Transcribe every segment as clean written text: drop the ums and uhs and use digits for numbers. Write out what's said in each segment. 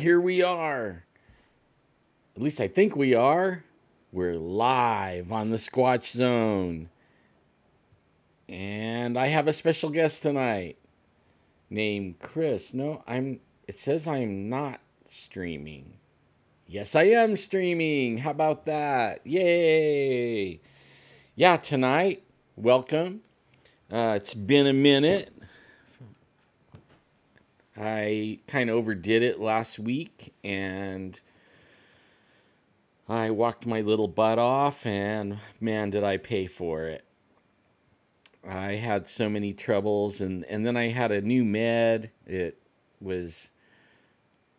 here we are. At least I think we are. We're live on the Squatch Zone. And I have a special guest tonight named Chris. It says I'm not streaming. Yes, I am streaming. How about that? Yay. Yeah, tonight, welcome. It's been a minute. I kind of overdid it last week, and I walked my little butt off, and man, did I pay for it. I had so many troubles, and then I had a new med. It was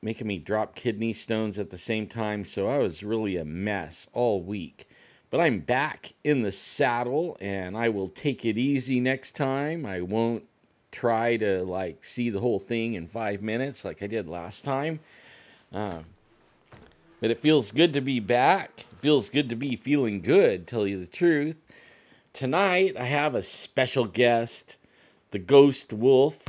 making me drop kidney stones at the same time, so I was really a mess all week. But I'm back in the saddle, and I will take it easy next time. I won't try to see the whole thing in 5 minutes like I did last time. But it feels good to be back. It feels good to be feeling good, tell you the truth. Tonight, I have a special guest, the Ghostwolf.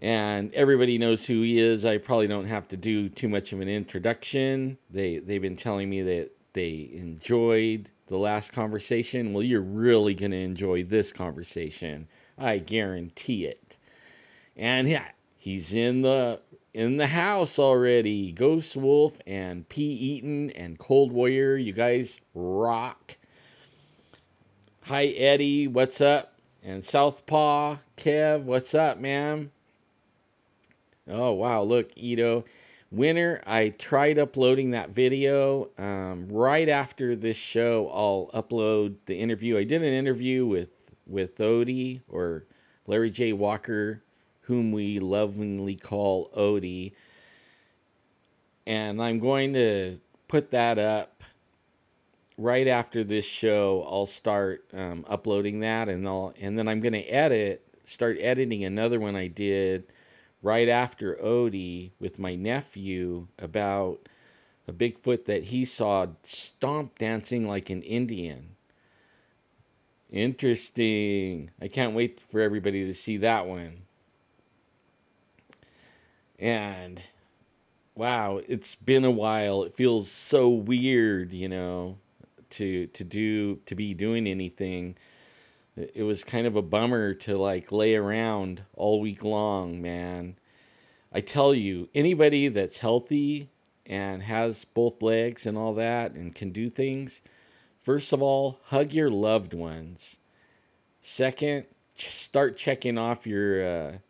And everybody knows who he is. I probably don't have to do too much of an introduction. They've been telling me that they enjoyed the last conversation. Well, you're really going to enjoy this conversation. I guarantee it. And yeah, he's in the house already. Ghostwolf and P. Eaton and Cold Warrior. You guys rock. Hi, Eddie. What's up? And Southpaw Kev. What's up, man? Oh, wow. Look, Ito. Winner, I tried uploading that video. Right after this show, I'll upload the interview. I did an interview with Odie, or Larry J. Walker, whom we lovingly call Odie. And I'm going to put that up right after this show. I'll start uploading that, and then I'm going to start editing another one I did right after Odie with my nephew about a Bigfoot that he saw stomp dancing like an Indian. Interesting. I can't wait for everybody to see that one. And wow, it's been a while. It feels so weird, to be doing anything. It was kind of a bummer to lay around all week long, man. I tell you, anybody that's healthy and has both legs and all that and can do things, first of all, hug your loved ones. Second, start checking off your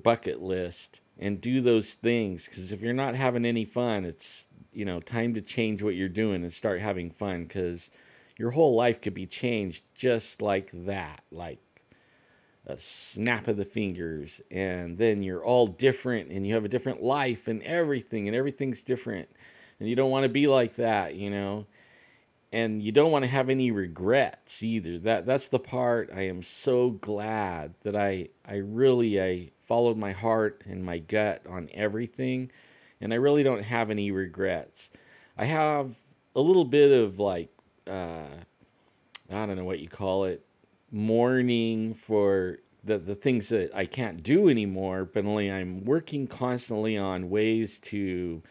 bucket list and do those things, because if you're not having any fun, it's time to change what you're doing and start having fun, because your whole life could be changed just like that, like a snap of the fingers, and then you're all different and you have a different life and everything's different, and you don't want to be like that, and you don't want to have any regrets either. That's the part. I am so glad that I followed my heart and my gut on everything, and I really don't have any regrets. I have a little bit of I don't know what you call it, mourning for the things that I can't do anymore, but only I'm working constantly on ways to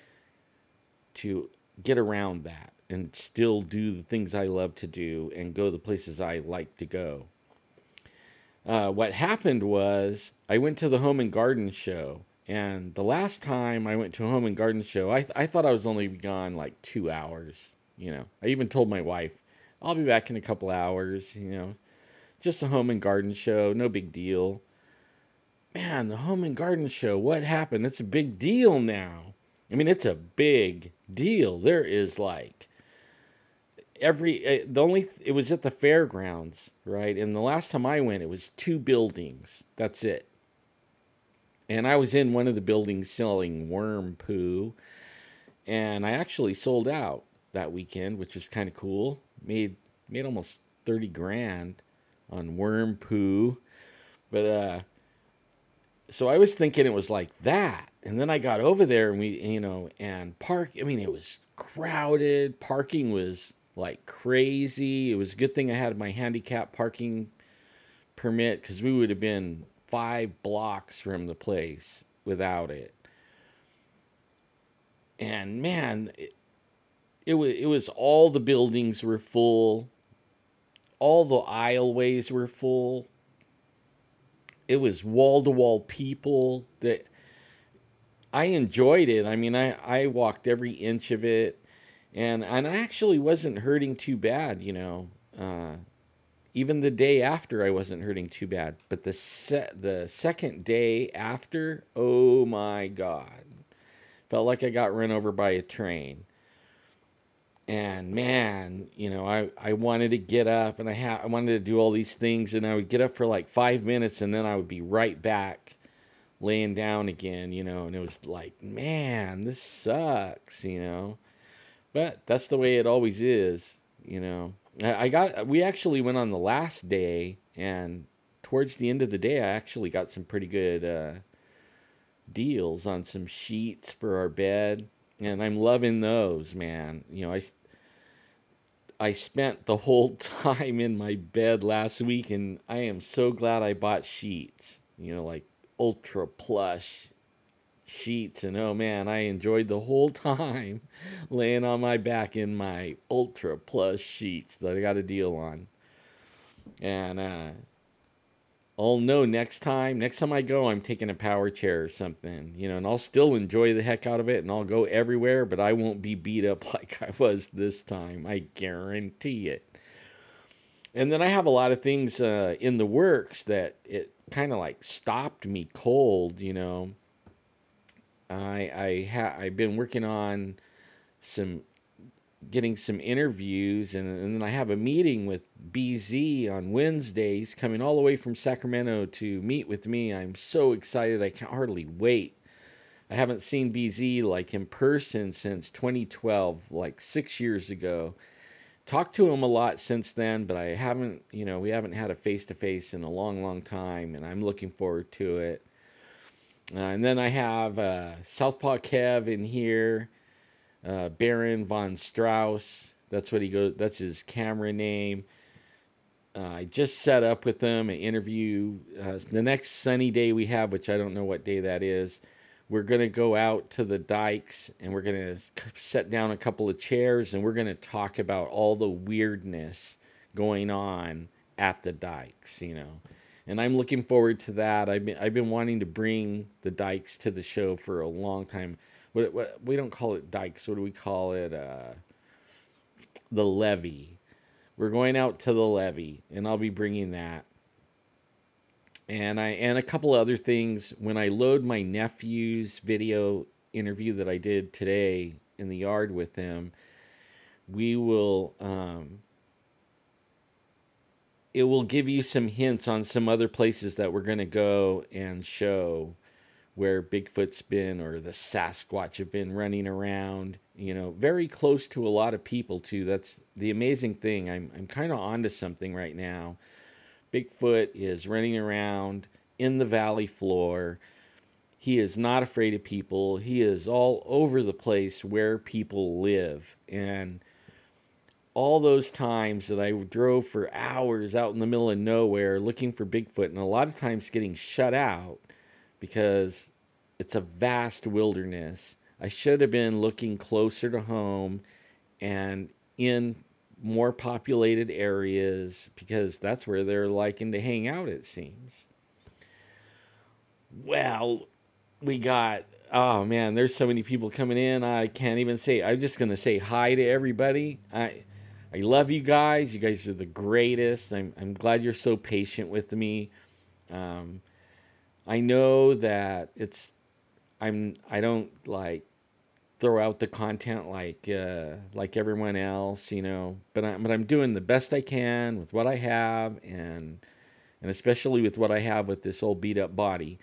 get around that and still do the things I love to do and go the places I like to go. What happened was I went to the Home and Garden show, and the last time I went to a Home and Garden show, I thought I was only gone 2 hours. I even told my wife, I'll be back in a couple hours, just a Home and Garden show, no big deal. Man, the Home and Garden show, what happened? It's a big deal now. I mean, it's a big deal. There is it was at the fairgrounds, right? And the last time I went, it was 2 buildings. That's it. And I was in one of the buildings selling worm poo, and I actually sold out that weekend, which was kind of cool. Made almost 30 grand on worm poo. But so I was thinking it was like that. And then I got over there, and it was crowded. Parking was like crazy. It was a good thing I had my handicap parking permit, because we would have been 5 blocks from the place without it. And man, it was all the buildings were full, all the aisleways were full. It was wall to wall people that I enjoyed it. I mean, I walked every inch of it, and I actually wasn't hurting too bad, you know. Even the day after, I wasn't hurting too bad. But the second day after, oh my God, felt like I got run over by a train. And man, you know, I wanted to get up, and I wanted to do all these things, and I would get up for like 5 minutes, and then I would be right back laying down again, you know. And it was like, man, this sucks, you know. But that's the way it always is, you know. We actually went on the last day, and towards the end of the day, I actually got some pretty good deals on some sheets for our bed, and I'm loving those, man. You know, I spent the whole time in my bed last week, and I am so glad I bought sheets, you know, like ultra plush sheets. And oh man, I enjoyed the whole time laying on my back in my ultra plush sheets that I got a deal on. And I'll know next time I go, I'm taking a power chair or something, you know. And I'll still enjoy the heck out of it, and I'll go everywhere, but I won't be beat up like I was this time, I guarantee it. And then I have a lot of things in the works that it kind of like stopped me cold, you know. I've been working on some getting some interviews, and then I have a meeting with BZ on Wednesdays, coming all the way from Sacramento to meet with me. I'm so excited, I can't hardly wait. I haven't seen BZ like in person since 2012, like 6 years ago. Talked to him a lot since then, but I haven't, you know, we haven't had a face-to-face in a long, long time, and I'm looking forward to it. And then I have Southpaw Kev in here, Baron von Strauss. That's what he goes. That's his camera name. I just set up with him an interview. The next sunny day we have, which I don't know what day that is, we're going to go out to the dikes, and we're going to set down a couple of chairs, and we're going to talk about all the weirdness going on at the dikes, you know. And I'm looking forward to that. I've been wanting to bring the dikes to the show for a long time. What we don't call it dikes. What do we call it? The levee. We're going out to the levee, and I'll be bringing that. And a couple other things. When I load my nephew's video interview that I did today in the yard with him, we will it will give you some hints on some other places that we're going to go and show where Bigfoot's been, or the Sasquatch have been running around, you know, very close to a lot of people too. That's the amazing thing. I'm kind of onto something right now. Bigfoot is running around in the valley floor. He is not afraid of people. He is all over the place where people live. And all those times that I drove for hours out in the middle of nowhere looking for Bigfoot, and a lot of times getting shut out because it's a vast wilderness. I should have been looking closer to home and in more populated areas, because that's where they're liking to hang out, it seems. Well, we got, oh man, there's so many people coming in. I can't even say. I'm just going to say hi to everybody. I love you guys. You guys are the greatest. I'm glad you're so patient with me. I know that I don't like throw out the content like everyone else, you know, but I'm doing the best I can with what I have, and especially with what I have with this old beat up body.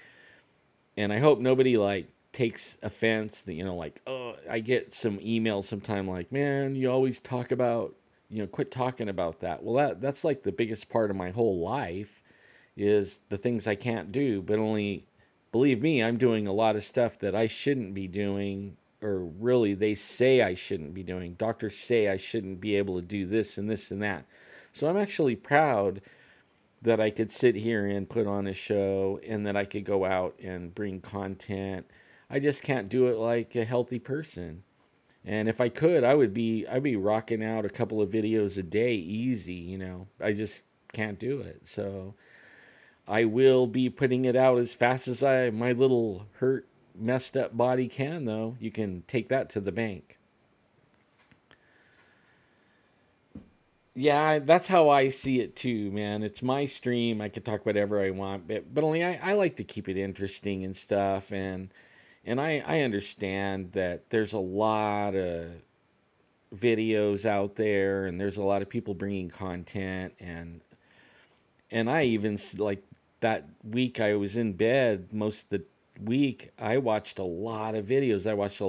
And I hope nobody like takes offense that, you know, like, oh, I get some emails sometime like, man, you always talk about, you know, quit talking about that. Well, that's like the biggest part of my whole life, is the things I can't do. But only, believe me, I'm doing a lot of stuff that I shouldn't be doing, or really they say I shouldn't be doing. Doctors say I shouldn't be able to do this and this and that. So I'm actually proud that I could sit here and put on a show, and that I could go out and bring content. I just can't do it like a healthy person. And if I could, I'd be rocking out a couple of videos a day easy, you know. I just can't do it. So I will be putting it out as fast as my little hurt, messed up body can, though. You can take that to the bank. Yeah, that's how I see it too, man. It's my stream. I can talk whatever I want, but only I like to keep it interesting and stuff. And I understand that there's a lot of videos out there, and there's a lot of people bringing content, and I even like that week I was in bed most of the week. I watched a lot of videos. I watched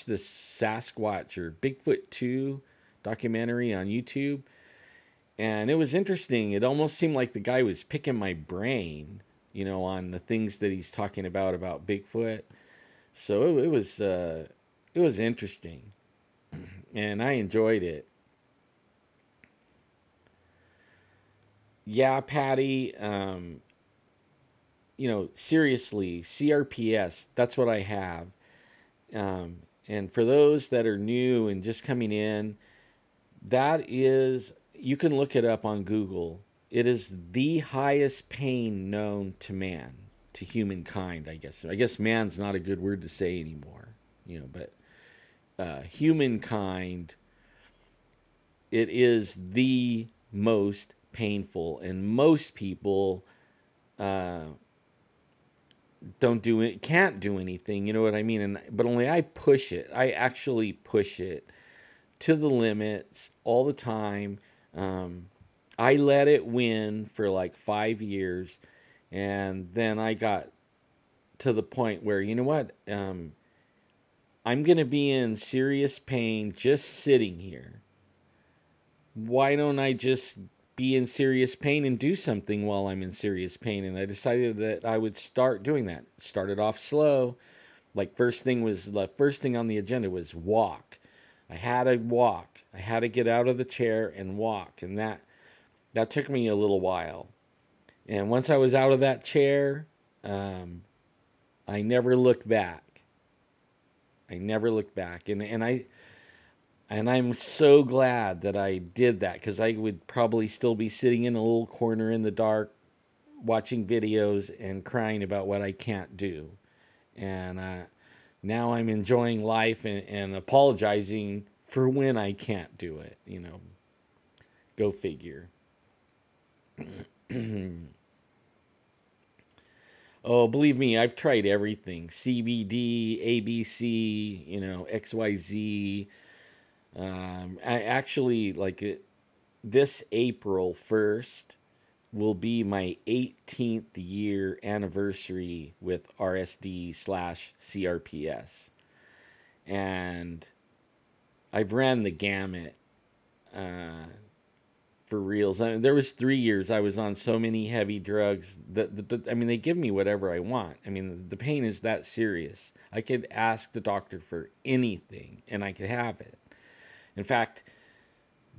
this Sasquatch or Bigfoot 2 documentary on YouTube, and it was interesting. It almost seemed like the guy was picking my brain, you know, on the things that he's talking about Bigfoot. So it was interesting, and I enjoyed it. Yeah, Patty. You know, seriously, CRPS. That's what I have. And for those that are new and just coming in, that is, you can look it up on Google. It is the highest pain known to man, to humankind, I guess. I guess man's not a good word to say anymore, you know, but humankind, it is the most painful. And most people don't do it, can't do anything, you know what I mean? But only I push it. I actually push it to the limits all the time. I let it win for like 5 years, and then I got to the point where, you know what, I'm gonna be in serious pain just sitting here. Why don't I just be in serious pain and do something while I'm in serious pain? And I decided that I would start doing that. Started off slow. Like the first thing on the agenda was walk. I had to walk. I had to get out of the chair and walk. And that took me a little while. And once I was out of that chair, I never looked back. I never looked back. And I'm so glad that I did that, because I would probably still be sitting in a little corner in the dark watching videos and crying about what I can't do. And now I'm enjoying life and apologizing for when I can't do it, you know. Go figure. Oh, believe me, I've tried everything. CBD, ABC, you know, XYZ. I actually, this April 1st will be my 18th year anniversary with RSD/CRPS. And I've ran the gamut for reals. I mean, there was 3 years I was on so many heavy drugs that I mean, they give me whatever I want. I mean, the pain is that serious. I could ask the doctor for anything and I could have it. In fact,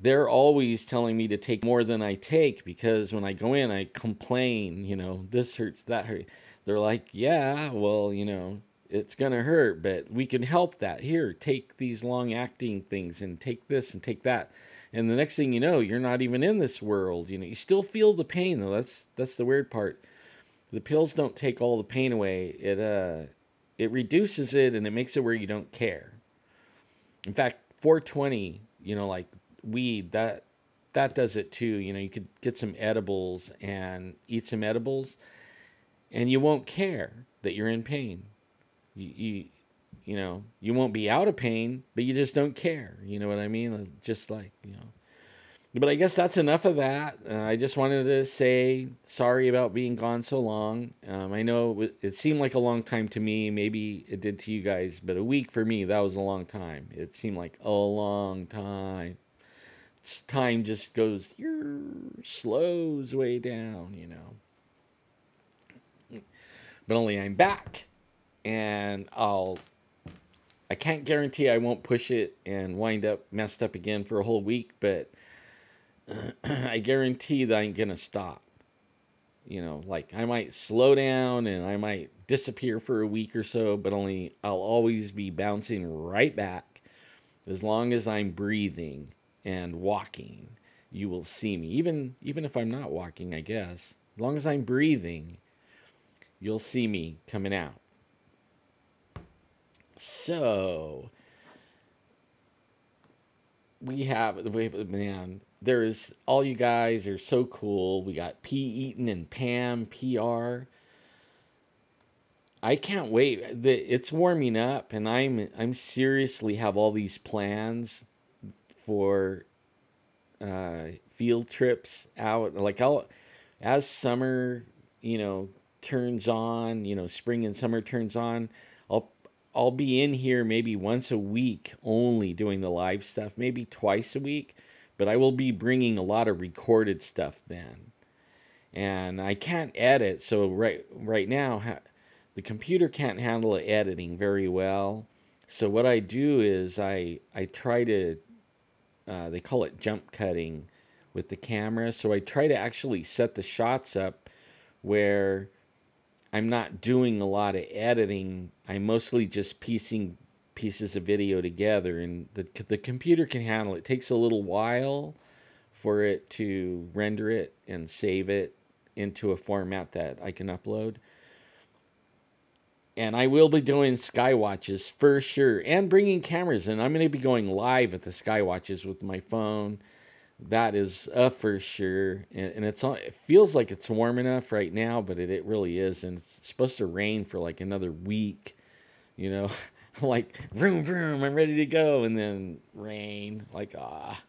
they're always telling me to take more than I take, because when I go in, I complain, you know, this hurts, that hurts. They're like, yeah, well, you know, it's going to hurt, but we can help that. Here, take these long-acting things and take this and take that. And the next thing you know, you're not even in this world. You know, you still feel the pain, though. That's the weird part. The pills don't take all the pain away. It reduces it, and it makes it where you don't care. In fact, 420, you know, like weed, that does it too. You know, you could get some edibles and eat some edibles, and you won't care that you're in pain. You know, you won't be out of pain, but you just don't care. You know what I mean? Just like, you know. But I guess that's enough of that. I just wanted to say sorry about being gone so long. I know it seemed like a long time to me. Maybe it did to you guys, but a week for me, that was a long time. It seemed like a long time. Time just goes, slows way down, you know. But only I'm back, and I can't guarantee I won't push it and wind up messed up again for a whole week, but I guarantee that I ain't gonna stop. You know, like I might slow down and I might disappear for a week or so, but I'll always be bouncing right back. As long as I'm breathing and walking, you will see me. Even if I'm not walking, I guess. As long as I'm breathing, you'll see me coming out. So man, there's all you guys are so cool. We got P. Eaton and Pam PR. I can't wait. It's warming up, and I'm seriously have all these plans for field trips out. Like as summer, turns on, spring and summer turns on, I'll I'll be in here maybe once a week only doing the live stuff, maybe twice a week, but I will be bringing a lot of recorded stuff then. And I can't edit, so right now the computer can't handle editing very well. So what I do is I try to they call it jump cutting with the camera. So I try to actually set the shots up where I'm not doing a lot of editing. I'm mostly just piecing pieces of video together, and the computer can handle it. It takes a little while for it to render it and save it into a format that I can upload. And I will be doing Skywatches for sure, and bringing cameras in. I'm going to be going live at the Skywatches with my phone. That is for sure. And it feels like it's warm enough right now, but it really is. And it's supposed to rain for like another week. You know, I'm like, vroom, vroom, I'm ready to go. And then rain, like, ah.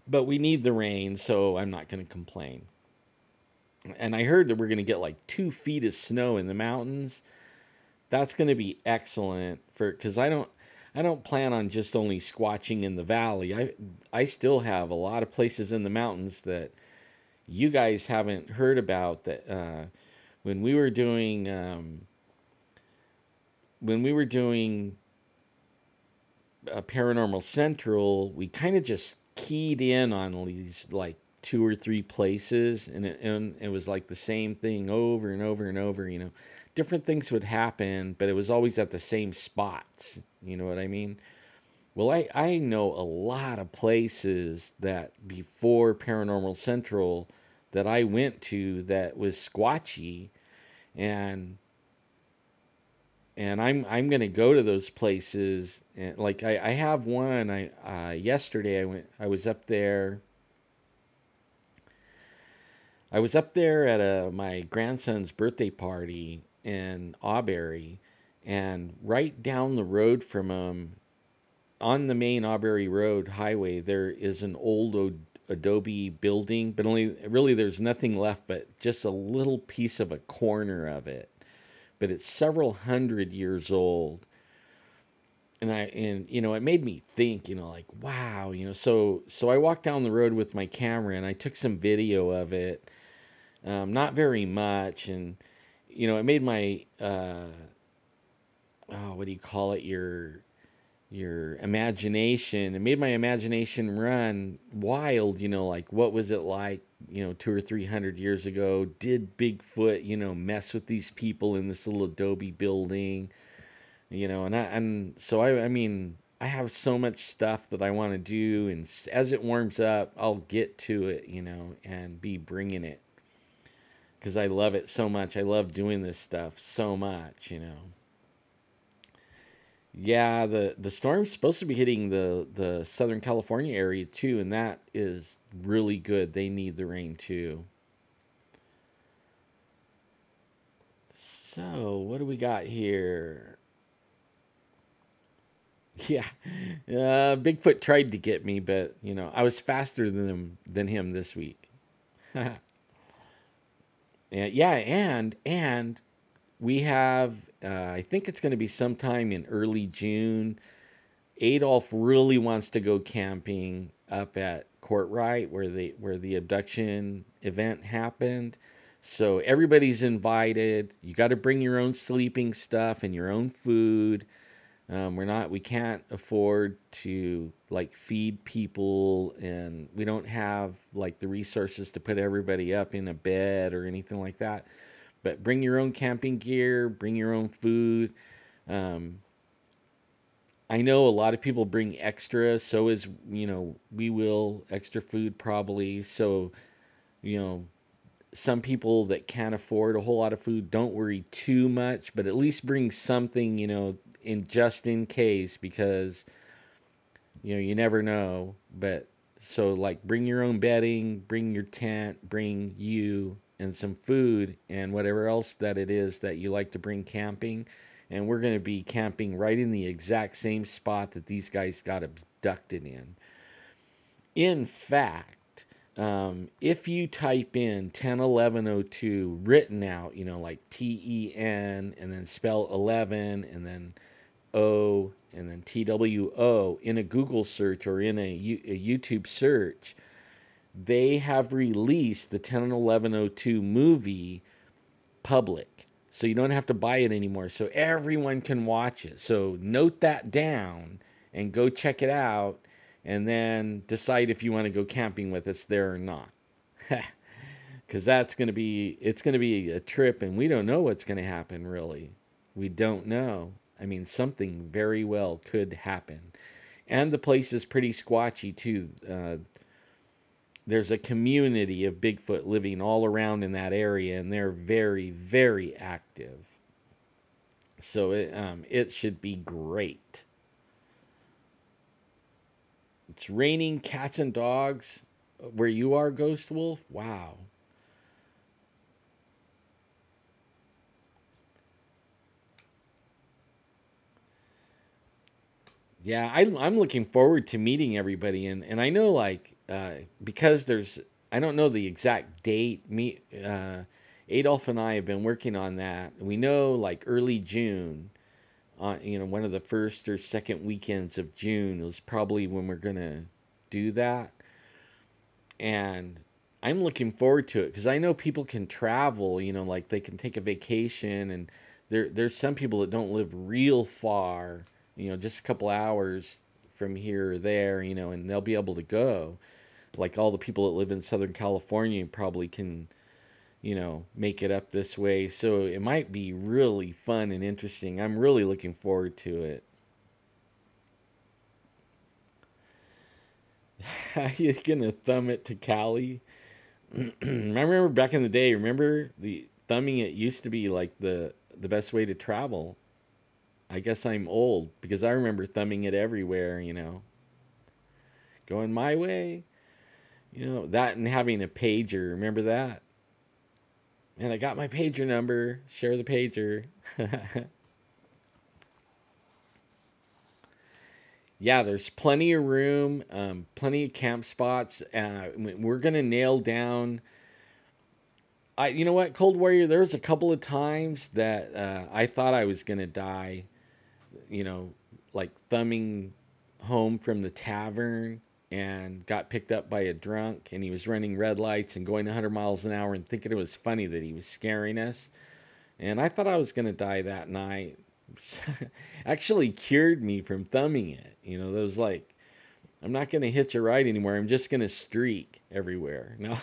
But we need the rain, so I'm not going to complain. And I heard that we're going to get like 2 feet of snow in the mountains. That's going to be excellent because I don't plan on just only squatching in the valley. I still have a lot of places in the mountains that you guys haven't heard about. That when we were doing Paranormal Central, we kind of just keyed in on these like 2 or 3 places, and it was like the same thing over and over and over. You know, different things would happen, but it was always at the same spots. You know what I mean? Well, I know a lot of places that before Paranormal Central that I went to that was squatchy, and I'm gonna go to those places. And like I have one. Yesterday I was up there. I was up there at my grandson's birthday party in Auberry, and right down the road from him, on the main Auberry Road highway, there is an old adobe building, but really there's nothing left but just a little piece of a corner of it. But it's several hundred years old. And you know, it made me think, you know, like, wow, you know, so I walked down the road with my camera and I took some video of it. Not very much, and you know, it made my what do you call it, your imagination. It made my imagination run wild. You know, like, what was it like, you know, 200 or 300 years ago? Did Bigfoot, you know, mess with these people in this little adobe building? You know, and so I mean, I have so much stuff that I want to do, and as it warms up, I'll get to it, you know, and be bringing it. Because I love it so much. I love doing this stuff so much, you know. Yeah, the storm's supposed to be hitting the Southern California area too, and that is really good. They need the rain too. So, what do we got here? Yeah, Bigfoot tried to get me, but you know, I was faster than him this week. And we have, I think it's going to be sometime in early June. Adolf really wants to go camping up at Courtright where the abduction event happened. So everybody's invited. You got to bring your own sleeping stuff and your own food. We can't afford to like feed people, and we don't have like the resources to put everybody up in a bed or anything like that. But bring your own camping gear, bring your own food. Um, I know a lot of people bring extra, so is, we will extra food probably. So, you know, some people that can't afford a whole lot of food, don't worry too much, but at least bring something, in just in case, because you never know. But so like bring your own bedding, bring your tent, bring you and some food and whatever else that it is that you like to bring camping. And we're going to be camping right in the exact same spot that these guys got abducted in. In fact, if you type in 101102 written out, like TEN and then spell 11 and then O and then TWO in a Google search or in a YouTube search, they have released the 101102 movie public. So you don't have to buy it anymore. So everyone can watch it. So note that down and go check it out, and then decide if you want to go camping with us there or not. Because it's going to be a trip, and we don't know what's going to happen, really. We don't know. I mean, something very well could happen. And the place is pretty squatchy, too. There's a community of Bigfoot living all around in that area, and they're very, very active. So it should be great. It's raining cats and dogs where you are, Ghostwolf? Wow. Yeah, I'm looking forward to meeting everybody, and I know because I don't know the exact date. Adolf and I have been working on that. We know like early June, one of the first or second weekends of June is probably when we're gonna do that, and I'm looking forward to it because I know people can travel. Like they can take a vacation, and there's some people that don't live real far, just a couple hours from here or there, and they'll be able to go. Like all the people that live in Southern California probably can, make it up this way. So it might be really fun and interesting. I'm really looking forward to it. How you gonna thumb it to Cali? I remember back in the day, remember the thumbing it used to be like the best way to travel. I guess I'm old because I remember thumbing it everywhere, going my way. That and having a pager. Remember that? And I got my pager number. Share the pager. Yeah, there's plenty of room, plenty of camp spots. We're going to nail down. You know what, Cold Warrior? There was a couple of times that I thought I was going to die, like thumbing home from the tavern and got picked up by a drunk, and he was running red lights and going 100 miles an hour and thinking it was funny that he was scaring us. And I thought I was going to die that night. Actually cured me from thumbing it. That was like, I'm not going to hitch a ride anymore. I'm just going to streak everywhere. No.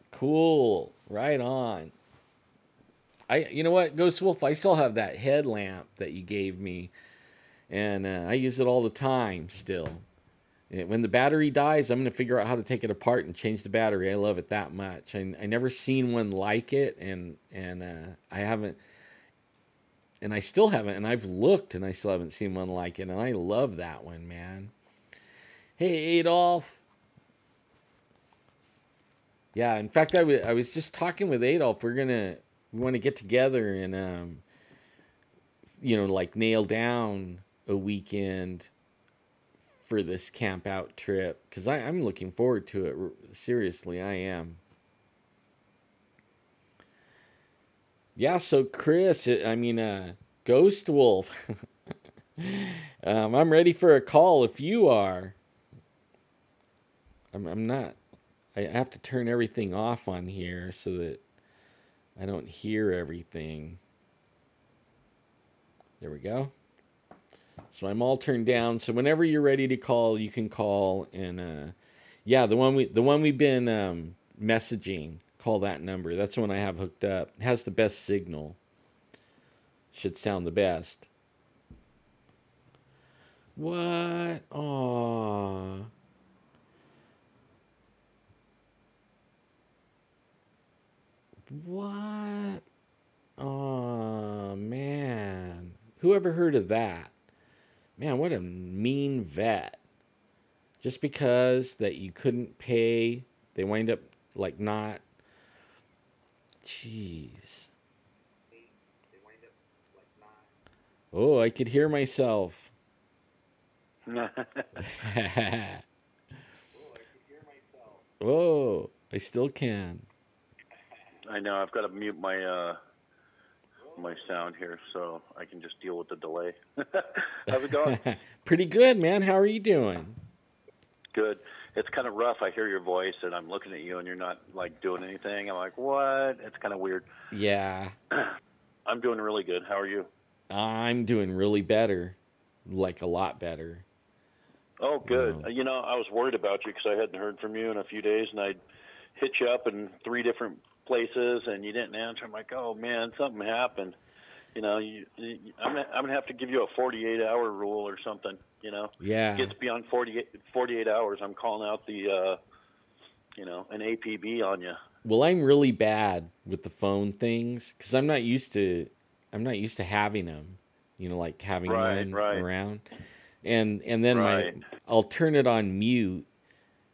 Cool. Right on. You know what, Ghost Wolf? I still have that headlamp that you gave me, and I use it all the time still. When the battery dies, I'm going to figure out how to take it apart and change the battery. I love it that much. I never seen one like it, and I haven't, and I still haven't, and I've looked, and I still haven't seen one like it, and I love that one, man. Hey, Adolf. Yeah, in fact, I was just talking with Adolf. We want to get together and, like nail down a weekend for this camp out trip, because I'm looking forward to it. Seriously, I am. Yeah, so Chris, Ghost Wolf, I'm ready for a call if you are. I'm not. I have to turn everything off on here so that I don't hear everything. There we go. So I'm all turned down. So whenever you're ready to call, you can call. And yeah, the one we've been messaging, call that number. That's the one I have hooked up. It has the best signal. Should sound the best. What? Aw. What? Oh man. Who ever heard of that? Man, what a mean vet. Just because that you couldn't pay, they wind up like not. Jeez. Oh, I could hear myself. Oh, I still can. I know. I've got to mute my my sound here so I can just deal with the delay. How's it going? Pretty good, man. How are you doing? Good. It's kind of rough. I hear your voice and I'm looking at you and you're not like doing anything. I'm like, what? It's kind of weird. Yeah. I'm doing really good. How are you? I'm doing really better. Like a lot better. Oh, good. You know, I was worried about you because I hadn't heard from you in a few days, and I'd hit you up in 3 different places, and you didn't answer. I'm like, oh man, something happened. You know, I'm gonna have to give you a 48-hour rule or something. You know, Yeah. It gets beyond 48 hours. I'm calling out the you know, an APB on you. Well, I'm really bad with the phone things because I'm not used to having them. You know, like having one around. And then I'll turn it on mute,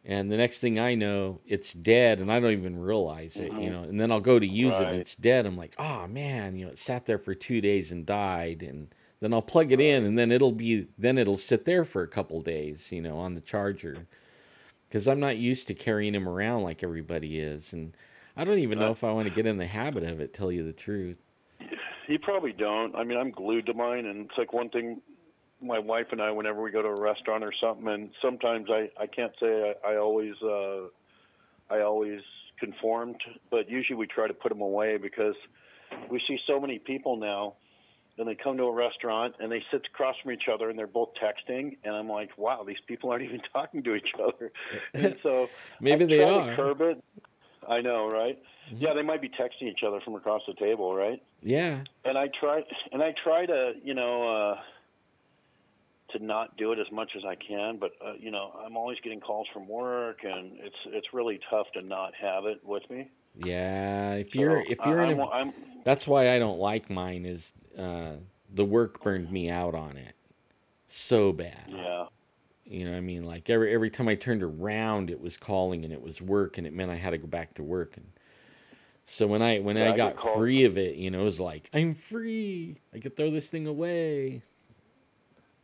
and the next thing I know, it's dead, and I don't even realize it, you know. And then I'll go to use it, and it's dead. I'm like, oh man, you know, it sat there for 2 days and died. And then I'll plug it in, and then it'll sit there for a couple days, you know, on the charger, because I'm not used to carrying them around like everybody is, and I don't even know if I want to get in the habit of it. Tell you the truth. You probably don't. I mean, I'm glued to mine, and it's like one thing. My wife and I, whenever we go to a restaurant or something, and sometimes I can't say I always conformed, but usually we try to put them away because we see so many people now, and they come to a restaurant and they sit across from each other and they're both texting, and I'm like, wow, these people aren't even talking to each other. And so maybe they are. To curb it. I know, right? Mm-hmm. Yeah, they might be texting each other from across the table, right? Yeah. And I try to, you know, to not do it as much as I can, but you know, I'm always getting calls from work, and it's really tough to not have it with me. Yeah, that's why I don't like mine. Is the work burned me out on it so bad. Yeah. You know what I mean? Like every time I turned around, it was calling, and it was work, and it meant I had to go back to work. And so when I got free of it, you know, it was like, I'm free. I could throw this thing away.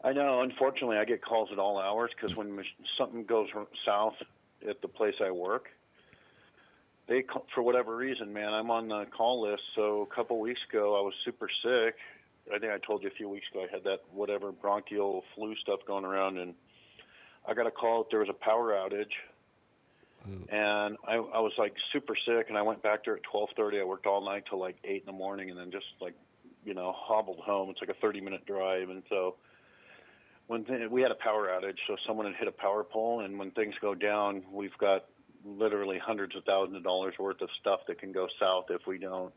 I know. Unfortunately, I get calls at all hours because when something goes south at the place I work, they call, for whatever reason, man, I'm on the call list. So a couple weeks ago, I was super sick. I think I told you a few weeks ago I had that whatever bronchial flu stuff going around, and I got a call that there was a power outage. And I was like super sick, and I went back there at 12:30. I worked all night till like 8 in the morning, and then just like, you know, hobbled home. It's like a 30-minute drive, and so we had a power outage, so someone had hit a power pole, and when things go down, we've got literally hundreds of thousands of dollars worth of stuff that can go south if we don't,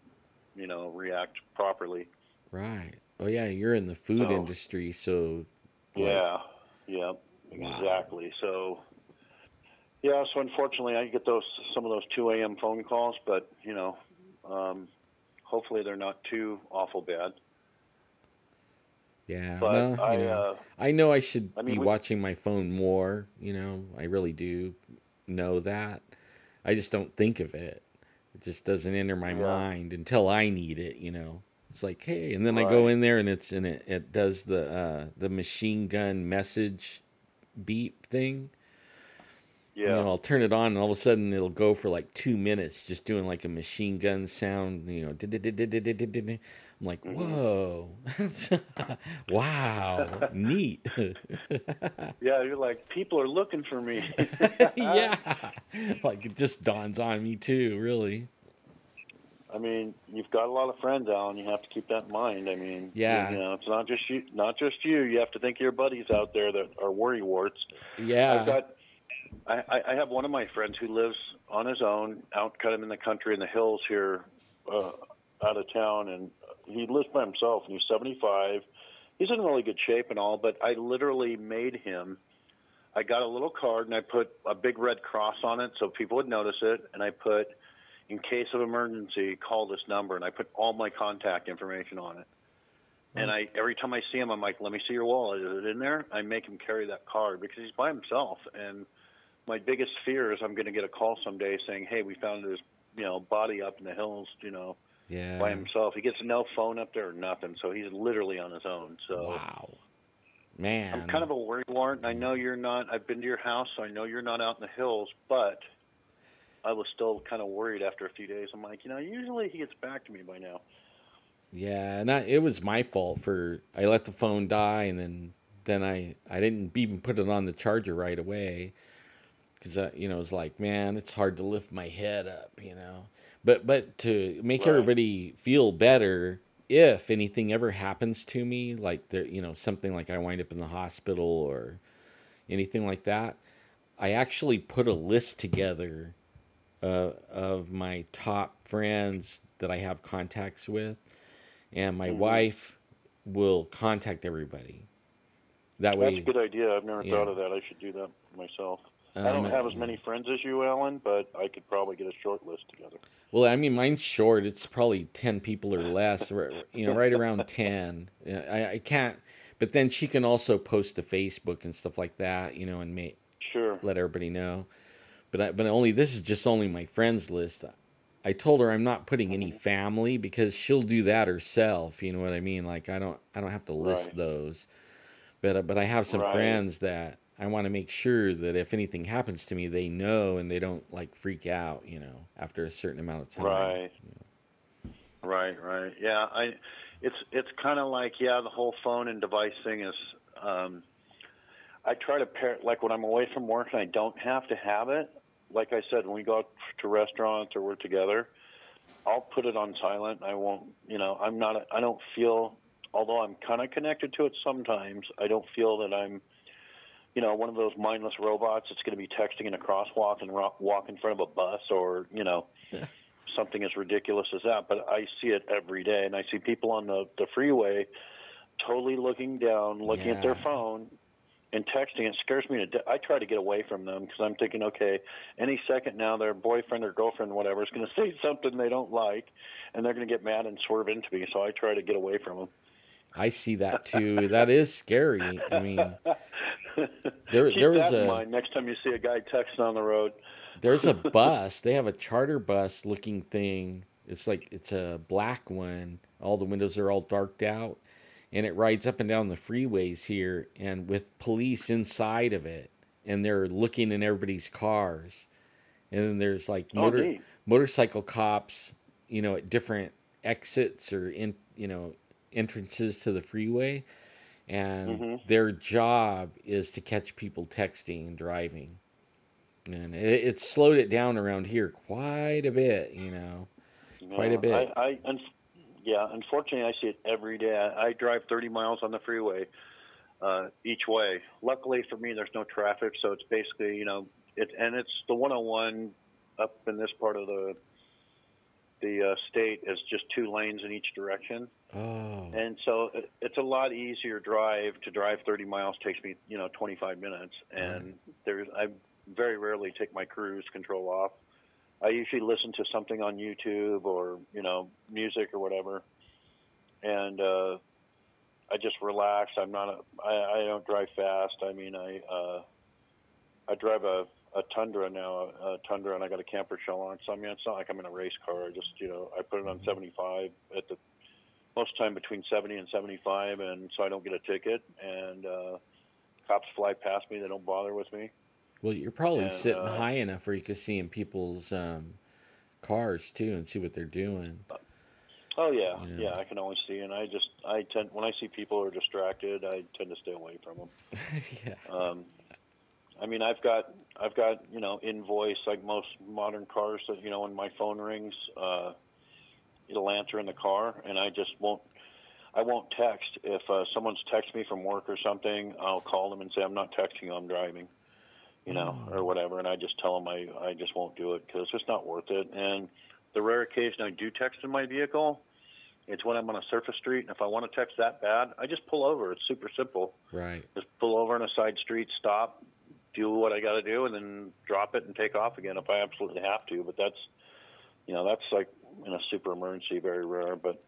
you know, react properly. Right. Oh yeah, you're in the food industry, so yeah, exactly. So yeah, so unfortunately, I get some of those 2 a.m. phone calls, but you know, hopefully they're not too awful bad. Yeah, but well, I know I should be watching my phone more. You know, I really do know that. I just don't think of it. It just doesn't enter my mind until I need it. You know, it's like, hey, and then I go in there and it does the machine gun message beep thing. Yeah. You know, I'll turn it on, and all of a sudden it'll go for like 2 minutes, just doing like a machine gun sound. You know, I'm like, whoa, wow, neat. Yeah, you're like, people are looking for me. Yeah, like it just dawns on me too, really. I mean, you've got a lot of friends, Alan. You have to keep that in mind. I mean, Yeah. you know, it's not just you. Not just you. You have to think of your buddies out there that are worrywarts. Yeah. I have one of my friends who lives on his own, out kind of in the country in the hills here, out of town, and he lives by himself. And he's 75. He's in really good shape and all, but I literally made him. I got a little card and I put a big red cross on it so people would notice it, and I put, in case of emergency, call this number, and I put all my contact information on it. And every time I see him, I'm like, let me see your wallet. Is it in there? I make him carry that card because he's by himself. And my biggest fear is I'm going to get a call someday saying, hey, we found his, body up in the hills, by himself. He gets no phone up there or nothing, so he's literally on his own. So wow. Man. I'm kind of a worrywart, and I know you're not. I've been to your house, so I know you're not out in the hills, but I was still kind of worried after a few days. I'm like, usually he gets back to me by now. Yeah, and it was my fault I let the phone die, and then I didn't even put it on the charger right away, because it was like, man, it's hard to lift my head up, But to make everybody feel better, if anything ever happens to me, like something like I wind up in the hospital or anything like that, I actually put a list together of my top friends that I have contacts with. And my wife will contact everybody. That way, that's a good idea. I've never thought of that. I should do that myself. I don't have as many friends as you, Alan, but I could probably get a short list together. Well, I mean, mine's short. It's probably 10 people or less, right around 10. I can't, but then she can also post to Facebook and stuff like that, and let everybody know. But this is just only my friends list. I told her I'm not putting any family because she'll do that herself. You know what I mean? Like I don't have to list those. But I have some friends that I want to make sure that if anything happens to me, they know and they don't like freak out. After a certain amount of time. Right. Yeah, it's kind of like the whole phone and device thing is. I try to pair, like when I'm away from work and I don't have to have it. Like I said, when we go out to restaurants or we're together, I'll put it on silent. I won't, I don't feel, although I'm kind of connected to it sometimes, I don't feel that I'm, one of those mindless robots that's going to be texting in a crosswalk and walk in front of a bus or, something as ridiculous as that. But I see it every day, and I see people on the freeway totally looking down, looking at their phone, and texting. It scares me to death. I try to get away from them because I'm thinking, okay, any second now their boyfriend or girlfriend, whatever, is going to say something they don't like, and they're going to get mad and swerve into me. So I try to get away from them. I see that too. That is scary. I mean, there was that in mind next time you see a guy texting on the road. There's a bus. They have a charter bus looking thing. It's a black one. All the windows are all darked out. And it rides up and down the freeways here, and with police inside of it, and they're looking in everybody's cars. And then there's like motorcycle cops, at different exits or entrances to the freeway, and their job is to catch people texting and driving. And it's slowed it down around here quite a bit, quite a bit. Yeah, unfortunately, I see it every day. I drive 30 miles on the freeway each way. Luckily for me, there's no traffic, so it's basically, it's the 101 up in this part of the state is just 2 lanes in each direction. Oh. And so it's a lot easier to drive 30 miles takes me, 25 minutes. And I very rarely take my cruise control off. I usually listen to something on YouTube or, music or whatever. And I just relax. I don't drive fast. I mean, I drive a Tundra now, and I got a camper shell on. So, I mean, it's not like I'm in a race car. I just, I put it on 75 at the most time between 70 and 75, and so I don't get a ticket. And cops fly past me. They don't bother with me. Well, you're probably sitting high enough where you can see in people's cars too and see what they're doing. Oh yeah, yeah. I can always see, and I tend when I see people who are distracted, I tend to stay away from them. Yeah. I mean, I've got in voice like most modern cars that when my phone rings, it'll answer in the car, and I won't text. If someone's texted me from work or something, I'll call them and say, I'm not texting you, I'm driving, or whatever, and I just tell them I just won't do it because it's just not worth it. And the rare occasion I do text in my vehicle, it's when I'm on a surface street, and if I want to text that bad, I just pull over. It's super simple. Right. Just pull over on a side street, stop, do what I got to do, and then drop it and take off again if I absolutely have to. But that's like in a super emergency, very rare. But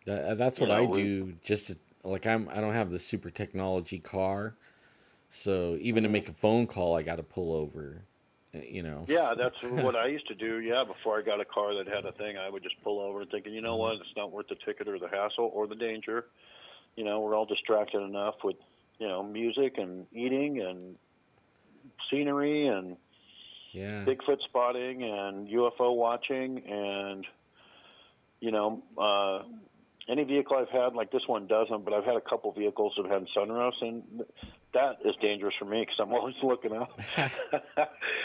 that's what I do. Just to, like I don't have the super technology car, so even to make a phone call, I got to pull over. Yeah, that's what I used to do. Yeah, before I got a car that had a thing, I would just pull over thinking, you know what, it's not worth the ticket or the hassle or the danger. We're all distracted enough with, music and eating and scenery and Bigfoot spotting and UFO watching and, any vehicle I've had, like this one doesn't, but I've had a couple vehicles that have had sunroofs, and that is dangerous for me because I'm always looking up.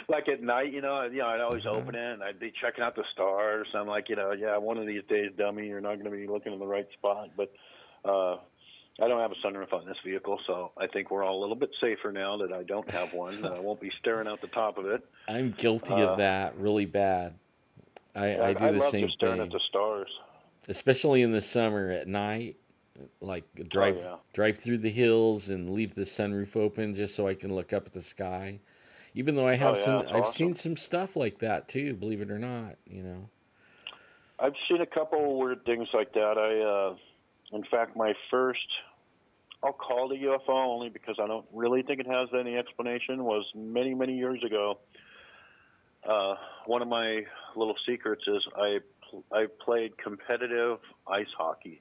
Like at night, I'd always open it, and I'd be checking out the stars. I'm like, one of these days, dummy, you're not going to be looking in the right spot. But I don't have a sunroof on this vehicle, so I think we're all a little bit safer now that I don't have one, that I won't be staring out the top of it. I'm guilty of that really bad. I do the love same just staring thing. at the stars. Especially in the summer at night, like drive through the hills and leave the sunroof open just so I can look up at the sky. Even though I have I've seen some stuff like that too, believe it or not, I've seen a couple weird things like that. In fact, my first, I'll call it a UFO only because I don't really think it has any explanation, was many, many years ago. One of my little secrets is I played competitive ice hockey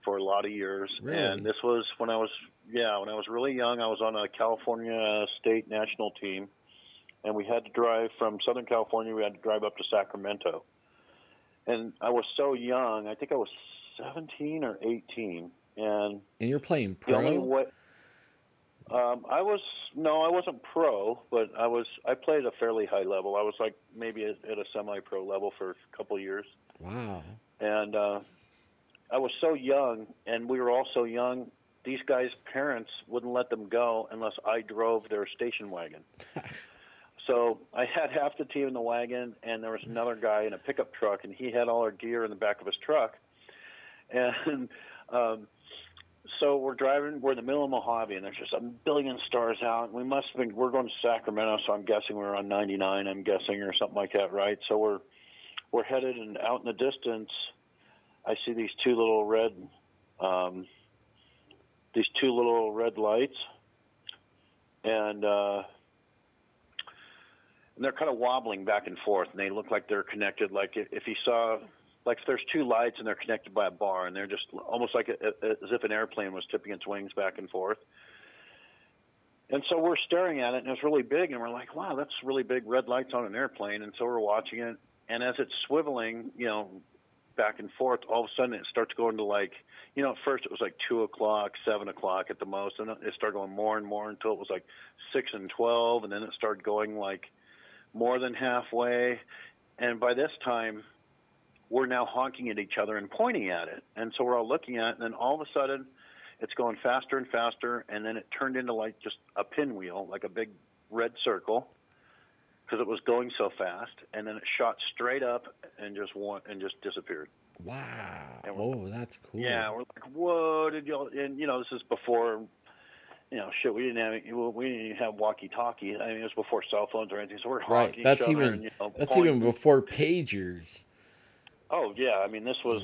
for a lot of years. Really? And this was when I was really young. I was on a California state national team, and we had to drive from Southern California. We had to drive up to Sacramento. And I was so young. I think I was 17 or 18. And you're playing pro? I wasn't pro, but I played at a fairly high level. I was like maybe at a semi-pro level for a couple of years. Wow. And I was so young, and we were all so young, these guys' parents wouldn't let them go unless I drove their station wagon. So I had half the team in the wagon, and there was another guy in a pickup truck, and he had all our gear in the back of his truck. And so we're driving. We're in the middle of Mojave, and there's just a billion stars out. And we're going to Sacramento, so I'm guessing we're on 99. I'm guessing, or something like that, right? So we're headed, and out in the distance, I see these two little red lights, and they're kind of wobbling back and forth, and they look like they're connected. Like if you saw. Like if there's two lights and they're connected by a bar, and they're just almost like as if an airplane was tipping its wings back and forth. And so we're staring at it, and it's really big, and we're like, wow, that's really big red lights on an airplane. And so we're watching it, and as it's swiveling, back and forth, all of a sudden it starts going to like, at first it was like 2 o'clock, 7 o'clock at the most, and it started going more and more until it was like 6 and 12, and then it started going like more than halfway. And by this time, we're now honking at each other and pointing at it. And so we're all looking at it, and then all of a sudden it's going faster and faster, and then it turned into like just a pinwheel, like a big red circle, because it was going so fast, and then it shot straight up and just disappeared. Wow. Oh, that's cool. Yeah, we're like, whoa, did y'all, and this is before, we didn't have walkie-talkies. I mean, it was before cell phones or anything, so we're honking that's each other. That's even before pagers. Oh, yeah. I mean, this was,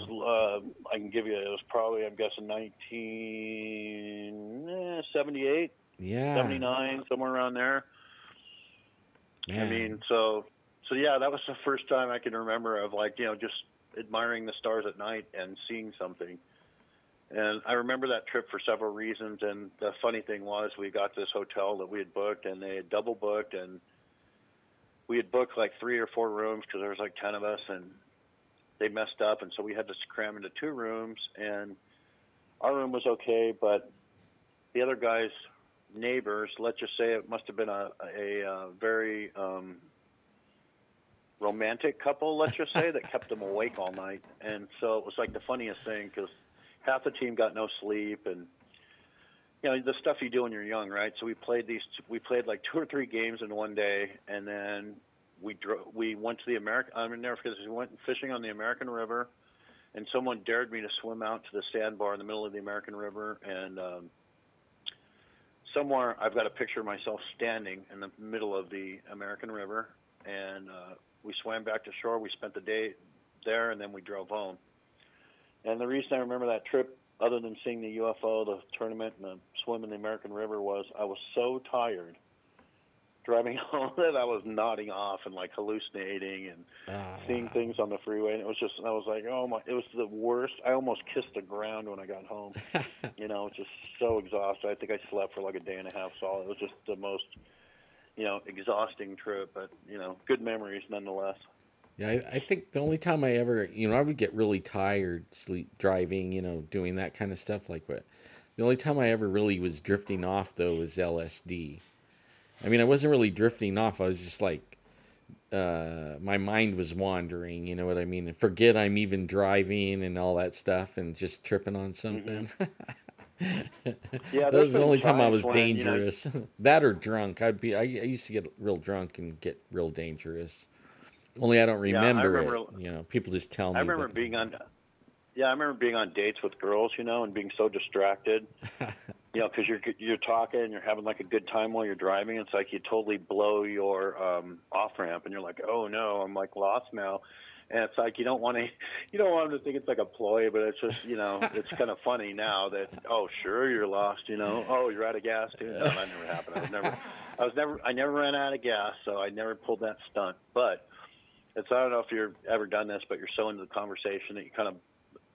I can give you, it was probably, I'm guessing, 1978, 79, somewhere around there. Man. I mean, so yeah, that was the first time I can remember of, like, just admiring the stars at night and seeing something. And I remember that trip for several reasons, and the funny thing was we got this hotel that we had booked, and they had double booked, and we had booked like 3 or 4 rooms because there was like 10 of us, and they messed up, and so we had to cram into 2 rooms, and our room was okay, but the other guy's neighbors, let's just say it must have been a very romantic couple, let's just say, that kept them awake all night. And so it was like the funniest thing because half the team got no sleep, and the stuff you do when you're young, right? So we played like 2 or 3 games in one day, and then we went to the American. I mean, never forget this. We went fishing on the American River, and someone dared me to swim out to the sandbar in the middle of the American River, and somewhere I've got a picture of myself standing in the middle of the American River, and we swam back to shore. We spent the day there, and then we drove home. And the reason I remember that trip, other than seeing the UFO, the tournament, and the swim in the American River, was I was so tired driving home that I was nodding off and like hallucinating and seeing things on the freeway. And it was just, I was like, oh my, it was the worst. I almost kissed the ground when I got home. Just so exhausted. I think I slept for like a day and a half solid. It was just the most, exhausting trip, but, good memories nonetheless. Yeah, I think the only time I ever, I would get really tired driving, doing that kind of stuff like what. The only time I ever really was drifting off, though, was LSD. I mean, I wasn't really drifting off. I was just like, my mind was wandering, you know what I mean? And forget I'm even driving and all that stuff and just tripping on something. Yeah, that was the only time I was when, dangerous. That or drunk. I used to get real drunk and get real dangerous. Only I don't remember, it. People just tell me. I remember being on dates with girls, and being so distracted, because you're talking and you're having like a good time while you're driving. It's like you totally blow your off ramp, and you're like, oh no, I'm like lost now. And it's like you don't want them to think it's like a ploy, but it's just it's kind of funny now that sure you're lost, oh you're out of gas too. No, that never happened. I never ran out of gas, so I never pulled that stunt, but. I don't know if you've ever done this, but you're so into the conversation that you kind of,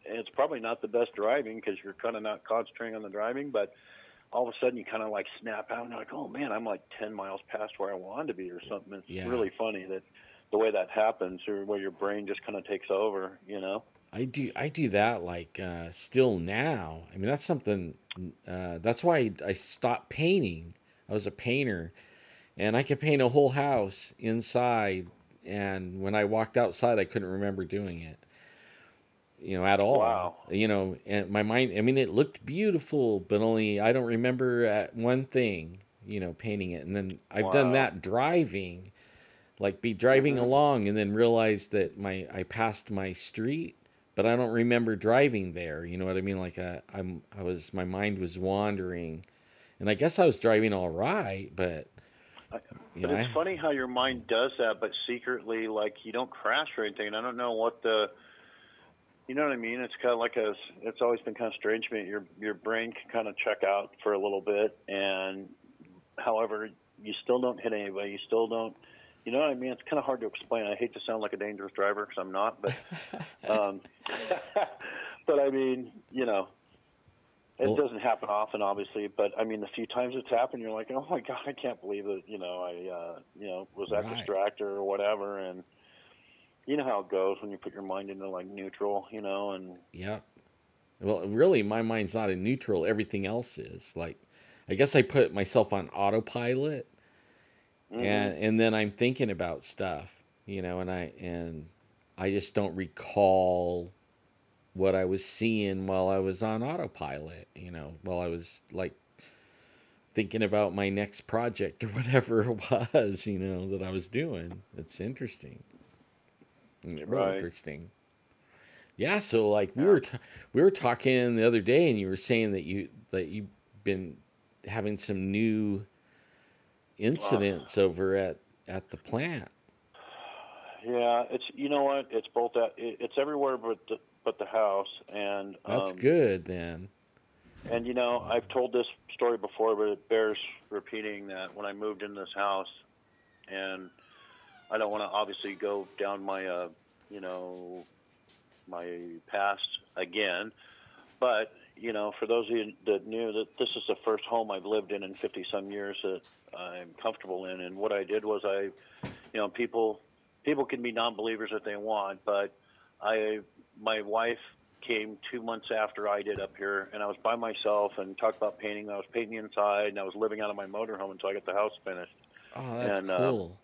and it's probably not the best driving because you're kind of not concentrating on the driving, but all of a sudden you kind of like snap out and you're like, oh man, I'm like 10 miles past where I wanted to be or something. It's really funny that the way that happens or where your brain just kind of takes over, I do that like still now. I mean, that's something, that's why I stopped painting. I was a painter and I could paint a whole house inside. And when I walked outside, I couldn't remember doing it, at all. Wow. And my mind, I mean, it looked beautiful, but only I don't remember one thing, painting it. And then I've done that driving, like be driving along and then realize that I passed my street, but I don't remember driving there. You know what I mean? Like my mind was wandering, and I guess I was driving all right, but. But it's funny how your mind does that, but secretly, like, you don't crash or anything. I don't know what you know what I mean? It's kind of like it's always been kind of strange to me. Your brain can kind of check out for a little bit, and however, you still don't hit anybody. You still don't, you know what I mean? It's kind of hard to explain. I hate to sound like a dangerous driver because I'm not, but, but I mean, it doesn't happen often, obviously, but I mean, the few times it's happened, you're like, oh my God, I can't believe it. I was that distractor or whatever. And you know how it goes when you put your mind into like neutral, and. Yeah. Well, really, my mind's not in neutral. Everything else is like, I guess I put myself on autopilot and then I'm thinking about stuff, and I just don't recall what I was seeing while I was on autopilot, while I was like thinking about my next project or whatever it was, that I was doing. It's interesting. Really interesting. Yeah. So like we were talking the other day and you were saying that you've been having some new incidents over at the plant. Yeah. It's, what, it's both it's everywhere, but the house, and that's good then. And I've told this story before, but it bears repeating that when I moved in this house, and I don't want to obviously go down my my past again, but for those of you that knew that this is the first home I've lived in 50 some years that I'm comfortable in, and what I did was people can be non-believers if they want, but my wife came 2 months after I did up here, and I was by myself and talked about painting. I was painting inside, and I was living out of my motorhome until I got the house finished. Oh, that's cool.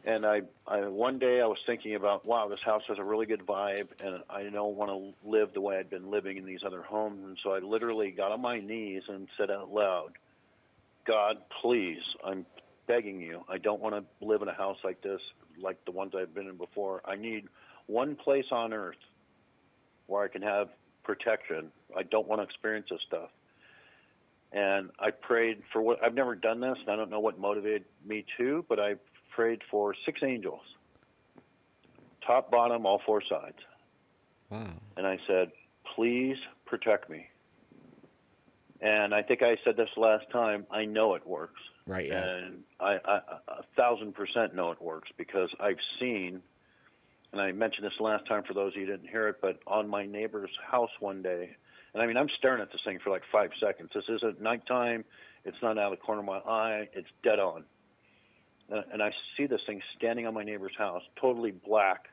And I one day I was thinking about, wow, this house has a really good vibe, and I don't want to live the way I'd been living in these other homes. And so I literally got on my knees and said out loud, God, please, I'm begging you. I don't want to live in a house like this, like the ones I've been in before. I need one place on earth where I can have protection. I don't want to experience this stuff. And I prayed for what, I've never done this, and I don't know what motivated me to, but I prayed for 6 angels, top, bottom, all 4 sides. Wow. And I said, please protect me. And I think I said this last time, I know it works. Right, yeah. And I 1,000% know it works, because I've seen, and I mentioned this last time for those of you who didn't hear it, but on my neighbor's house one day, and I mean, I'm staring at this thing for like 5 seconds. This isn't nighttime. It's not out of the corner of my eye. It's dead on. And I see this thing standing on my neighbor's house, totally black,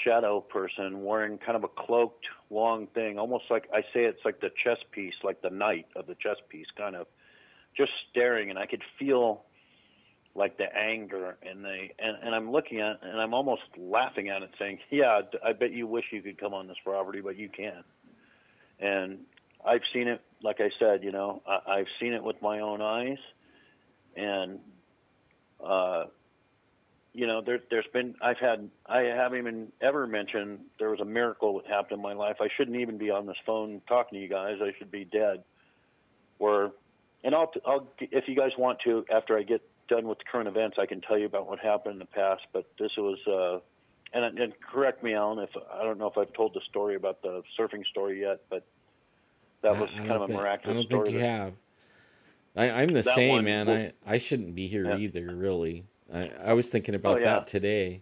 shadow person, wearing kind of a cloaked, long thing, almost like, I say it's like the chess piece, like the knight of the chess piece, kind of just staring. And I could feel like the anger and I'm looking at it, and I'm almost laughing at it, saying, yeah, I bet you wish you could come on this property, but you can't. And I've seen it, like I said, you know, I've seen it with my own eyes. And, you know, there's been, I haven't even ever mentioned there was a miracle that happened in my life. I shouldn't even be on this phone talking to you guys. I should be dead. And I'll, if you guys want to, after I get done with the current events, I can tell you about what happened in the past. But this was, and correct me, Alan, if I don't know if I've told the story about the surfing story yet, but that was kind of a miraculous story. I don't think you have. I'm the same, one, man. well, I shouldn't be here yeah. either, really. I was thinking about that today.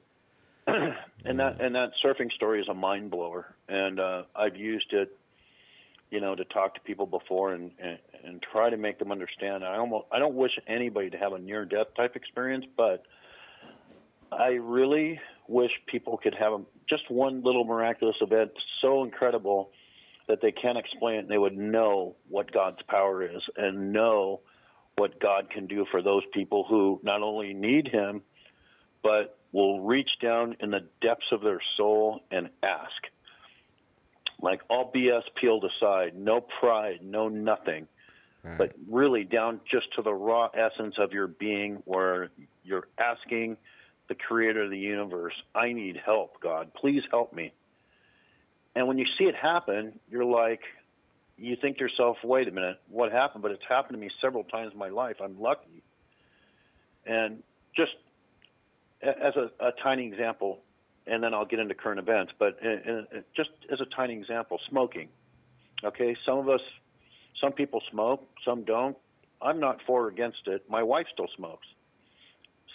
And that surfing story is a mind blower, and I've used it, you know, to talk to people before and try to make them understand. I don't wish anybody to have a near-death type experience, but I really wish people could have just one little miraculous event so incredible that they can't explain it, and they would know what God's power is and know what God can do for those people who not only need him, but will reach down in the depths of their soul and ask. Like, all BS peeled aside, no pride, no nothing, right, but really down just to the raw essence of your being, where you're asking the creator of the universe, I need help, God, please help me. And when you see it happen, you're like, you think to yourself, wait a minute, what happened? But it's happened to me several times in my life. I'm lucky. And just as a tiny example, and then I'll get into current events, but just as a tiny example, smoking. Okay, some people smoke, some don't. I'm not for or against it. My wife still smokes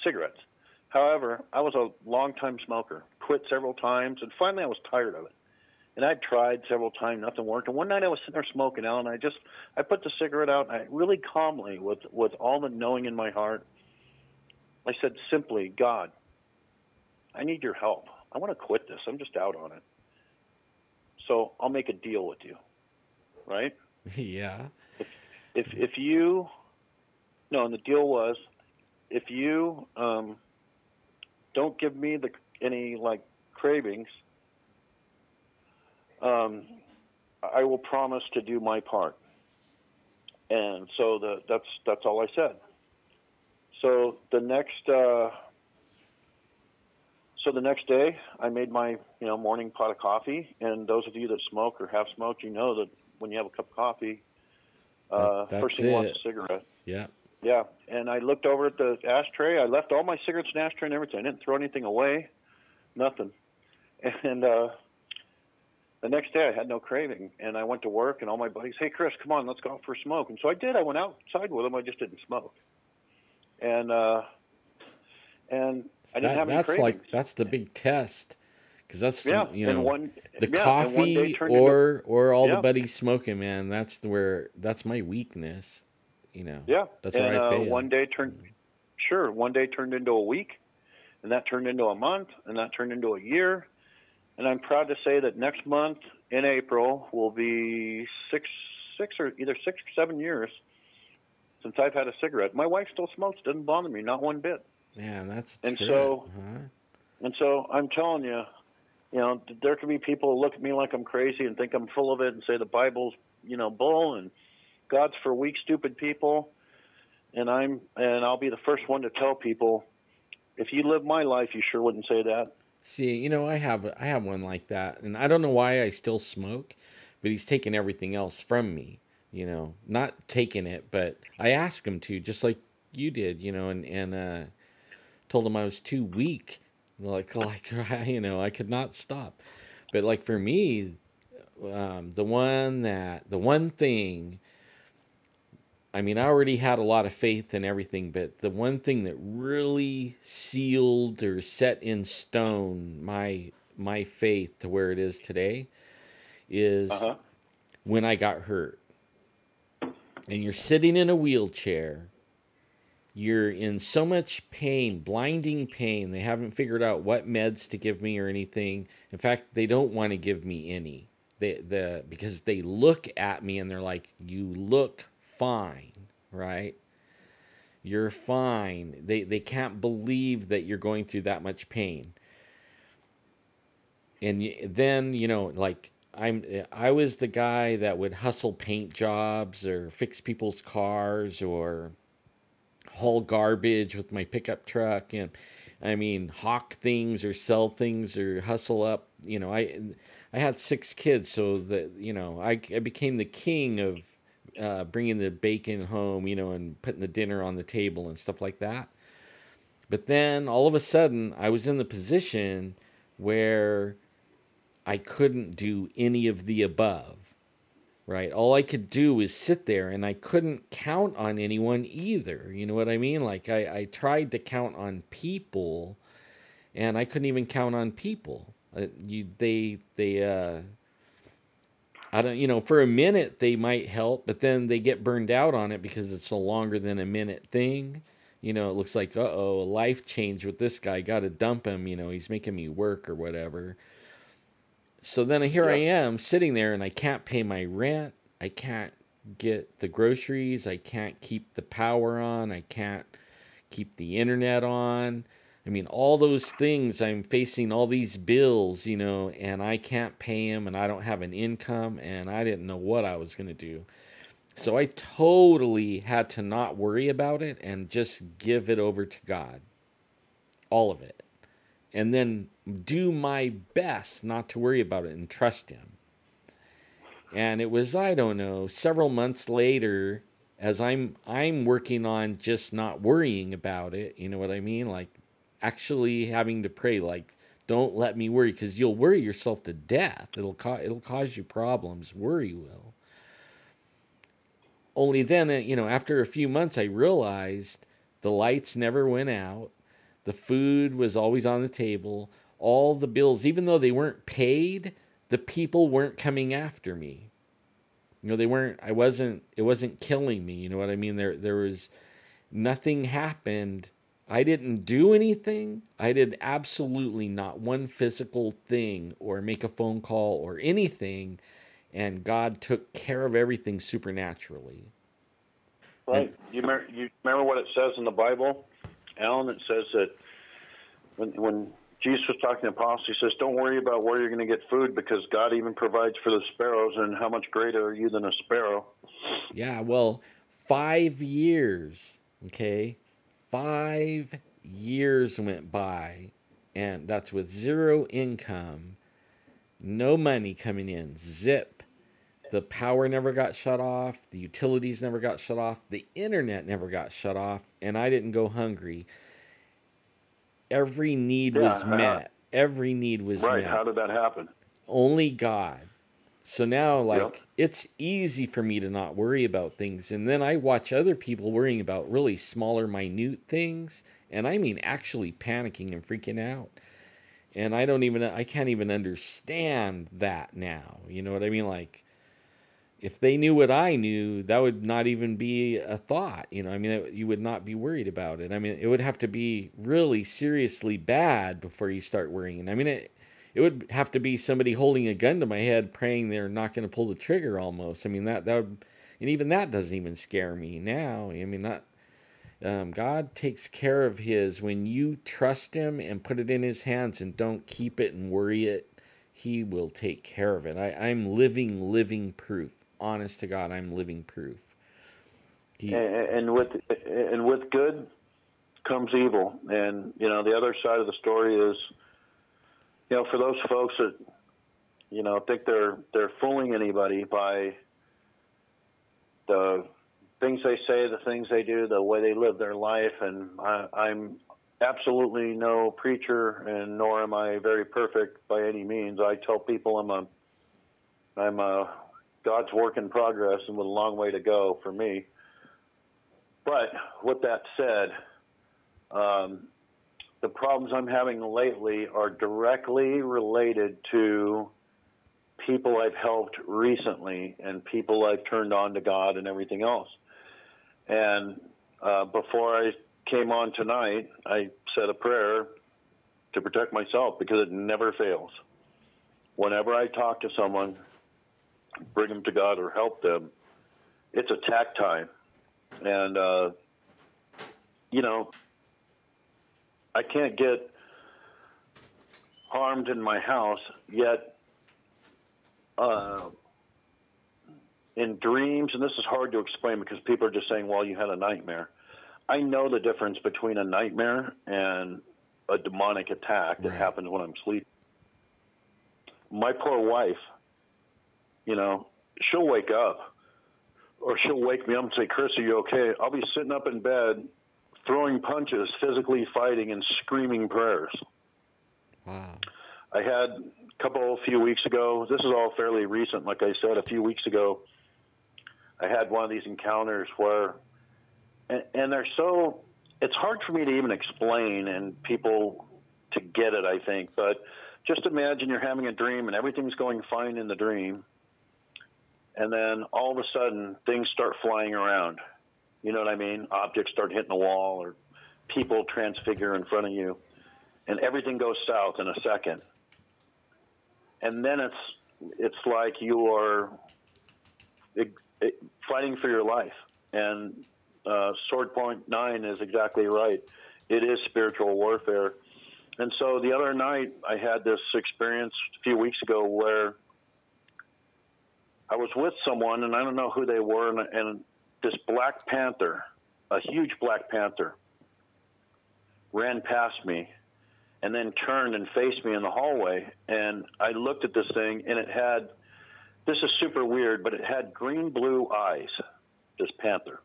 cigarettes. However, I was a long-time smoker, quit several times, and finally I was tired of it. And I'd tried several times, nothing worked. And one night I was sitting there smoking, Alan, I put the cigarette out, and I really calmly, with all the knowing in my heart, I said simply, God, I need your help. I want to quit this. I'm just out on it. So I'll make a deal with you, right? Yeah. If you, no, and the deal was, if you don't give me any like cravings, I will promise to do my part. And so that's all I said. So the next day, I made my morning pot of coffee. And those of you that smoke or have smoked, you know that when you have a cup of coffee, first thing you want is a cigarette. Yeah. Yeah. And I looked over at the ashtray. I left all my cigarettes in the ashtray and everything. I didn't throw anything away, nothing. And the next day, I had no craving, and I went to work, and all my buddies, hey, Chris, come on, let's go out for a smoke. And so I did. I went outside with them. I just didn't smoke. And I didn't have any cravings. That's the big test, because that's, the yeah, coffee or all the buddies smoking, man, that's my weakness, Yeah. That's where I fail. One day turned into a week, and that turned into a month, and that turned into a year. And I'm proud to say that next month in April will be six or 7 years since I've had a cigarette. My wife still smokes. Doesn't bother me, not one bit. Man, that's a And trip, so, huh? I'm telling you, there can be people who look at me like I'm crazy and think I'm full of it and say the Bible's, bull and God's for weak, stupid people. And I'll be the first one to tell people, if you live my life, you sure wouldn't say that. See, I have one like that, and I don't know why I still smoke, but he's taking everything else from me. Not taking it, but I asked him to, just like you did. And told him I was too weak, like I could not stop. But like for me, the one thing. I mean, I already had a lot of faith and everything, but the one thing that really sealed or set in stone my faith to where it is today Uh is huh. when I got hurt. And you're sitting in a wheelchair, you're in so much pain, blinding pain. They haven't figured out what meds to give me or anything. In fact, they don't want to give me any. Because they look at me and they're like, "You look fine, right? You're fine." They can't believe that you're going through that much pain. And then, like I was the guy that would hustle paint jobs or fix people's cars or haul garbage with my pickup truck, and I mean hawk things or sell things or hustle up. I had 6 kids, so that I became the king of bringing the bacon home, and putting the dinner on the table and stuff like that. But then all of a sudden, I was in the position where I couldn't do any of the above, right? All I could do was sit there, and I couldn't count on anyone either. You know what I mean? Like I tried to count on people, and I couldn't even count on people. I don't, for a minute they might help, but then they get burned out on it because it's a longer than a minute thing. It looks like, uh-oh, a life change with this guy. Got to dump him. He's making me work or whatever. So then here I Yep. am sitting there and I can't pay my rent. I can't get the groceries. I can't keep the power on. I can't keep the internet on. I mean, all those things, I'm facing all these bills, and I can't pay them and I don't have an income and I didn't know what I was going to do. So I totally had to not worry about it and just give it over to God. All of it. And then do my best not to worry about it and trust him. And it was, I don't know, several months later, as I'm working on just not worrying about it, you know what I mean? Like actually having to pray, like, don't let me worry, because you'll worry yourself to death. It'll cause you problems. Worry will. Only then, after a few months, I realized the lights never went out. The food was always on the table. All the bills, even though they weren't paid, the people weren't coming after me. They weren't, it wasn't killing me. You know what I mean? There was nothing happened. I didn't do anything. I did absolutely not one physical thing or make a phone call or anything. And God took care of everything supernaturally. And Right. You remember what it says in the Bible, Alan? It says that when Jesus was talking to the apostles, he says, "Don't worry about where you're going to get food, because God even provides for the sparrows, and how much greater are you than a sparrow?" yeah, well, 5 years, okay? 5 years went by, and that's with zero income, no money coming in, zip. The power never got shut off, the utilities never got shut off, the internet never got shut off, and I didn't go hungry. Every need was Yeah. met. Every need was Right. met. How did that happen? Only God. So now, Yep. like, it's easy for me to not worry about things. And then I watch other people worrying about really smaller, minute things. And I mean, actually panicking and freaking out. And I can't even understand that now. You know what I mean? Like, if they knew what I knew, that would not even be a thought. I mean, you would not be worried about it. I mean, it would have to be really seriously bad before you start worrying. I mean, it would have to be somebody holding a gun to my head, praying they're not going to pull the trigger almost. I mean, that would, and even that doesn't even scare me now. I mean, not, God takes care of his. When you trust him and put it in his hands and don't keep it and worry it, he will take care of it. I'm living proof. Honest to God, I'm living proof. And with good comes evil. And, you know, the other side of the story is, you know, for those folks that, you know, think they're fooling anybody by the things they say, the things they do, the way they live their life. And I'm absolutely no preacher, and nor am I very perfect by any means. I tell people I'm a God's work in progress and with a long way to go for me. But with that said, the problems I'm having lately are directly related to people I've helped recently and people I've turned on to God and everything else. And before I came on tonight, I said a prayer to protect myself, because it never fails. Whenever I talk to someone, bring them to God or help them, it's attack time. And, you know, I can't get harmed in my house, yet in dreams, and this is hard to explain because people are just saying, well, you had a nightmare. I know the difference between a nightmare and a demonic attack that happens when I'm sleeping. My poor wife, you know, she'll wake up, or she'll wake me up and say, Chris, are you okay? I'll be sitting up in bed, throwing punches, physically fighting, and screaming prayers. Wow. I had a few weeks ago, this is all fairly recent, like I said, a few weeks ago, I had one of these encounters where, and they're so, it's hard for me to even explain and people to get it, I think, but just imagine you're having a dream and everything's going fine in the dream, and then all of a sudden things start flying around. You know what I mean? Objects start hitting the wall, or people transfigure in front of you, and everything goes south in a second. And then it's like you are fighting for your life. And Sword Point 9 is exactly right. It is spiritual warfare. And so the other night I had this experience a few weeks ago where I was with someone, and I don't know who they were, and this black panther, a huge black panther, ran past me and then turned and faced me in the hallway. And I looked at this thing, and it had, this is super weird, but it had green-blue eyes, this panther.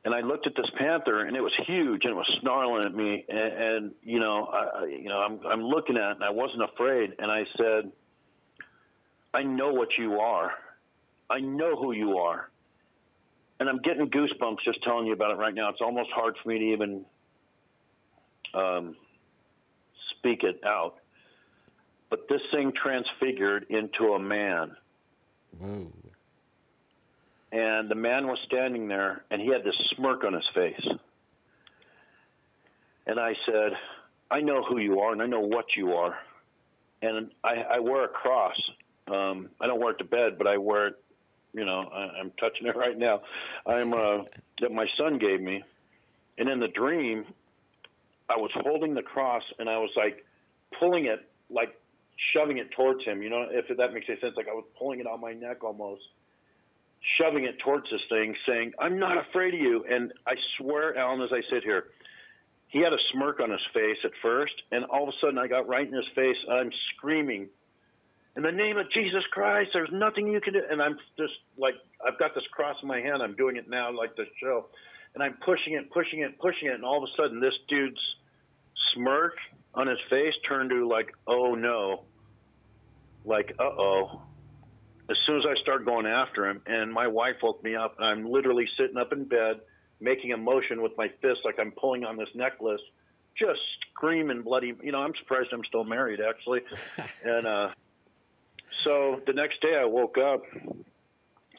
And I looked at this panther, and it was huge, and it was snarling at me. And you know, I'm looking at it, and I wasn't afraid. And I said, I know what you are. I know who you are. And I'm getting goosebumps just telling you about it right now. It's almost hard for me to even speak it out. But this thing transfigured into a man. Whoa. And the man was standing there, and he had this smirk on his face. And I said, I know who you are, and I know what you are. And I wear a cross. I don't wear it to bed, but I wear it, you know, I'm touching it right now. That my son gave me. And in the dream, I was holding the cross, and I was like pulling it, like shoving it towards him. You know, if that makes any sense, like I was pulling it on my neck almost, shoving it towards this thing, saying, I'm not afraid of you. And I swear, Alan, as I sit here, he had a smirk on his face at first, and all of a sudden I got right in his face, and I'm screaming, in the name of Jesus Christ, there's nothing you can do. And I'm just like, I've got this cross in my hand. I'm doing it now like this show. And I'm pushing it. And all of a sudden this dude's smirk on his face turned to like, oh no, like, uh-oh. As soon as I start going after him, and my wife woke me up, and I'm literally sitting up in bed, making a motion with my fist like I'm pulling on this necklace, just screaming bloody. You know, I'm surprised I'm still married, actually. And so the next day I woke up,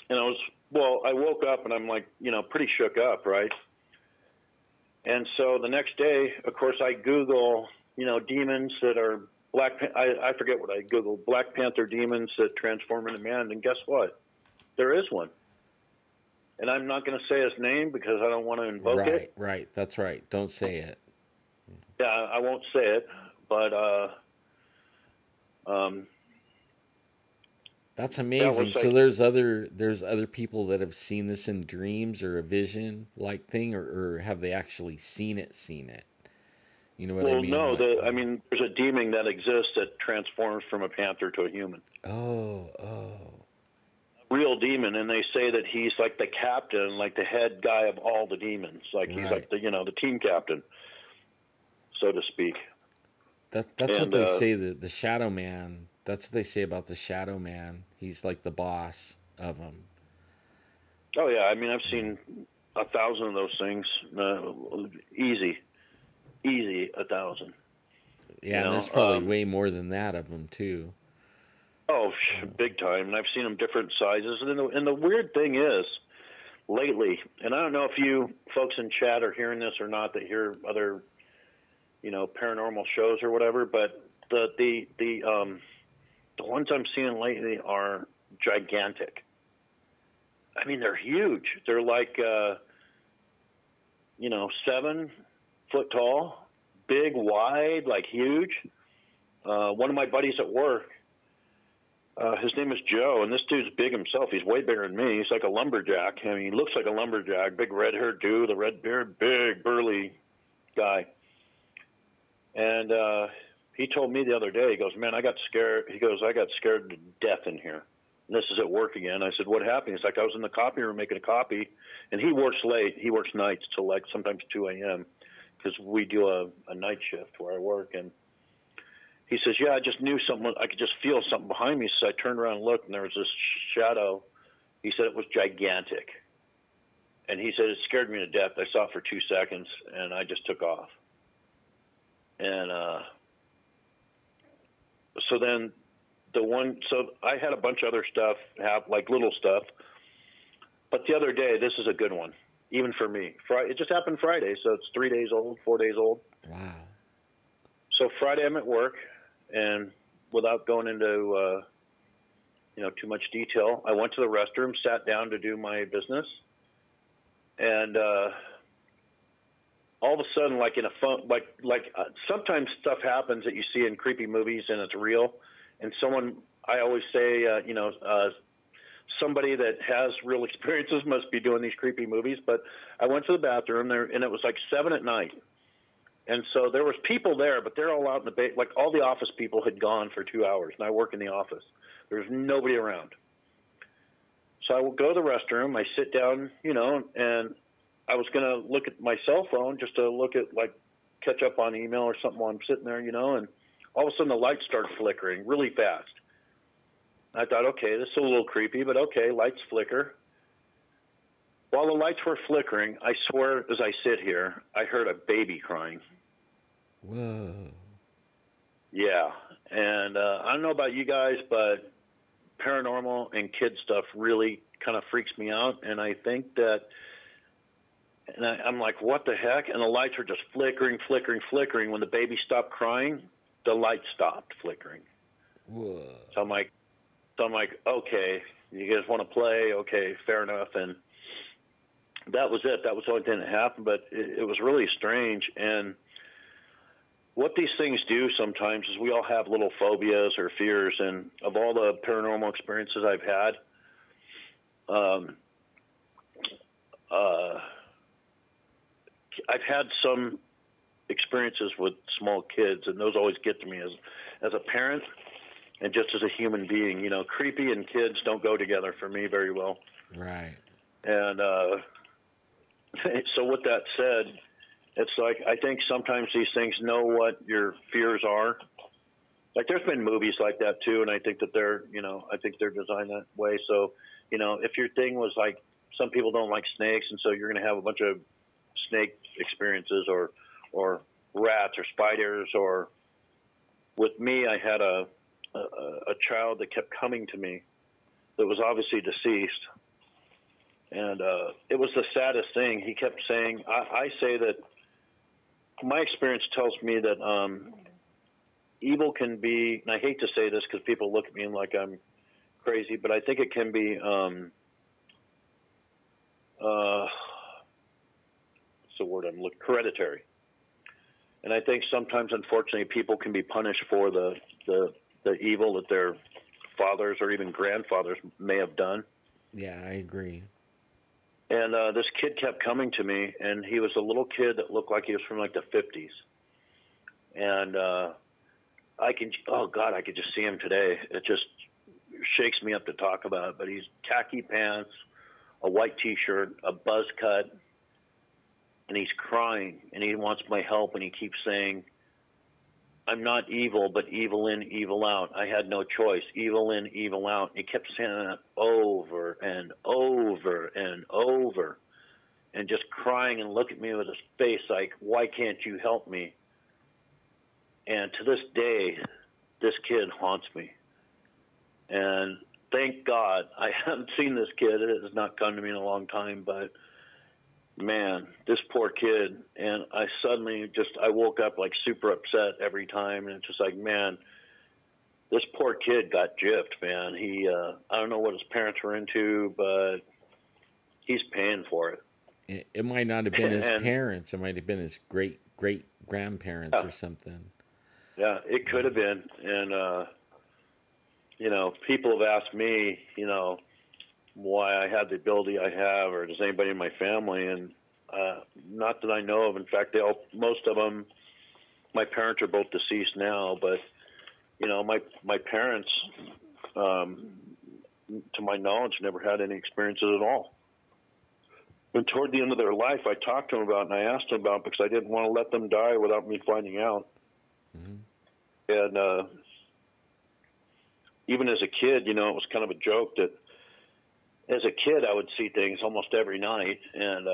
and I woke up, and I'm like, you know, pretty shook up, right? And so the next day, of course, I Google, you know, demons that are I forget what I Googled, Black Panther demons that transform into man, and guess what? There is one. and I'm not going to say his name because I don't want to invoke it. Right. That's right. Don't say it. Yeah, I won't say it, but That's that amazing. was So like, there's other people that have seen this in dreams or a vision like thing, or have they actually seen it? You know what I well, mean? no, Like, I mean, there's a demon that exists that transforms from a panther to a human. oh, Real demon, and they say that he's like the captain, like the head guy of all the demons. Like he's right. like the team captain, so to speak. That's what And they say. The Shadow Man. That's what they say about the Shadow Man. He's like the boss of them. oh yeah, I mean, I've seen 1,000 of those things. Easy, 1,000. Yeah, and there's probably way more than that of them too. Oh, big time. And I've seen them different sizes. And the weird thing is, lately, and I don't know if you folks in chat are hearing this or not, that hear other, paranormal shows or whatever, but the ones I'm seeing lately are gigantic. I mean, they're huge. They're like, 7 foot tall, big, wide, like huge. One of my buddies at work, his name is Joe, and this dude's big himself. He's way bigger than me. He's like a lumberjack. I mean, he looks like a lumberjack, big red-haired dude, the red beard, big, burly guy. And he told me the other day, he goes, man, I got scared. He goes, I got scared to death in here. And this is at work again. I said, what happened? He's like, I was in the copy room making a copy, and he works late. He works nights till like sometimes 2 a.m. because we do a night shift where I work. And he says, yeah, I just knew something. I could just feel something behind me. So I turned around and looked, and there was this shadow. He said it was gigantic. And he said it scared me to death. I saw it for 2 seconds, and I just took off. And so then so I had a bunch of other stuff, like little stuff. But the other day, this is a good one, even for me. It just happened Friday, so it's 3 days old, 4 days old. Wow. So Friday I'm at work, and without going into too much detail, I went to the restroom, sat down to do my business, and all of a sudden, like in a phone, sometimes stuff happens that you see in creepy movies and it's real. And I always say, somebody that has real experiences must be doing these creepy movies. But I went to the bathroom there, and it was like 7 at night. And so there was people there, but they're all out in the bay. Like all the office people had gone for 2 hours, and I work in the office. There's nobody around. So I will go to the restroom. I sit down, and I was going to look at my cell phone just to look at, catch up on email or something while I'm sitting there, and all of a sudden the lights start flickering really fast. I thought, okay, this is a little creepy, but okay, lights flicker. While the lights were flickering, I swear as I sit here, I heard a baby crying. Whoa. Yeah, and I don't know about you guys, but paranormal and kid stuff really kind of freaks me out, and I think that, and I'm like, what the heck? And the lights were just flickering, flickering, flickering. When the baby stopped crying, the light stopped flickering. Whoa. So I'm like, okay, you guys want to play? Okay, fair enough. And that was it. That was the only thing that happened, but it was really strange. And what these things do sometimes is we all have little phobias or fears. And of all the paranormal experiences I've had, I've had some experiences with small kids, and those always get to me as a parent and just as a human being. Creepy and kids don't go together for me very well. Right. And so with that said, it's like I think sometimes these things know what your fears are. Like there's been movies like that too, and I think that they're designed that way. So, if your thing was like some people don't like snakes, and so you're going to have a bunch of snake experiences or rats or spiders, or with me, I had a child that kept coming to me that was obviously deceased. And it was the saddest thing. He kept saying, I say that my experience tells me that evil can be, and I hate to say this because people look at me like I'm crazy, but I think it can be what's the word I'm looking, hereditary. And I think sometimes, unfortunately, people can be punished for the evil that their fathers or even grandfathers may have done. Yeah, I agree. And this kid kept coming to me, and he was a little kid that looked like he was from like the 50s. And I could just see him today. It just shakes me up to talk about it. But he's khaki pants, a white T-shirt, a buzz cut, and he's crying, and he wants my help, and he keeps saying, I'm not evil, but evil in, evil out. I had no choice. Evil in, evil out. He kept saying that over and over and over, and just crying and looking at me with his face like, why can't you help me? And to this day, this kid haunts me. And thank God I haven't seen this kid. It has not come to me in a long time, but man, this poor kid. And I woke up like super upset every time. And it's just like, man, this poor kid got gypped, man. I don't know what his parents were into, but he's paying for it. It might not have been his parents. It might have been his great-great-grandparents or something. Yeah, it could have been. And, people have asked me, why I had the ability I have, or does anybody in my family, and not that I know of. In fact, most of them, my parents are both deceased now, but my parents, to my knowledge, never had any experiences at all. And toward the end of their life, I talked to them about it, and I asked them about it because I didn't want to let them die without me finding out. Mm-hmm. And even as a kid, it was kind of a joke that as a kid, I would see things almost every night. And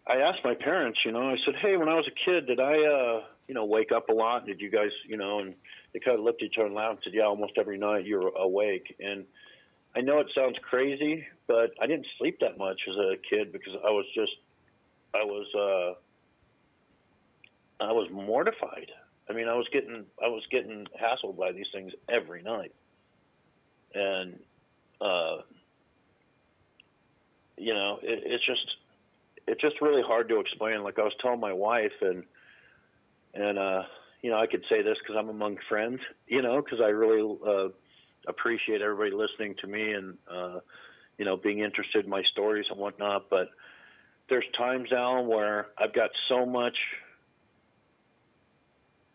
I asked my parents, I said, hey, when I was a kid, did I, wake up a lot? Did you guys, and they kind of looked at each other and laughed and said, yeah, almost every night you're awake. And I know it sounds crazy, but I didn't sleep that much as a kid because I was mortified. I mean, I was getting hassled by these things every night. And, it's just really hard to explain. Like I was telling my wife, and I could say this because I'm among friends, because I really appreciate everybody listening to me and being interested in my stories and whatnot. But there's times now where I've got so much,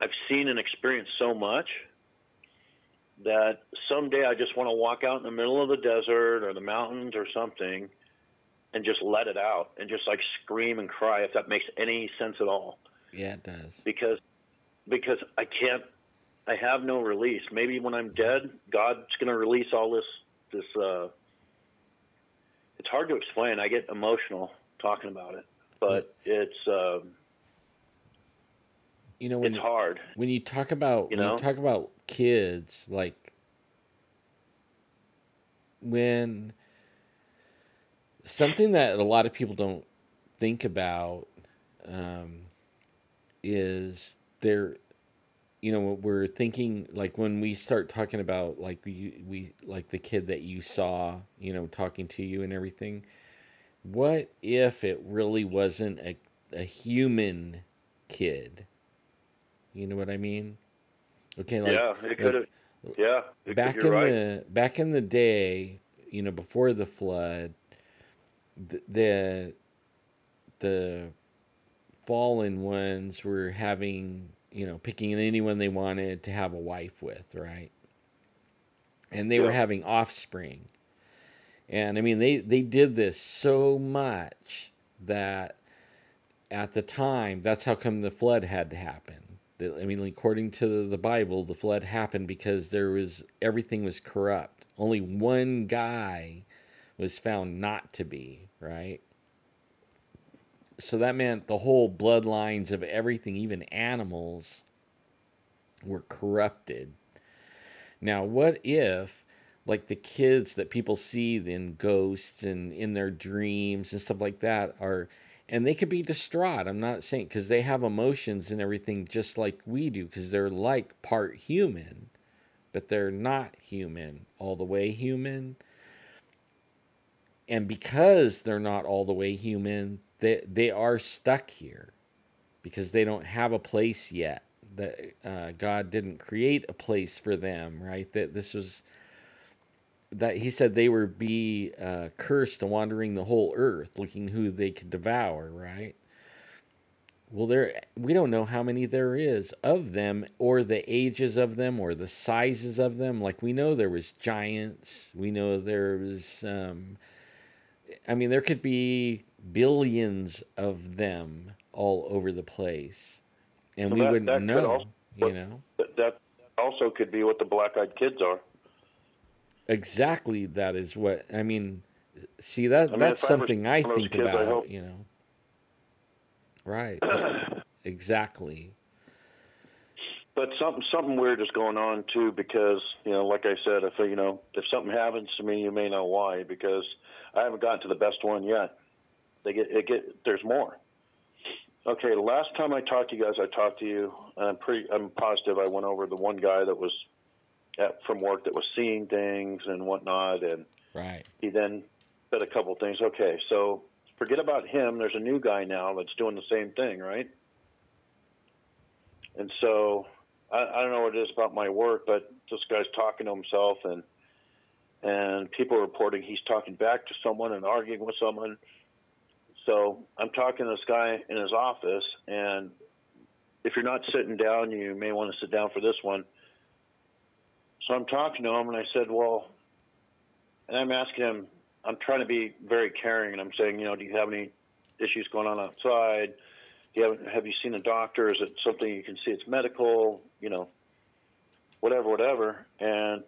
I've seen and experienced so much that someday I just want to walk out in the middle of the desert or the mountains or something and just let it out and just like scream and cry, if that makes any sense at all. Yeah, it does. Because I have no release. Maybe when I'm dead, God's going to release all this, it's hard to explain. I get emotional talking about it, but it's it's hard. When you talk about kids, like when something that a lot of people don't think about is we're thinking, like when we start talking about like we like the kid that you saw, talking to you and everything. What if it really wasn't a human kid? You know what I mean? Okay, like yeah, it could have. Yeah, back in the day, before the flood, the fallen ones were having, picking anyone they wanted to have a wife with, right? And they were having offspring. And I mean, they did this so much that at the time, that's how come the flood had to happen. I mean, according to the Bible, the flood happened because everything was corrupt. Only one guy was found not to be, right? So that meant the whole bloodlines of everything, even animals, were corrupted. Now, what if, like the kids that people see in ghosts and in their dreams and stuff like that and they could be distraught. I'm not saying, because they have emotions and everything just like we do, because they're like part human, but they're not human, all the way human. And because they're not all the way human, they are stuck here because they don't have a place yet. That God didn't create a place for them, right? That this was that He said they were be cursed, wandering the whole earth, looking who they could devour, right? Well, we don't know how many there is of them, or the ages of them, or the sizes of them. Like we know there was giants. We know there was. I mean, there could be billions of them all over the place, and So we wouldn't that could know. also You know that also could be what the black-eyed kids are. exactly. That is what I mean. See I mean, that's if I ever see something I one of those think kids, I about. hope. You know, right? Exactly. But something weird is going on too, because like I said, if something happens to me, you may know why, because I haven't gotten to the best one yet. There's more. Okay, the last time I talked to you guys, I talked to you, and I'm positive I went over the one guy that was from work that was seeing things and whatnot, and Right. he then said a couple things. Okay, so forget about him. There's a new guy now that's doing the same thing, right? And so I don't know what it is about my work, but this guy's talking to himself, and people are reporting he's talking back to someone and arguing with someone. So I'm talking to this guy in his office, and if you're not sitting down, you may want to sit down for this one. So I'm talking to him, and I said, well, and I'm asking him, I'm trying to be very caring, and I'm saying, do you have any issues going on outside? Have you seen a doctor? Is it something you can see? It's medical, whatever. And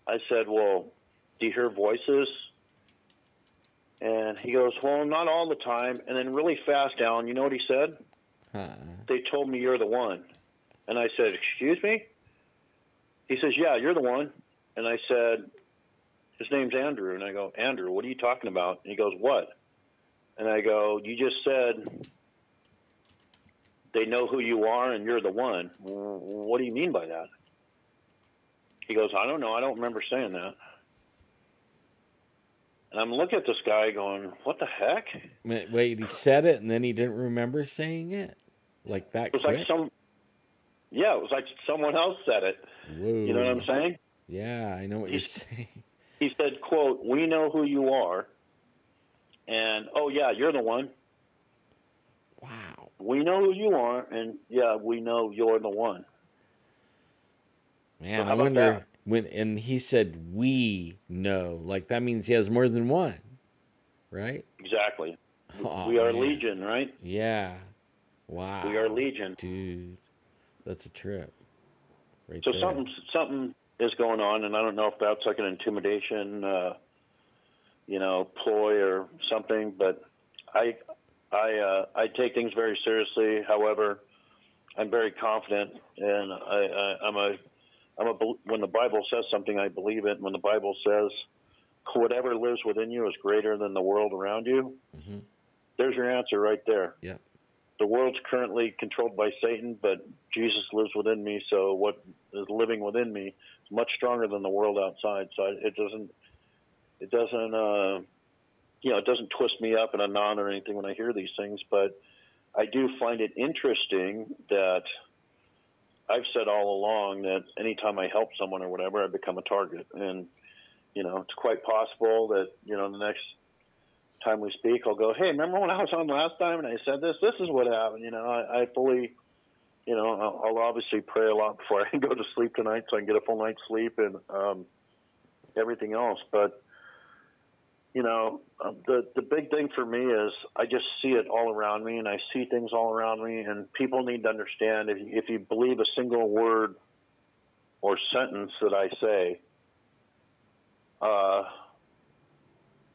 I said, well, do you hear voices? And he goes, well, not all the time. And then really fast, Alan, you know what he said? They told me you're the one. And I said, excuse me? He says, yeah, you're the one. And I said, his name's Andrew. And I go, Andrew, what are you talking about? And he goes, what? And I go, you just said they know who you are and you're the one. What do you mean by that? He goes, I don't know. I don't remember saying that. And I'm looking at this guy going, what the heck? Wait, he said it and then he didn't remember saying it? Like that quick? It was like someone else said it. Whoa. You know what I'm saying? Yeah, I know what you're saying. He said, quote, we know who you are. And, oh, yeah, you're the one. Wow. We know who you are, and, yeah, we know you're the one. Man, I wonder and he said we know. Like that means he has more than one, right? Exactly. Oh, we are man. Legion, right? Yeah. Wow. We are Legion. Dude, that's a trip. Right so there. something is going on, and I don't know if that's like an intimidation, ploy or something, but I take things very seriously. However, I'm very confident, and when the Bible says something, I believe it. When the Bible says whatever lives within you is greater than the world around you, there's your answer right there. Yeah. The world's currently controlled by Satan, but Jesus lives within me. So what is living within me is much stronger than the world outside. So it doesn't twist me up in a knot or anything when I hear these things. But I do find it interesting that I've said all along that anytime I help someone or whatever, I become a target. And, it's quite possible that, the next time we speak, I'll go, hey, remember when I was on last time and I said this? This is what happened. I fully, I'll obviously pray a lot before I go to sleep tonight so I can get a full night's sleep and everything else. But, the big thing for me is I just see it all around me, and I see things all around me, and people need to understand if you believe a single word or sentence that I say,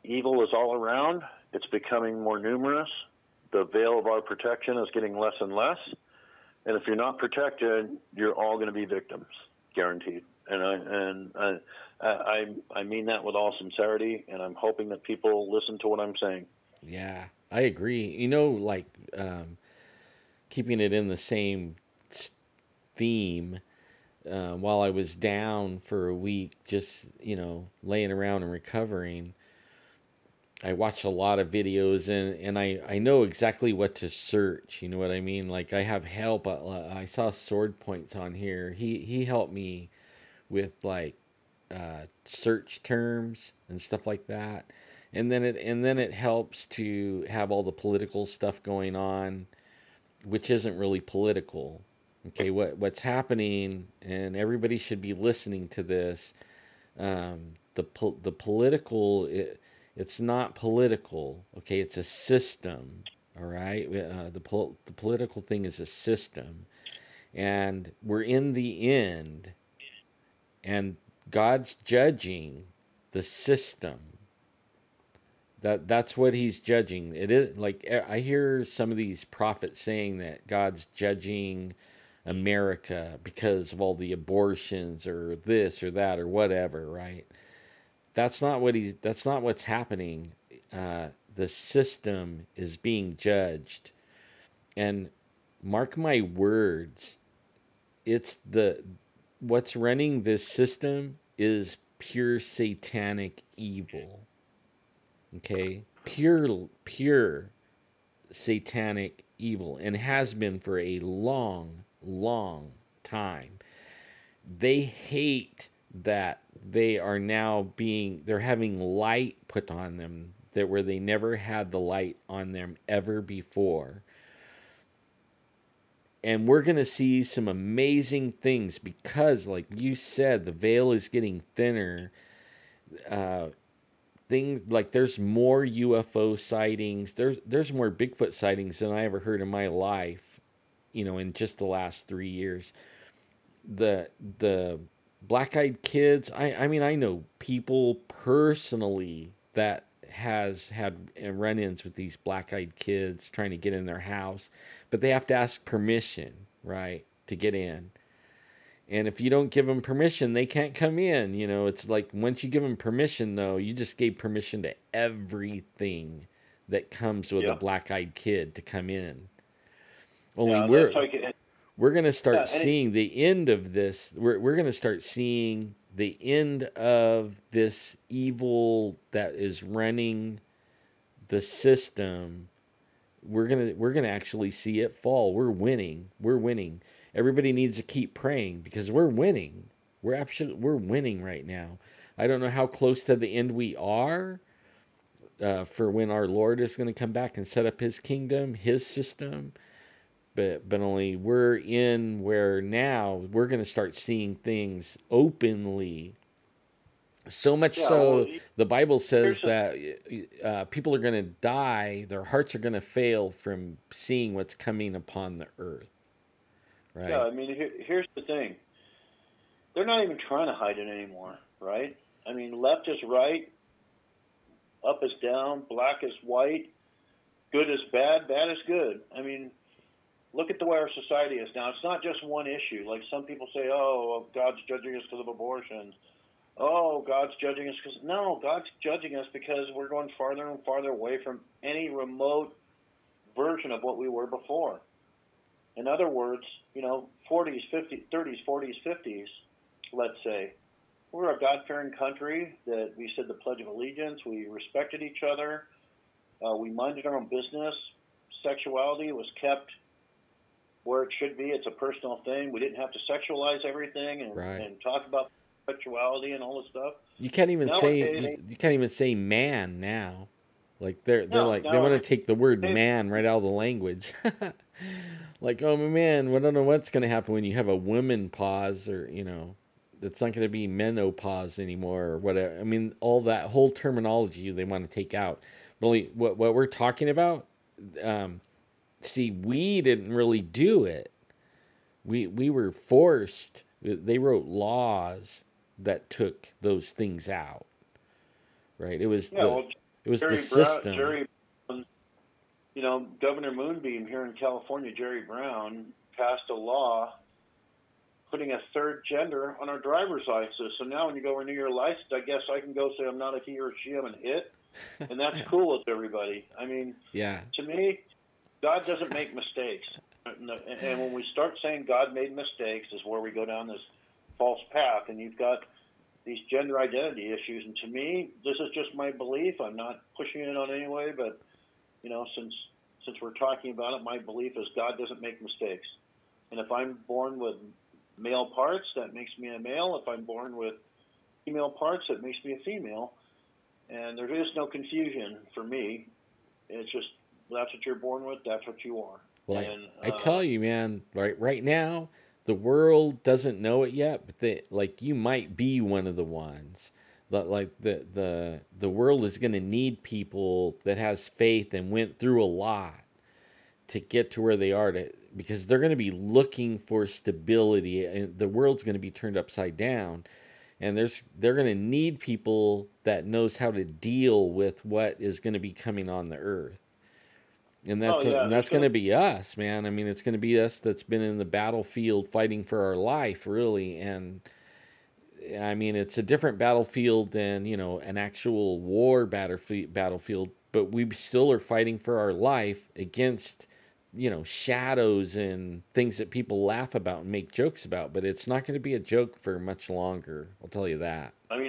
evil is all around. It's becoming more numerous. The veil of our protection is getting less and less. And if you're not protected, you're all going to be victims, guaranteed. And I mean that with all sincerity, and I'm hoping that people listen to what I'm saying. Yeah, I agree. Keeping it in the same theme, while I was down for a week, just, laying around and recovering, I watch a lot of videos, and I know exactly what to search. You know what I mean? Like I have help. I saw Sword Points on here. He helped me with like search terms and stuff like that. And then it helps to have all the political stuff going on, which isn't really political. Okay, what's happening, and everybody should be listening to this. The political, it's not political. Okay, it's a system. All right, the political thing is a system, and we're in the end, and God's judging the system. That's what he's judging. It is like I hear some of these prophets saying that God's judging America because of all the abortions or this or that or whatever, right? That's not what's happening. The system is being judged. And mark my words, it's the what's running this system is pure satanic evil. Okay? Pure satanic evil, and has been for a long time. They hate that they're having light put on them that where they never had the light on them ever before. And we're going to see some amazing things because, like you said, the veil is getting thinner. Things like there's more UFO sightings. There's more Bigfoot sightings than I ever heard in my life, in just the last 3 years. The black-eyed kids, I mean, I know people personally that has had run-ins with these black-eyed kids trying to get in their house, but they have to ask permission, right, to get in. And if you don't give them permission, they can't come in. It's like once you give them permission, though, you just gave permission to everything that comes with a black-eyed kid to come in. Only we're going to start seeing the end of this. We're going to start seeing the end of this evil that is running the system. We're gonna actually see it fall. We're winning. Everybody needs to keep praying because we're winning. We're winning right now. I don't know how close to the end we are for when our Lord is going to come back and set up his kingdom, his system. But only we're in where now we're going to start seeing things openly. So much so, the Bible says that people are going to die. Their hearts are going to fail from seeing what's coming upon the earth. Right? Yeah, I mean, here's the thing. They're not even trying to hide it anymore, right? I mean, left is right, up is down, black is white, good is bad, bad is good. I mean, look at the way our society is now. It's not just one issue. Like some people say, oh, God's judging us because of abortions. Oh, God's judging us because... No, God's judging us because we're going farther and farther away from any remote version of what we were before. In other words, 40s, 50s, 30s, 40s, 50s, let's say, we're a God-fearing country that we said the Pledge of Allegiance, we respected each other, we minded our own business, sexuality was kept where it should be. It's a personal thing. We didn't have to sexualize everything and talk about sexuality and all this stuff. You can't even say man now. Like they want to take the word man right out of the language. Like, oh man, we don't know what's going to happen when you have a woman pause, or it's not going to be menopause anymore or whatever. I mean, all that whole terminology they want to take out. But only what we're talking about, see, we didn't really do it. We were forced. They wrote laws that took those things out. Right? It was the system. Governor Moonbeam here in California, Jerry Brown, passed a law putting a third gender on our driver's licenses. So now when you go renew your license, I guess I can go say I'm not a he or a she, I'm an it. And that's cool with everybody. I mean, to me, God doesn't make mistakes. And when we start saying God made mistakes is where we go down this false path. And you've got these gender identity issues. And to me, this is just my belief. I'm not pushing it on any way, but since we're talking about it, my belief is God doesn't make mistakes. And if I'm born with male parts, that makes me a male. If I'm born with female parts, that makes me a female. And there is no confusion for me. It's just, that's what you're born with, that's what you are. Well, And I tell you, man, right now, the world doesn't know it yet, but like you might be one of the ones. Like the world is going to need people that has faith and went through a lot to get to where they are, because they're going to be looking for stability, and the world's going to be turned upside down, and they're going to need people that knows how to deal with what is going to be coming on the earth. And that's going to be us, man. I mean, it's going to be us that's been in the battlefield fighting for our life, really. And I mean, it's a different battlefield than, an actual war battlefield, but we still are fighting for our life against, shadows and things that people laugh about and make jokes about. But it's not going to be a joke for much longer. I'll tell you that. I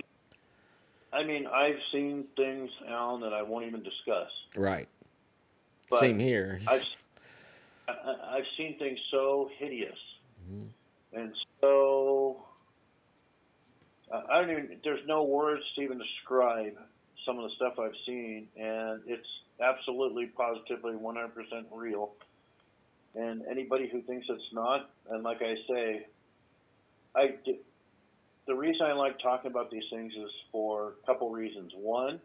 mean, I've seen things, Alan, that I won't even discuss. Right. But same here. I've seen things so hideous, and so I don't even. There's no words to even describe some of the stuff I've seen, and it's absolutely, positively, 100% real. And anybody who thinks it's not, and like I say, the reason I like talking about these things is for a couple reasons. One,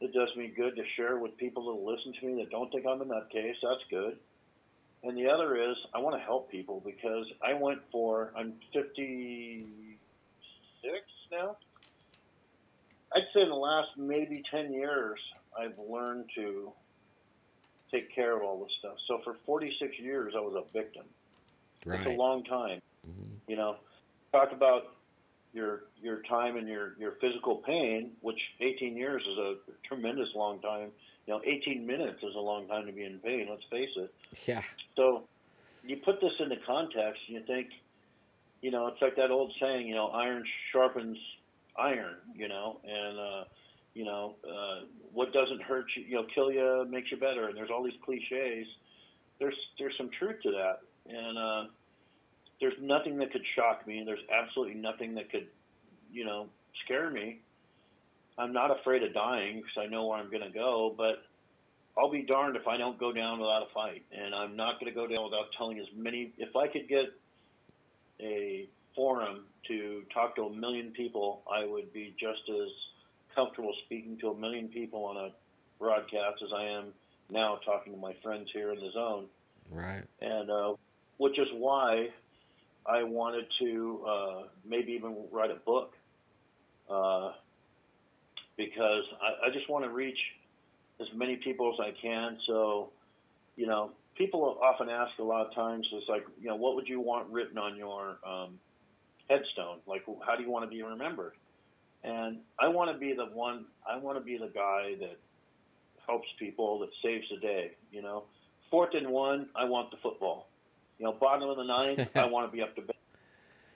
it does me good to share with people that listen to me that don't think I'm a nutcase. That's good. And the other is I want to help people, because I'm 56 now. I'd say in the last maybe 10 years, I've learned to take care of all this stuff. So for 46 years, I was a victim. Right. It's a long time. Mm-hmm. Talk about your time and your physical pain, which 18 years is a tremendous long time. 18 minutes is a long time to be in pain, let's face it. Yeah. So you put this into context and you think, it's like that old saying, iron sharpens iron, and, what doesn't hurt you, kill you, makes you better. And there's all these cliches. There's some truth to that. And, there's nothing that could shock me. There's absolutely nothing that could, scare me. I'm not afraid of dying because I know where I'm going to go, but I'll be darned if I don't go down without a fight. And I'm not going to go down without telling as many. If I could get a forum to talk to 1 million people, I would be just as comfortable speaking to 1 million people on a broadcast as I am now talking to my friends here in the zone. Right. And which is why I wanted to maybe even write a book, because I just want to reach as many people as I can. So, people often ask a lot of times, it's like, what would you want written on your headstone? Like, how do you want to be remembered? And I want to be the guy that helps people, that saves the day. 4th and 1, I want the football. Bottom of the 9th, I want to be up to bed.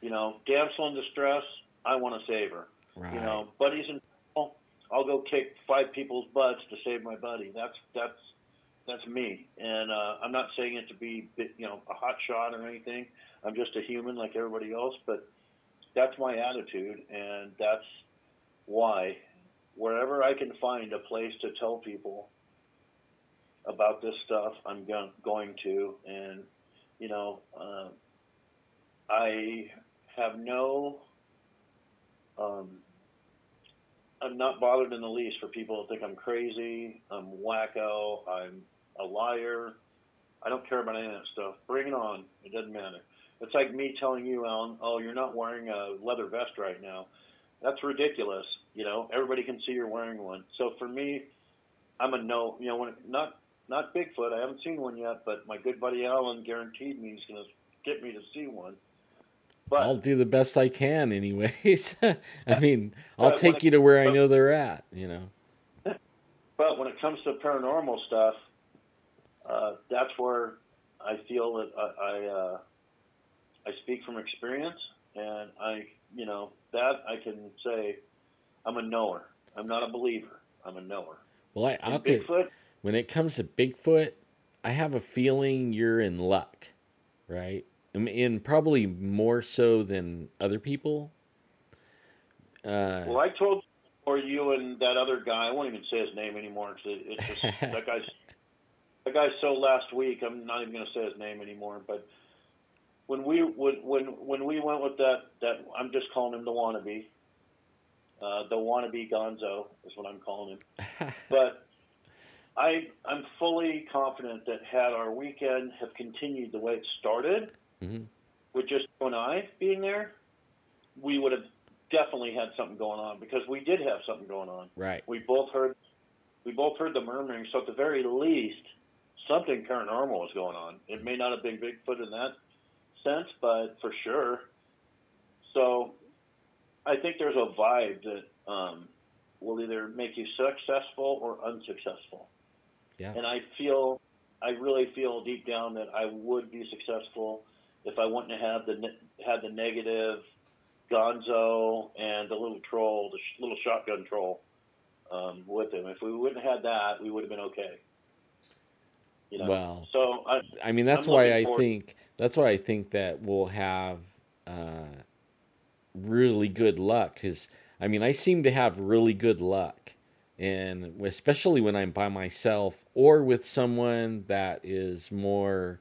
Damsel in distress, I want to save her. Right. Buddies in trouble, I'll go kick 5 people's butts to save my buddy. That's me. And I'm not saying it to be, a hot shot or anything. I'm just a human like everybody else. But that's my attitude, and that's why wherever I can find a place to tell people about this stuff, I'm going to. And I have I'm not bothered in the least for people to think I'm crazy, I'm wacko, I'm a liar. I don't care about any of that stuff. Bring it on. It doesn't matter. It's like me telling you, Alan, oh, you're not wearing a leather vest right now. That's ridiculous. Everybody can see you're wearing one. So for me, I'm a no. Not Bigfoot. I haven't seen one yet, but my good buddy Alan guaranteed me he's going to get me to see one. But I'll do the best I can, anyways. I mean, I'll take you to where I know they're at. But when it comes to paranormal stuff, that's where I feel that I speak from experience, And that I can say I'm a knower. I'm not a believer. I'm a knower. Well, And Bigfoot, when it comes to Bigfoot, I have a feeling you're in luck, right? And probably more so than other people. well, I told you and that other guy, I won't even say his name anymore because it's just, that guy's so last week, I'm not even going to say his name anymore. But when we went with that I'm just calling him the wannabe. The wannabe Gonzo is what I'm calling him. But I'm fully confident that had our weekend have continued the way it started, with just you and I being there, we would have definitely had something going on, because we did have something going on. Right. We both heard the murmuring. So at the very least, something paranormal was going on. It may not have been Bigfoot in that sense, but for sure. So I think there's a vibe that will either make you successful or unsuccessful. Yeah. And I really feel deep down that I would be successful if I wouldn't have had the negative Gonzo and the little troll, the little shotgun troll, with him. If we wouldn't have had that, we would have been okay. Well, so I mean, that's why I think that we'll have really good luck, because I mean, I seem to have really good luck, and especially when I'm by myself or with someone that is more,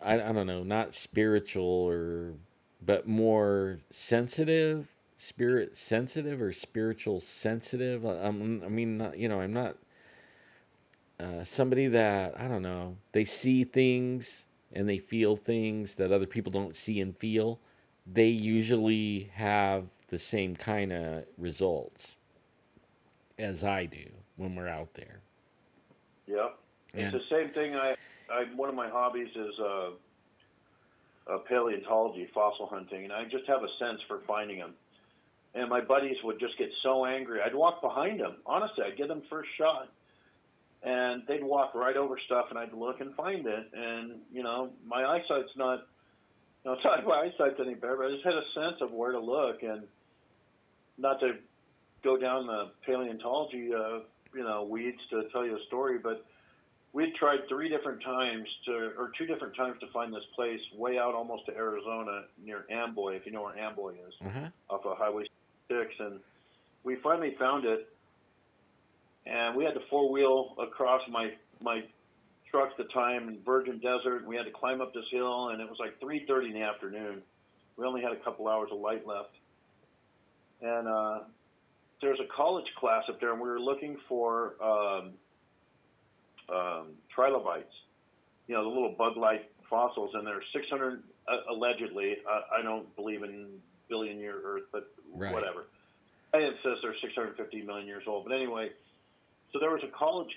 I don't know, not spiritual but more sensitive, spirit sensitive or spiritual sensitive. I mean, I'm not somebody that, I don't know, they see things and they feel things that other people don't see and feel. They usually have the same kind of results as I do when we're out there. Yeah. It's the same thing. One of my hobbies is paleontology, fossil hunting, and I just have a sense for finding them. And my buddies would just get so angry. I'd walk behind them. Honestly, I'd get them first shot. And they'd walk right over stuff, and I'd look and find it. And, my eyesight's not, it's not my eyesight's any better, but I just had a sense of where to look. And not to go down the paleontology, weeds to tell you a story, but we'd tried 2 different times to find this place way out almost to Arizona near Amboy, if you know where Amboy is, off of Highway 6. And we finally found it. And we had to 4-wheel across my truck at the time in Virgin Desert. And we had to climb up this hill, and it was like 3:30 in the afternoon. We only had a couple hours of light left. And there's a college class up there, and we were looking for trilobites, the little bug-like fossils. And there's 600, allegedly, I don't believe in billion-year Earth, but whatever. And it says they're 650 million years old. But anyway, so there was a college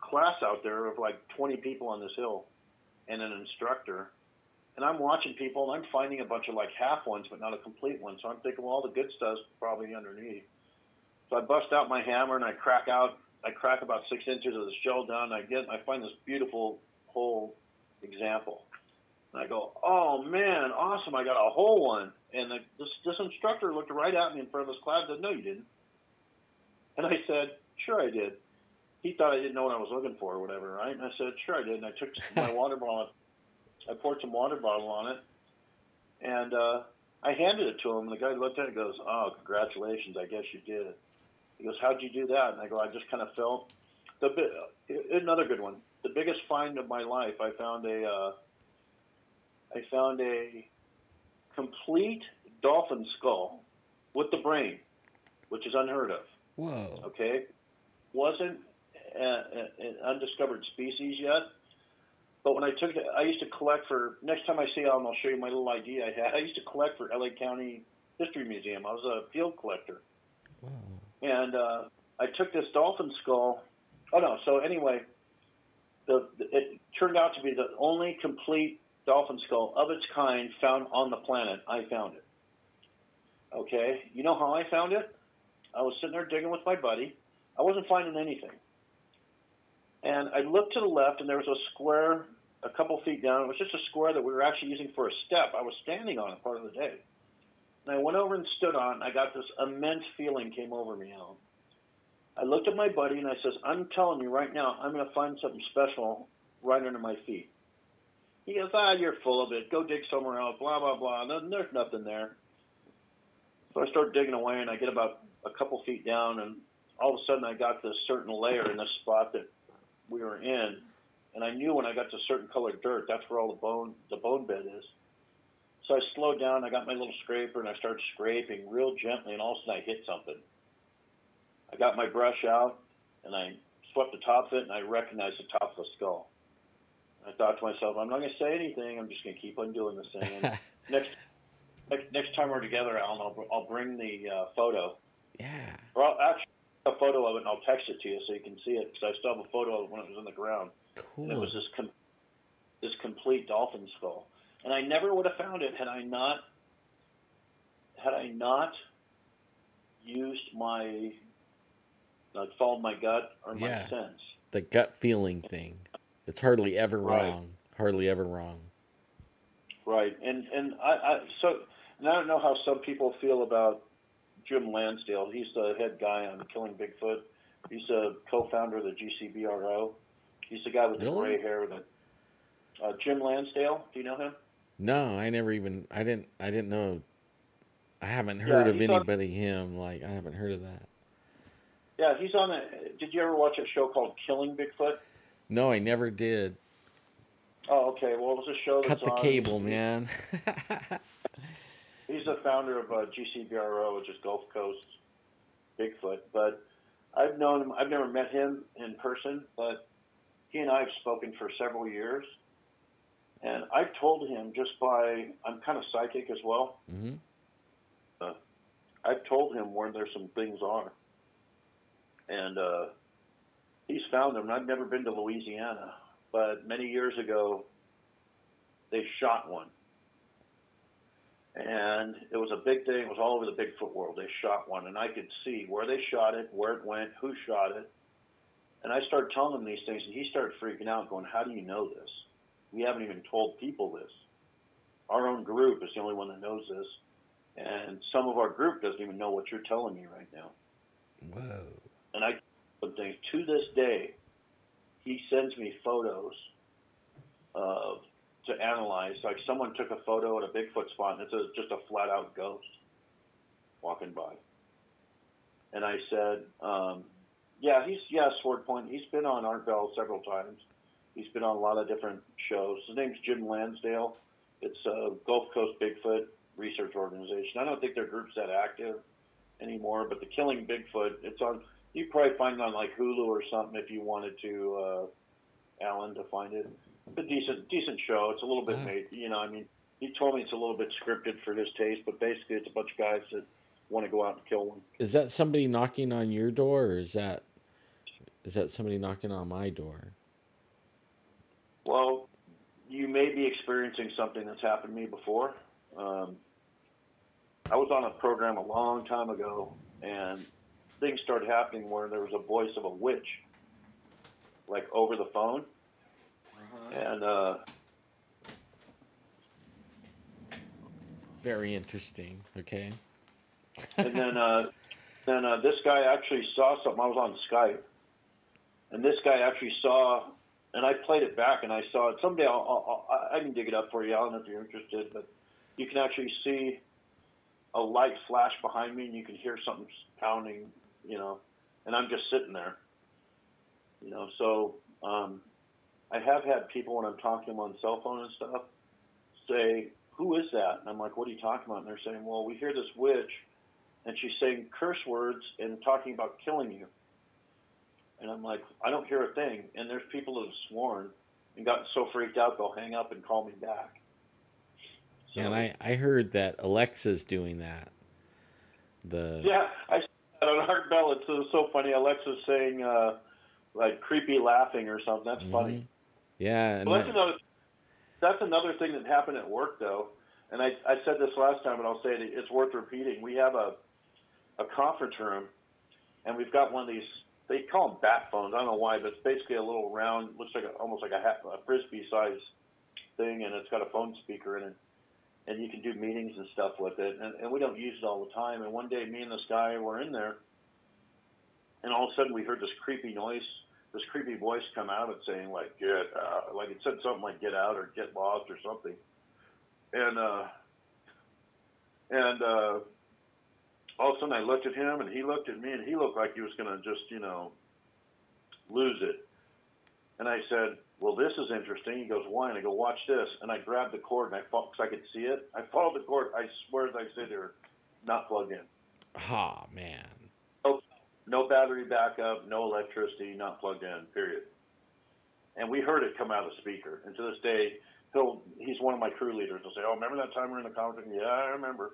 class out there of like 20 people on this hill and an instructor. And I'm watching people, and I'm finding a bunch of like half ones, but not a complete one. So I'm thinking, well, all the good stuff's probably underneath. So I bust out my hammer, and I crack about 6 inches of the shell down. And I find this beautiful whole example. And I go, oh man, awesome! I got a whole one. And this instructor looked right at me in front of his class and said, no, you didn't. And I said, sure I did. He thought I didn't know what I was looking for or whatever, right? And I said, sure I did. And I took my water bottle, I poured some water bottle on it, and I handed it to him. And the guy looked at it and goes, oh, congratulations, I guess you did. He goes, how'd you do that? And I go, I just kind of felt another good one. The biggest find of my life, I found a complete dolphin skull with the brain, which is unheard of. Whoa. Okay? Wasn't an undiscovered species yet. But when I took it, I used to collect for, next time I see him, I'll show you my little ID I had. I used to collect for LA County History Museum. I was a field collector. Wow. And I took this dolphin skull. Oh, no. So anyway, it turned out to be the only complete dolphin skull of its kind found on the planet. I found it. Okay? You know how I found it? I was sitting there digging with my buddy. I wasn't finding anything. And I looked to the left, and there was a square a couple feet down. It was just a square that we were actually using for a step. I was standing on it part of the day. And I went over and stood on it, and I got this immense feeling came over me, Alan. I looked at my buddy, and I says, I'm telling you right now, I'm going to find something special right under my feet. He goes, you're full of it. Go dig somewhere else, blah, blah, blah. There's nothing there. So I start digging away, and I get about a couple feet down, and all of a sudden I got this certain layer in this spot that we were in. And I knew when I got to certain colored dirt, that's where all the bone bed is. So I slowed down, I got my little scraper, and I started scraping real gently, and all of a sudden I hit something. I got my brush out, and I swept the top of it, and I recognized the top of the skull. I thought to myself, I'm not going to say anything, I'm just going to keep on doing this thing. And next time we're together, Alan, I'll bring the photo. Yeah. Or I'll actually take a photo of it, and I'll text it to you so you can see it, because I still have a photo of it when it was in the ground. Cool. And it was this complete dolphin skull. And I never would have found it had I not used my followed my gut or my sense. The gut feeling thing. It's hardly ever wrong. Hardly ever wrong. Right. And I don't know how some people feel about Jim Lansdale. He's the head guy on Killing Bigfoot. He's a co-founder of the GCBRO. He's the guy with the gray hair. Jim Lansdale. Do you know him? No, I didn't know. I haven't heard of anybody I haven't heard of that. Yeah, he's on did you ever watch a show called Killing Bigfoot? No, I never did. Oh, okay. Well, it was a show that's Cut the cable, man. He's the founder of GCBRO, which is Gulf Coast Bigfoot. But I've known him. I've never met him in person, but he and I have spoken for several years. And I've told him I'm kind of psychic as well. Mm-hmm. I've told him where there's some things are. And he's found them. I've never been to Louisiana, but many years ago, they shot one. And it was a big thing. It was all over the Bigfoot world. They shot one, and I could see where they shot it, where it went, who shot it. And I started telling him these things, and he started freaking out, going, how do you know this? We haven't even told people this. Our own group is the only one that knows this. And some of our group doesn't even know what you're telling me right now. Whoa. And I put things to this day. He sends me photos to analyze. Like someone took a photo at a Bigfoot spot, and it's just a flat-out ghost walking by. And I said, Sword Point. He's been on Art Bell several times. He's been on a lot of different shows. His name's Jim Lansdale. It's a Gulf Coast Bigfoot research organization. I don't think their group's that active anymore, but the Killing Bigfoot, it's on. You'd probably find it on like Hulu or something if you wanted to, Alan, to find it. It's a decent show. It's a little bit made, he told me it's a little bit scripted for his taste, but basically it's a bunch of guys that want to go out and kill one. Is that somebody knocking on your door, or is that somebody knocking on my door? Well, you may be experiencing something that's happened to me before. I was on a program a long time ago, and things started happening where there was a voice of a witch, like over the phone. And very interesting. Okay. And then this guy actually saw something. I was on Skype, and this guy actually saw, and I played it back, and I saw it. Someday I can dig it up for you, Alan, if you're interested. But you can actually see a light flash behind me, and you can hear something pounding, and I'm just sitting there, So I have had people, when I'm talking to them on cell phone and stuff, say, who is that? And I'm like, what are you talking about? And they're saying, well, we hear this witch, and she's saying curse words and talking about killing you. And I'm like, I don't hear a thing. And there's people that have sworn and gotten so freaked out they'll hang up and call me back. So, and I heard that Alexa's doing that. I saw that on Art Bell. It's so funny. Alexa's saying, like, creepy laughing or something. That's funny. Yeah. Well, that's another thing that happened at work, though. And I said this last time, and I'll say it. It's worth repeating. We have a conference room, and we've got one of these they call them bat phones. I don't know why, but it's basically a little round, looks like almost like a frisbee size thing, and it's got a phone speaker in it, and you can do meetings and stuff with it. And we don't use it all the time. And one day, me and this guy were in there, and all of a sudden we heard this creepy noise, this creepy voice come out and saying like "get out," like it said something like "get out" or "get lost" or something. And all of a sudden I looked at him and he looked at me and he looked like he was going to just, lose it. And I said, well, this is interesting. He goes, why? And I go, watch this. And I grabbed the cord and because I could see it. I followed the cord. I swear as I sit here, not plugged in. Oh, man. No battery backup, no electricity, not plugged in, period. And we heard it come out of the speaker. And to this day, he's one of my crew leaders. He'll say, oh, remember that time we were in the conference? Yeah, I remember.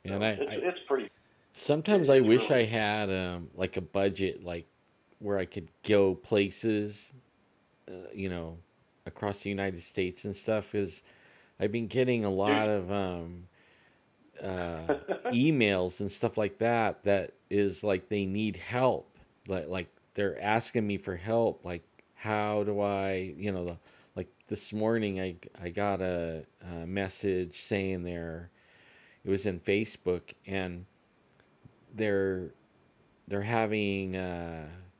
And it's pretty. Sometimes I wish I had like a budget, like where I could go places, across the United States and stuff. Because I've been getting a lot of emails and stuff like that. That is like they need help. Like they're asking me for help. Like how do I, like this morning I got a message saying it was in Facebook, and they're having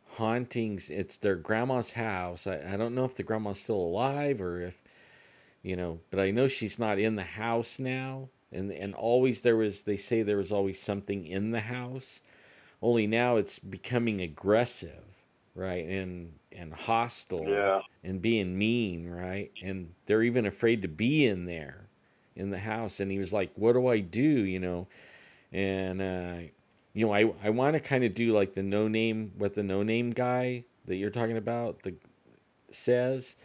hauntings. It's their grandma's house. I don't know if the grandma's still alive or if, but I know she's not in the house now. And always they say there was always something in the house. Only now it's becoming aggressive, right? And hostile, yeah, and being mean, right? And they're even afraid to be in there in the house. And he was like, what do I do? And I want to kind of do like what the no name guy that you're talking about says,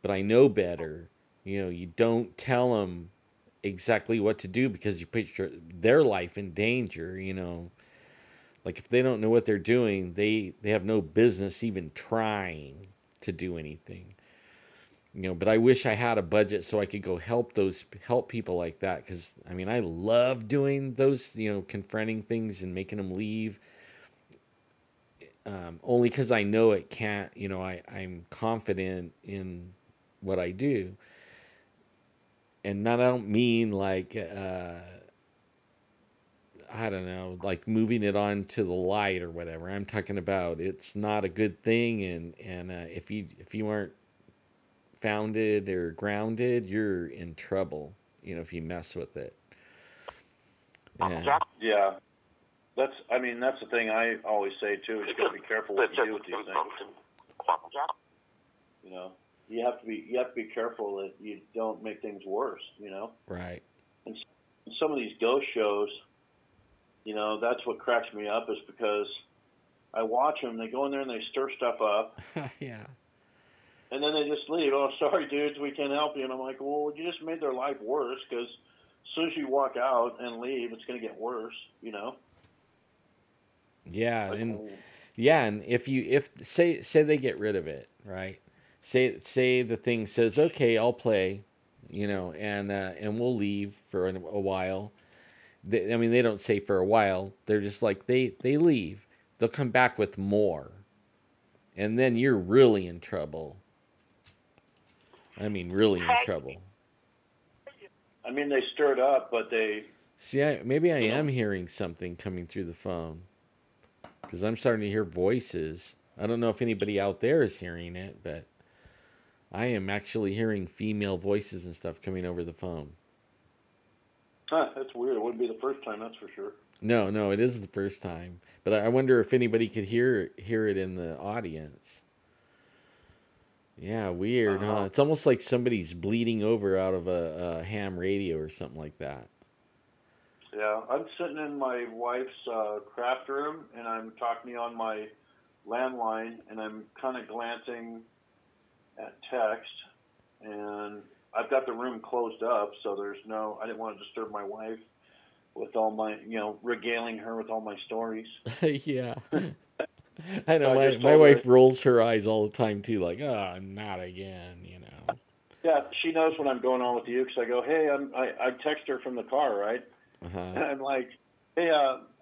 but I know better. You don't tell them exactly what to do because you put their life in danger. Like if they don't know what they're doing, they have no business even trying to do anything. But I wish I had a budget so I could go help people like that. Because I love doing those, confronting things and making them leave. Only because I know it can't. I'm confident in what I do, and I don't mean like I don't know, like moving it on to the light or whatever. I'm talking about it's not a good thing, and if you aren't founded or grounded, you're in trouble, if you mess with it. Yeah. That's the thing I always say too, is you gotta be careful what you do with these things. You have to be careful that you don't make things worse, Right. And some of these ghost shows, that's what cracks me up, is because I watch them, they go in there and they stir stuff up. Yeah. And then they just leave. Oh, sorry, dudes, we can't help you. And I'm like, well, you just made their life worse, because as soon as you walk out and leave, it's going to get worse, Yeah, and if say they get rid of it, right? Say the thing says, okay, I'll play, and we'll leave for a while. They don't say for a while. They're just like they leave. They'll come back with more, and then you're really in trouble. Really in trouble. They stirred up, but they... See, maybe I am hearing something coming through the phone, because I'm starting to hear voices. I don't know if anybody out there is hearing it, but I am actually hearing female voices and stuff coming over the phone. Huh, that's weird. It wouldn't be the first time, that's for sure. No, it is the first time. But I wonder if anybody could hear it in the audience. Yeah, weird, huh? It's almost like somebody's bleeding over out of a ham radio or something like that. Yeah, I'm sitting in my wife's craft room, and I'm talking to you on my landline, and I'm kind of glancing at text, and I've got the room closed up, so I didn't want to disturb my wife with all my, regaling her with all my stories. Yeah. I know, my wife rolls her eyes all the time too, like, oh, not again, Yeah, she knows when I'm going on with you, because I go, hey, I text her from the car, right? Uh-huh. And I'm like, Hey,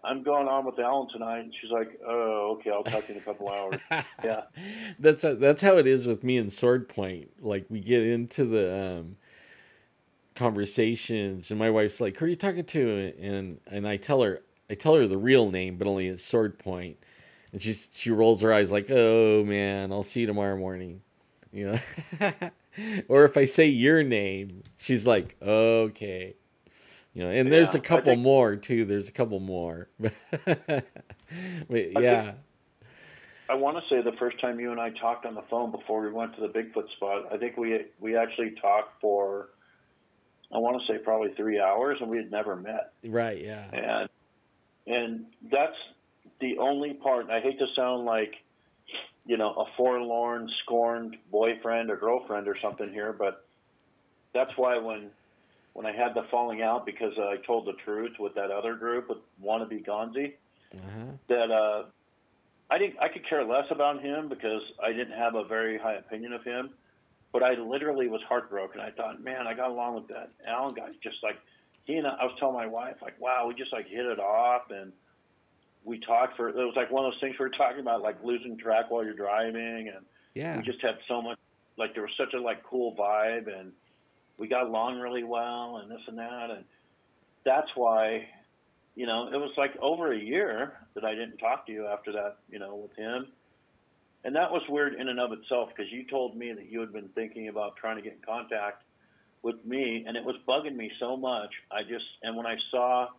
I'm going on with Alan tonight. And she's like, oh, okay, I'll talk to you in a couple hours. Yeah. That's how it is with me and Sword Point. Like we get into the conversations, and my wife's like, "Who are you talking to?" And I tell her the real name, but only at Sword Point, and she rolls her eyes like, "Oh man, I'll see you tomorrow morning," you know. Or if I say your name, she's like, "Okay." You know, and there's a Yeah. couple more too. There's a couple more. But I think yeah. I want to say the first time you and I talked on the phone before we went to the Bigfoot spot, I think we actually talked for, I want to say probably 3 hours, and we had never met. Right, yeah. And that's the only part. I hate to sound like, a forlorn, scorned boyfriend or girlfriend or something here, but that's why when I had the falling out because I told the truth with that other group with wannabe Gonzi, Uh-huh. that I could care less about him because I didn't have a very high opinion of him. But I literally was heartbroken. I thought, man, I got along with that Alan guy. Just like I was telling my wife, like, wow, we just like hit it off, and we talked for. It was like one of those things we were talking about, like losing track while you're driving, and we Yeah. just had so much. Like there was such a like cool vibe, and we got along really well, and this and that, and that's why. It was like over a year that I didn't talk to you after that. With him. And that was weird in and of itself because you told me that you had been thinking about trying to get in contact with me, and it was bugging me so much. And when I saw,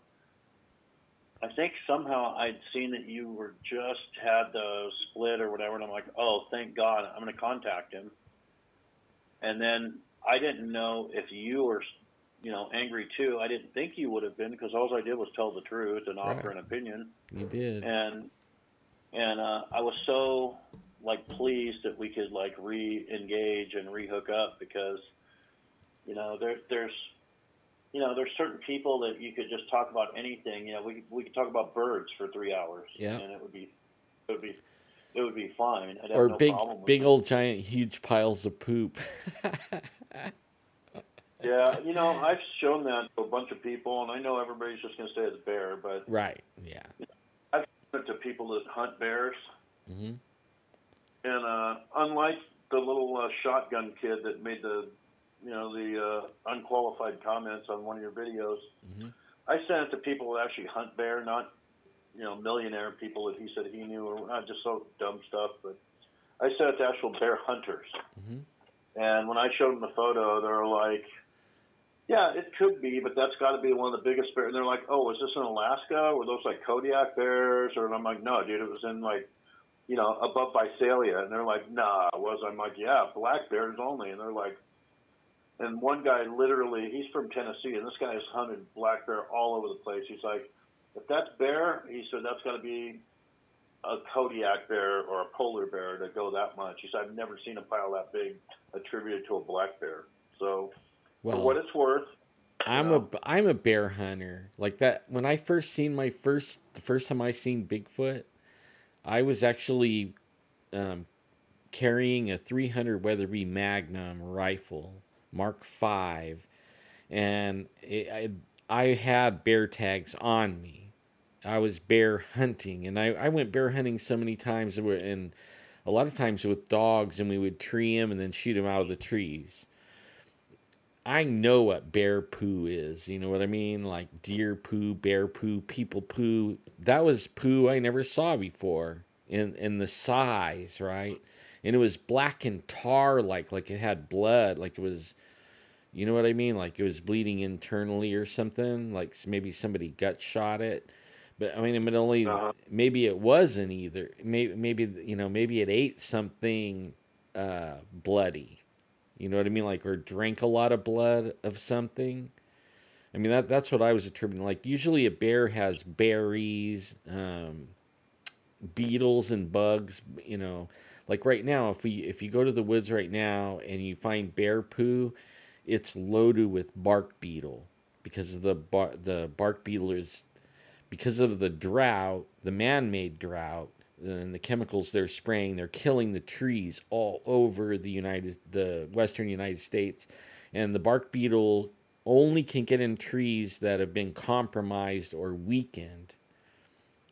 I think somehow I'd seen that you were just had the split or whatever, and I'm like, oh, thank God, I'm going to contact him. And then I didn't know if you were, angry too. I didn't think you would have been because all I did was tell the truth and offer Right. an opinion. You did. And I was so like pleased that we could like re-engage and re-hook up because there's certain people that you could just talk about anything. We could talk about birds for 3 hours, Yeah. and it would be fine. I'd have Or no big problem with big it. old giant huge piles of poop. Yeah, I've shown that to a bunch of people, and I know everybody's just going to say it's bear, but Right. Yeah. I've shown it to people that hunt bears. Hmm. And unlike the little shotgun kid that made the unqualified comments on one of your videos, Hmm. I sent it to people that actually hunt bear, not millionaire people that he said he knew, or not just so dumb stuff. But I sent it to actual bear hunters. Hmm. And when I showed them the photo, they were like, "Yeah, it could be, but that's got to be one of the biggest bears." And they're like, "Oh, is this in Alaska? Were those like Kodiak bears?" And I'm like, "No, dude, it was in like." Above Visalia. And they're like, nah, it was. I'm like, yeah, black bears only. And they're like, and one guy literally, he's from Tennessee, and this guy has hunted black bear all over the place. He's like, if that's bear, he said, that's got to be a Kodiak bear or a polar bear to go that much. He said, I've never seen a pile that big attributed to a black bear. So for what Well, it's worth, I'm a bear hunter. Like that when I first seen the first time I seen Bigfoot, I was actually um, carrying a 300 Weatherby Magnum rifle, Mark V, and I had bear tags on me. I was bear hunting, and I went bear hunting so many times, and a lot of times with dogs, and we would tree them and then shoot them out of the trees. I know what bear poo is. You know what I mean? Like deer poo, bear poo, people poo. That was poo I never saw before in the size, right? And it was black and tar like it had blood, like it was, you know what I mean? Like it was bleeding internally or something, like maybe somebody gut shot it. But I mean, it only maybe it wasn't either. Maybe it ate something bloody. You know what I mean? Like, or drank a lot of blood of something. I mean, that's what I was attributing. Like, usually a bear has berries, beetles, and bugs. Like right now, if you go to the woods right now and you find bear poo, it's loaded with bark beetle because of the bark beetle is because of the drought, the man-made drought, and the chemicals they're spraying, they're killing the trees all over the Western United States, and the bark beetle only can get in trees that have been compromised or weakened.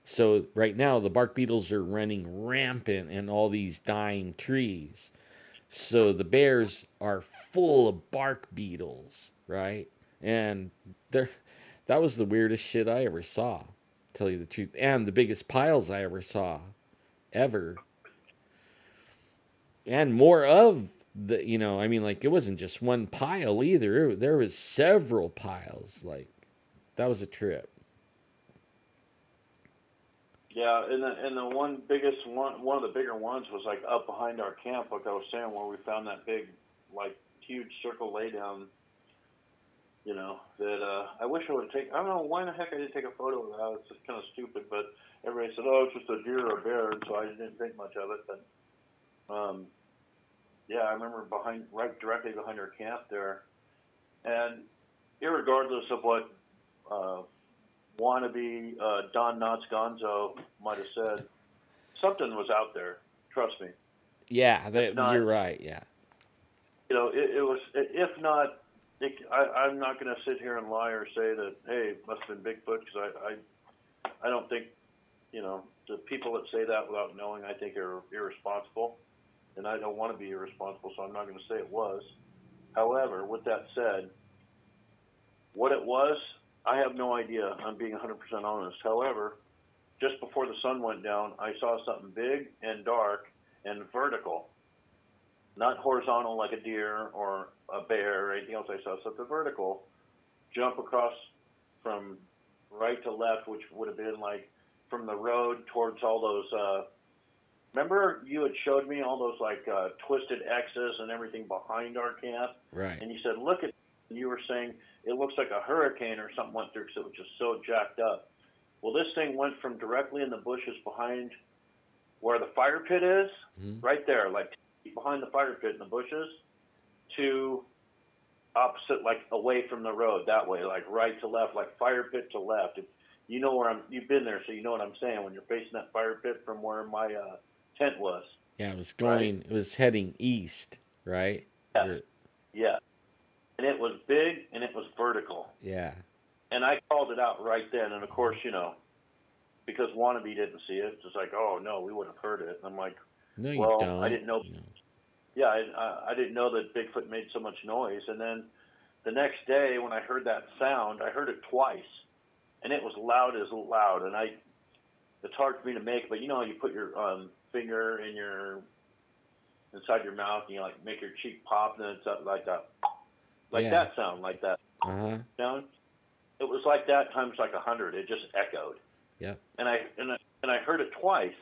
So right now the bark beetles are running rampant in all these dying trees. So the bears are full of bark beetles, right? And they're that was the weirdest shit I ever saw, to tell you the truth. And the biggest piles I ever saw, ever. And more of the, I mean, like, it wasn't just one pile either. There was several piles. Like, that was a trip. Yeah, and the one of the bigger ones was like up behind our camp, like I was saying, where we found that big, like, huge circle laydown. That I wish I would have taken. I don't know why in the heck I didn't take a photo of that. It's just kind of stupid, but everybody said, "Oh, it's just a deer or a bear," and so I didn't think much of it. But yeah, I remember right directly behind our camp there, and irregardless of what wannabe Don Knotts Gonzo might have said, something was out there. Trust me. Yeah, you're right. Yeah. It was. If not, I'm not going to sit here and lie or say that, hey, it must have been Bigfoot, because I don't think, the people that say that without knowing, I think, are irresponsible, and I don't want to be irresponsible, so I'm not going to say it was. However, with that said, what it was, I have no idea. I'm being 100% honest. However, just before the sun went down, I saw something big and dark and vertical. Not horizontal like a deer or a bear or anything else. I saw something vertical jump across from right to left, which would have been like from the road towards all those. Remember you had showed me all those like twisted X's and everything behind our camp? Right. And you said, look at, and you were saying it looks like a hurricane or something went through because it was just so jacked up. Well, this thing went from directly in the bushes behind where the fire pit is, right there, like behind the fire pit in the bushes, to opposite, like away from the road that way, like right to left, like fire pit to left. If you know where you've been there, so you know what I'm saying when you're facing that fire pit from where my tent was. Yeah, it was going. Right? It was heading east, right? Yeah. Yeah. And it was big and it was vertical. Yeah. And I called it out right then. And of course, because Wannabe didn't see it, it's just like, oh no, we would have heard it. And I'm like, no, you well, don't. I didn't know. No. Yeah, I didn't know that Bigfoot made so much noise. And then the next day when I heard that sound, I heard it twice. And it was loud as loud. And it's hard for me to make, but you put your finger inside your mouth and you like make your cheek pop, and then it's up like that. That sound, like that sound. It was like that times like 100. It just echoed. Yeah. And I heard it twice.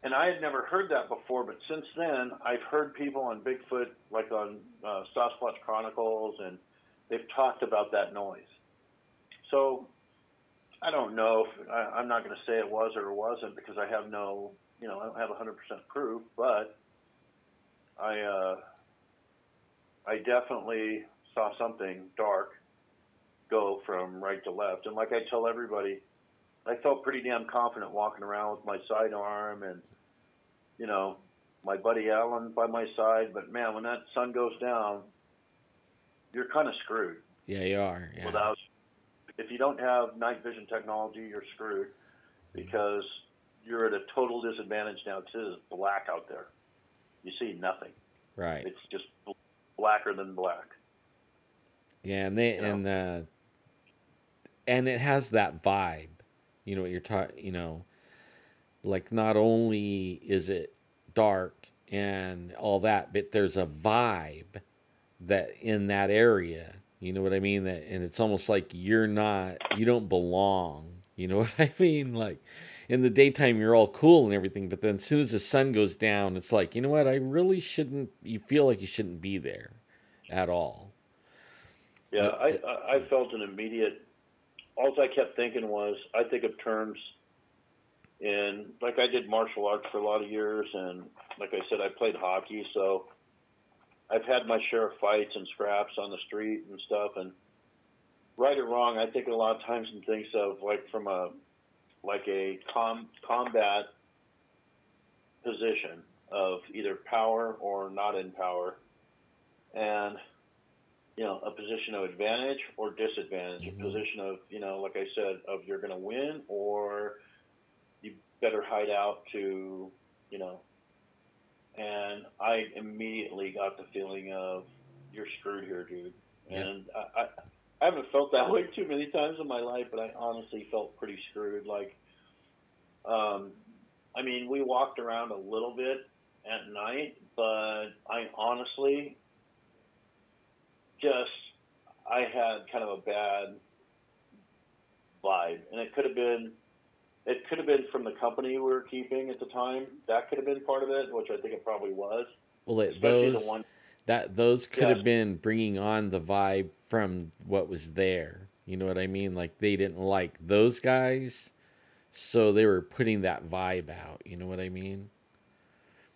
And I had never heard that before, but since then I've heard people on Bigfoot, like on Sasquatch Chronicles, and they've talked about that noise. So I don't know if I'm not going to say it was or it wasn't, because I have no, I don't have 100% proof, but I definitely saw something dark go from right to left. And like I tell everybody, I felt pretty damn confident walking around with my sidearm and, my buddy Alan by my side. But man, when that sun goes down, you're kind of screwed. Yeah, you are. Yeah. If you don't have night vision technology, you're screwed, because you're at a total disadvantage now. It is black out there. You see nothing. Right. It's just blacker than black. Yeah, and it has that vibe. You know what you're talking. Like, not only is it dark and all that, but there's a vibe that in that area. You know what I mean? And it's almost like you don't belong. You know what I mean? Like, in the daytime, you're all cool and everything, but then as soon as the sun goes down, it's like, you know what? I really shouldn't. You feel like you shouldn't be there at all. Yeah, I felt an immediate. All I kept thinking was, I think of terms in, like, I did martial arts for a lot of years, and like I said, I played hockey, so I've had my share of fights and scraps on the street and stuff. And right or wrong, I think a lot of times in things of like from a combat position of either power or not in power. And a position of advantage or disadvantage, a Mm-hmm. position of, like I said, of you're going to win or you better hide out to, you know, and I immediately got the feeling of you're screwed here, dude. Yep. And I haven't felt that way too many times in my life, but I honestly felt pretty screwed. Like, um, I mean, we walked around a little bit at night, but I honestly just I had kind of a bad vibe, and it could have been from the company we were keeping at the time. That could have been part of it, which I think it probably was, Well, especially the one. those could Yes, have been bringing on the vibe from what was there. You know what I mean? Like they didn't like those guys, so they were putting that vibe out. You know what I mean?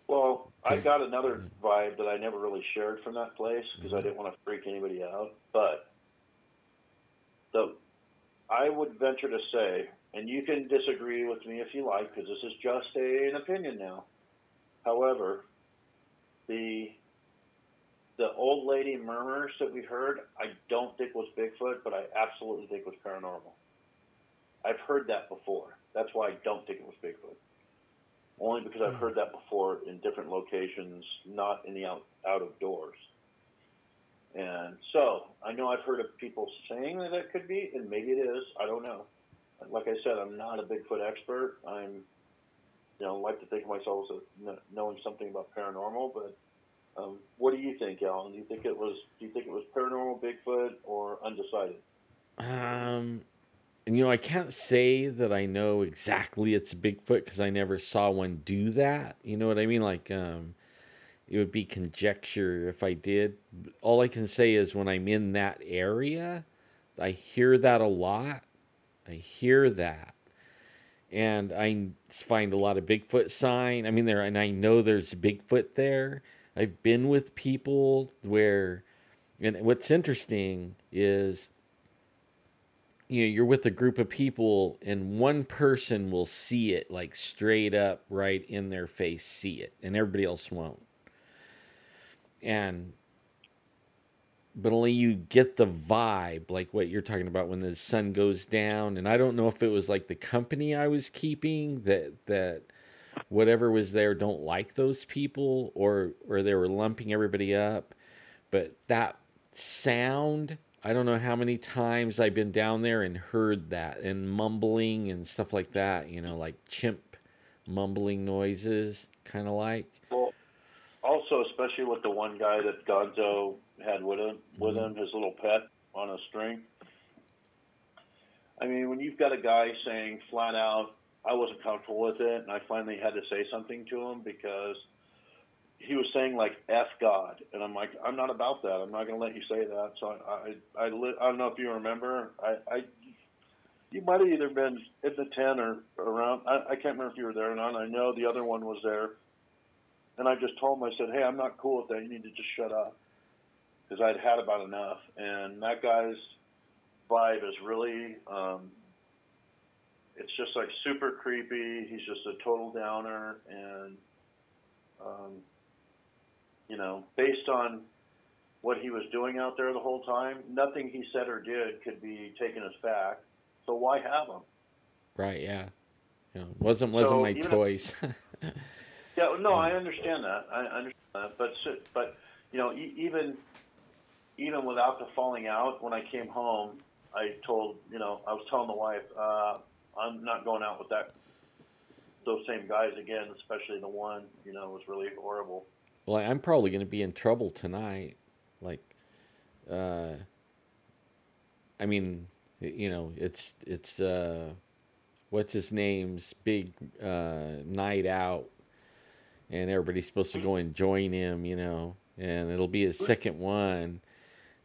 well, I 'Cause- got another vibe that I never really shared from that place because I Mhm. didn't want to freak anybody out. But the I would venture to say, and you can disagree with me if you like, because this is just an opinion now. However, the the old lady murmurs that we heard, I don't think was Bigfoot, but I absolutely think was paranormal. I've heard that before. That's why I don't think it was Bigfoot. Only because I've heard that before in different locations, not in the out of doors. And so I know I've heard of people saying that it could be, and maybe it is. I don't know. Like I said, I'm not a Bigfoot expert. Like to think of myself as knowing something about paranormal. But what do you think, Alan? Do you think it was paranormal, Bigfoot, or undecided? Um, and I can't say that I know exactly it's Bigfoot because I never saw one do that. You know what I mean? Like, it would be conjecture if I did. All I can say is when I'm in that area, I hear that a lot. I hear that. And I find a lot of Bigfoot sign. I mean, and I know there's Bigfoot there. I've been with people where, and what's interesting is, you're with a group of people and one person will see it like straight up right in their face, see it, and everybody else won't. And but only you get the vibe like what you're talking about when the sun goes down. And I don't know if it was like the company I was keeping that whatever was there don't like those people, or they were lumping everybody up. But that sound, I don't know how many times I've been down there and heard that, and mumbling and stuff like that, like chimp mumbling noises, kind of like. Well, also, especially with the one guy that Gonzo had with Mm-hmm. him, his little pet on a string. I mean, when you've got a guy saying flat out, I wasn't comfortable with it, and I finally had to say something to him because he was saying like "F God," and I'm like, I'm not about that. I'm not going to let you say that. So I don't know if you remember. You might have either been in the tent or around. I can't remember if you were there or not. I know the other one was there, and I just told him, I said, hey, I'm not cool with that. You need to just shut up because I'd had about enough. And that guy's vibe is really, it's just like super creepy. He's just a total downer, and um, based on what he was doing out there the whole time, nothing he said or did could be taken as fact. So why have him? Right, yeah. Wasn't So my even if, choice. yeah, no, Yeah. I understand that. I understand that. But even without the falling out, when I came home, I was telling the wife, I'm not going out with those same guys again, especially the one, was really horrible. Well, I'm probably going to be in trouble tonight. Like, uh, I mean, it's what's his name's big night out, and everybody's supposed to go and join him, and it'll be his Who's, second one,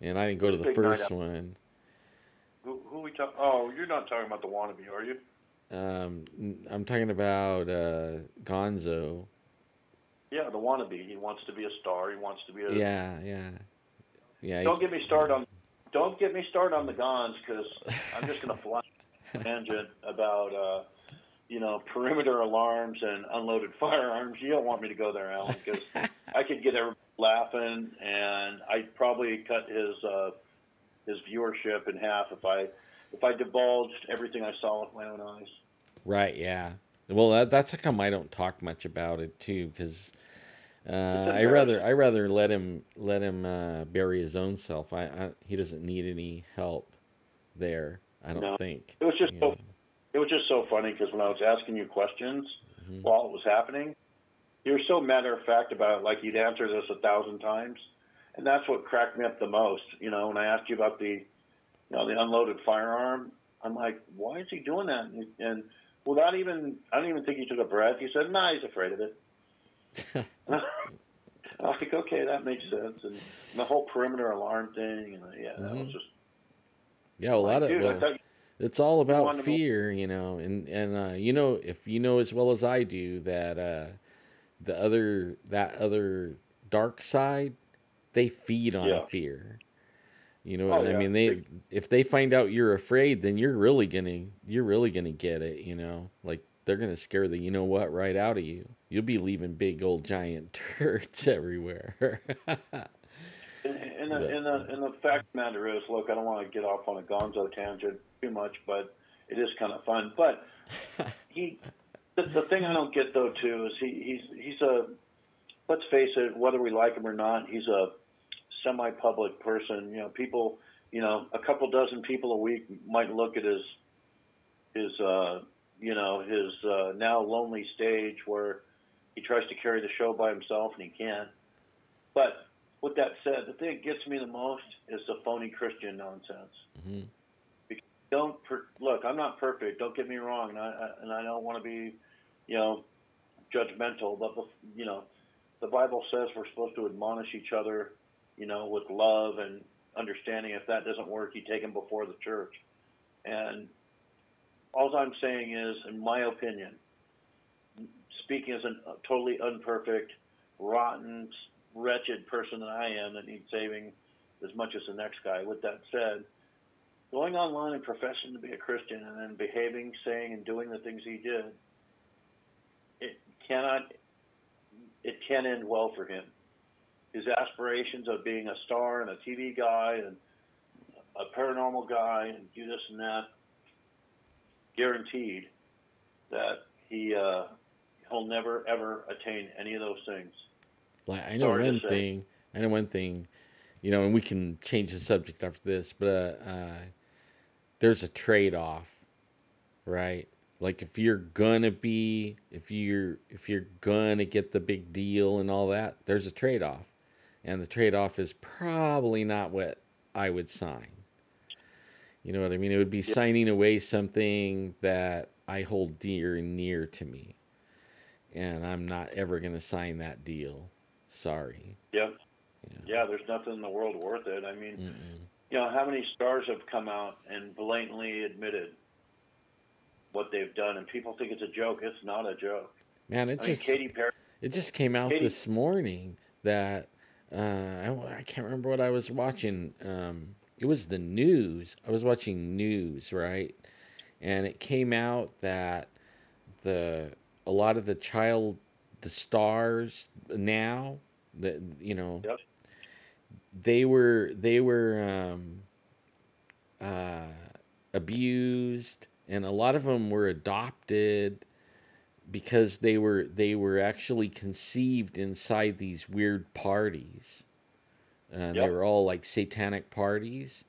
and I didn't go who's to the big night first out? one. Who we talk? Oh, you're not talking about the wannabe, are you? I'm talking about Gonzo. Yeah, the wannabe. He wants to be a star. He wants to be a. Yeah, yeah, yeah. Don't get me started on. Don't get me started on the Gons because I'm just going to fly a tangent about perimeter alarms and unloaded firearms. You don't want me to go there, Alan, because I could get everybody laughing, and I'd probably cut his viewership in half if I divulged everything I saw with my own eyes. Right, yeah. Well, that's how come I don't talk much about it too, because It's I embarrassing. rather let him bury his own self. He doesn't need any help there. I don't No, think. it was just You so know. it was just so funny because when I was asking you questions Hmm. while it was happening, you were so matter of fact about it, like you'd answered this 1,000 times, and that's what cracked me up the most. You know, when I asked you about the unloaded firearm, I'm like, why is he doing that? And without even, I don't even think he took a breath. He said, nah, he's afraid of it. I was like, okay, that makes sense. And the whole perimeter alarm thing, and yeah, that was Hmm. just, Yeah, a I'm lot like, of dude, I well, thought it's all you about wanted to. fear, you know, and you know, if you know as well as I do that that other dark side, they feed on Yeah. fear. You know Oh what I yeah. mean? They if they find out you're afraid, then you're really gonna get it. You know, like they're gonna scare the you know what right out of you. You'll be leaving big old giant turds everywhere. But And the fact of the matter is, look, I don't want to get off on a Gonzo tangent too much, but it is kind of fun. But he, the thing I don't get though too is he's a, let's face it, whether we like him or not, he's a semi-public person. You know, people, a couple dozen people a week might look at his now lonely stage where he tries to carry the show by himself and he can't. But with that said, the thing that gets me the most is the phony Christian nonsense. mhm. Because look, I'm not perfect. Don't get me wrong, and I don't want to be, you know, judgmental. But the Bible says we're supposed to admonish each other, with love and understanding. If that doesn't work, you take them before the church. And all I'm saying is, in my opinion, speaking as a totally unperfect, rotten, wretched person that I am that needs saving as much as the next guy. With that said, going online and professing to be a Christian and then behaving, saying, and doing the things he did, it cannot, it can end well for him. His aspirations of being a star and a TV guy and a paranormal guy and do this and that, guaranteed that he'll never ever attain any of those things. Like Sorry to say. I know one thing, you know, and we can change the subject after this, but there's a trade off, right? Like if you're gonna get the big deal and all that, there's a trade off, and the trade off is probably not what I would sign. You know what I mean? It would be Yeah, signing away something that I hold dear and near to me, and I'm not ever gonna sign that deal. Sorry. yeah, You yeah. There's nothing in the world worth it. I mean, know. Mm-mm. how many stars have come out and blatantly admitted what they've done, and people think it's a joke. It's not a joke. Man, I mean, Katy Perry. it just came out Katy. this morning that I can't remember what I was watching. It was the news. I was watching news, right? And it came out that the a lot of the stars now that you know Yep. they were uh, abused, and a lot of them were adopted because they were actually conceived inside these weird parties. They Yep. were all like satanic parties,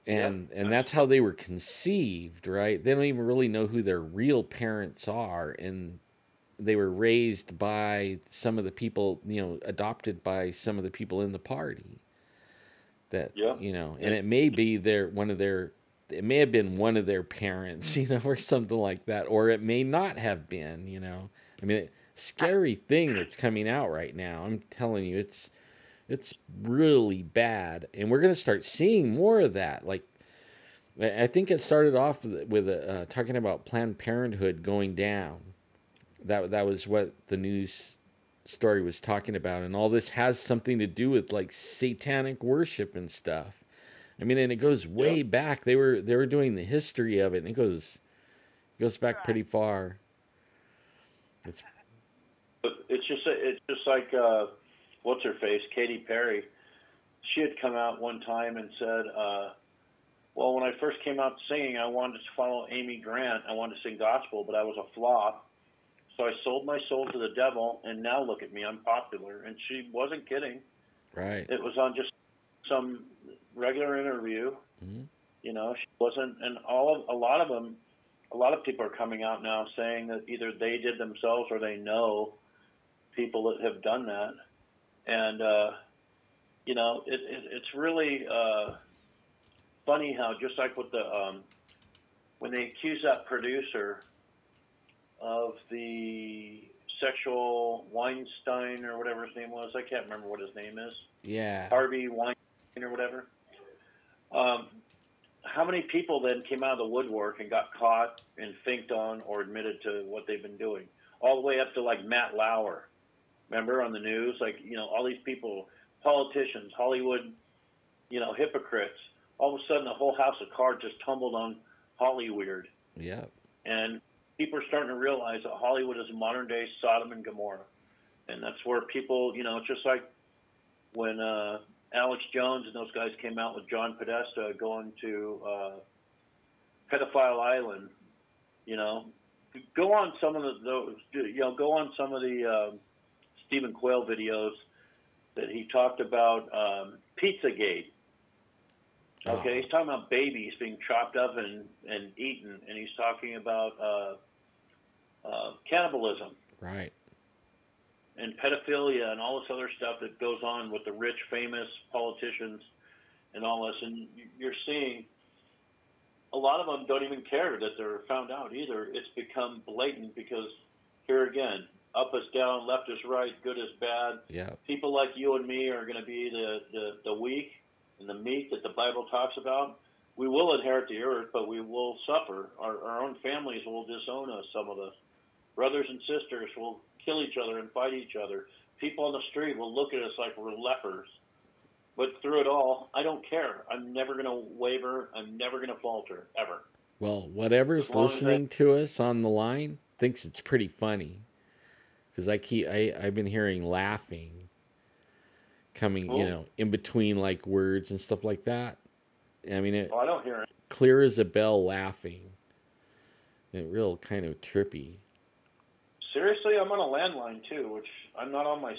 Yep. and that's how they were conceived, right? They don't even really know who their real parents are, and they were raised by some of the people, you know, adopted by some of the people in the party. That Yep. you know, and And it may be it may have been one of their parents, you know, or something like that, or it may not have been, you know. I mean, scary thing that's coming out right now. I'm telling you, it's really bad, and we're gonna start seeing more of that. Like, I think it started off with talking about Planned Parenthood going down. That was what the news story was talking about, and all this has something to do with like satanic worship and stuff. I mean, and it goes yep. way back. They were doing the history of it, and it goes back pretty far. It's But it's just like what's her face, Katy Perry. She had come out one time and said, well, when I first came out singing, I wanted to follow Amy Grant. I wanted to sing gospel, but I was a flop. So I sold my soul to the devil, and now look at me, I'm popular. And she wasn't kidding. Right. It was on just some regular interview. Mm-hmm. You know, she wasn't, and a lot of people are coming out now saying that either they did themselves or they know people that have done that. And, you know, it's really funny how, just like with the, when they accused that producer of the sexual Weinstein or whatever his name was, I can't remember what his name is. Yeah. Harvey Weinstein or whatever. How many people then came out of the woodwork and got caught and finked on or admitted to what they've been doing? All the way up to like Matt Lauer. Remember on the news? Like, you know, all these people, politicians, Hollywood, you know, hypocrites. All of a sudden the whole house of cards just tumbled on Hollyweird. Yeah. And people are starting to realize that Hollywood is a modern day Sodom and Gomorrah. And that's where people, you know, it's just like when Alex Jones and those guys came out with John Podesta going to Pedophile Island, you know, go on some of those, you know, go on some of the Stephen Quayle videos that he talked about Pizzagate. Okay, he's talking about babies being chopped up and eaten, and he's talking about cannibalism. Right. And pedophilia and all this other stuff that goes on with the rich, famous politicians and all this. And you're seeing a lot of them don't even care that they're found out either. It's become blatant because here again, up is down, left is right, good is bad. Yeah. People like you and me are going to be the weak and the meat that the Bible talks about. We will inherit the earth, but we will suffer. Our own families will disown us, some of us. Brothers and sisters will kill each other and fight each other. People on the street will look at us like we're lepers. But through it all, I don't care. I'm never going to waver. I'm never going to falter, ever. Well, whatever's listening to us on the line thinks it's pretty funny. Because I've been hearing laughing coming, you know, in between like words and stuff like that. I mean, I don't hear it. Clear as a bell laughing. And real kind of trippy. Seriously, I'm on a landline too, which I'm not on my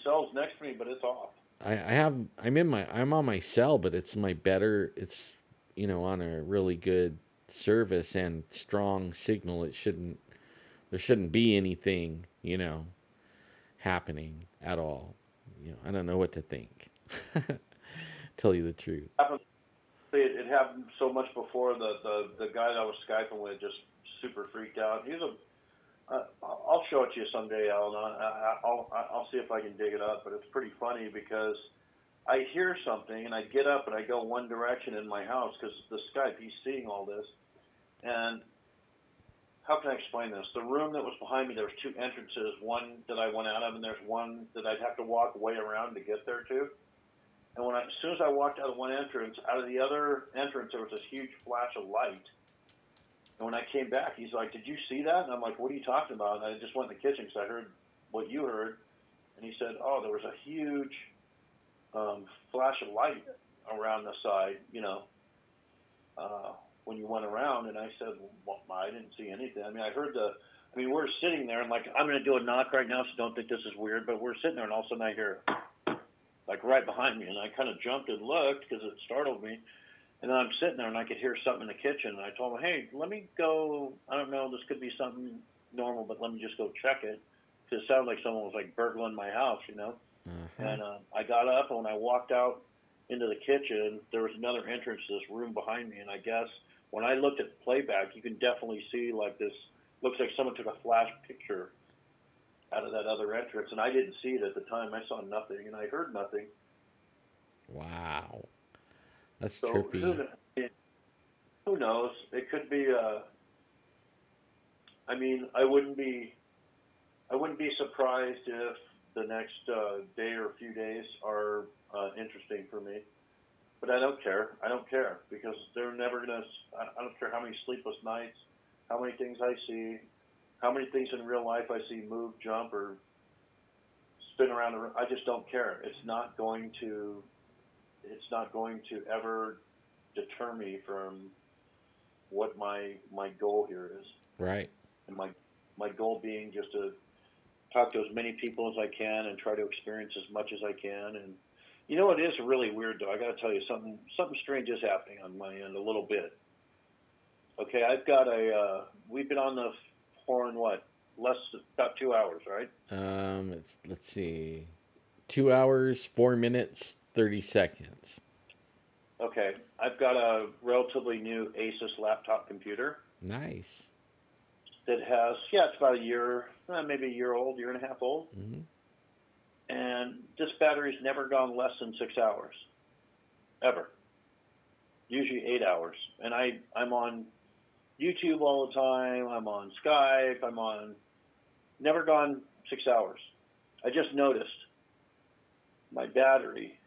cell's next to me, but it's off. I'm on my cell, but it's it's, you know, on a really good service and strong signal. There shouldn't be anything, you know, happening at all. You know, I don't know what to think. Tell you the truth. It happened so much before. The guy that I was Skyping with just super freaked out. I'll show it to you someday, Alan. I'll see if I can dig it up, but it's pretty funny because I hear something and I get up and I go one direction in my house because the Skype, he's seeing all this. And how can I explain this? The room that was behind me, there was two entrances, one that I went out of, and there's one that I'd have to walk way around to get there to. And as soon as I walked out of one entrance, out of the other entrance, there was this huge flash of light. And when I came back, he's like, "Did you see that?" And I'm like, "What are you talking about?" And I just went in the kitchen because I heard what you heard. And he said, "Oh, there was a huge flash of light around the side, you know, when you went around." And I said, "Well, I didn't see anything." I mean, we're sitting there and like, I'm going to do a knock right now, so don't think this is weird. But we're sitting there and all of a sudden I hear like right behind me. And I kind of jumped and looked because it startled me. And then I'm sitting there and I could hear something in the kitchen. And I told him, "Hey, let me go. I don't know. This could be something normal, but let me just go check it." Because it sounded like someone was like burgling my house, you know. Mm-hmm. And I got up, and when I walked out into the kitchen, there was another entrance to this room behind me. And I guess when I looked at playback, you can definitely see like this, looks like someone took a flash picture out of that other entrance. And I didn't see it at the time. I saw nothing, and I heard nothing. Wow. That's trippy. Who knows? It could be. I mean, I wouldn't be surprised if the next day or a few days are interesting for me. But I don't care. I don't care because they're never gonna. I don't care how many sleepless nights, how many things I see, how many things in real life I see move, jump, or spin around. I just don't care. It's not going to ever deter me from what my goal here is. Right. And my goal being just to talk to as many people as I can and try to experience as much as I can. And you know, it is really weird though. I got to tell you something strange is happening on my end a little bit. Okay, I've got we've been on the horn about 2 hours, right? Let's see, 2 hours, 4 minutes, 30 seconds. Okay, I've got a relatively new Asus laptop computer. Nice. That has, it's about a year, maybe a year old, year and a half old. Mm-hmm. And this battery's never gone less than 6 hours, ever. Usually 8 hours. And I'm on YouTube all the time. I'm on Skype. Never gone 6 hours. I just noticed my battery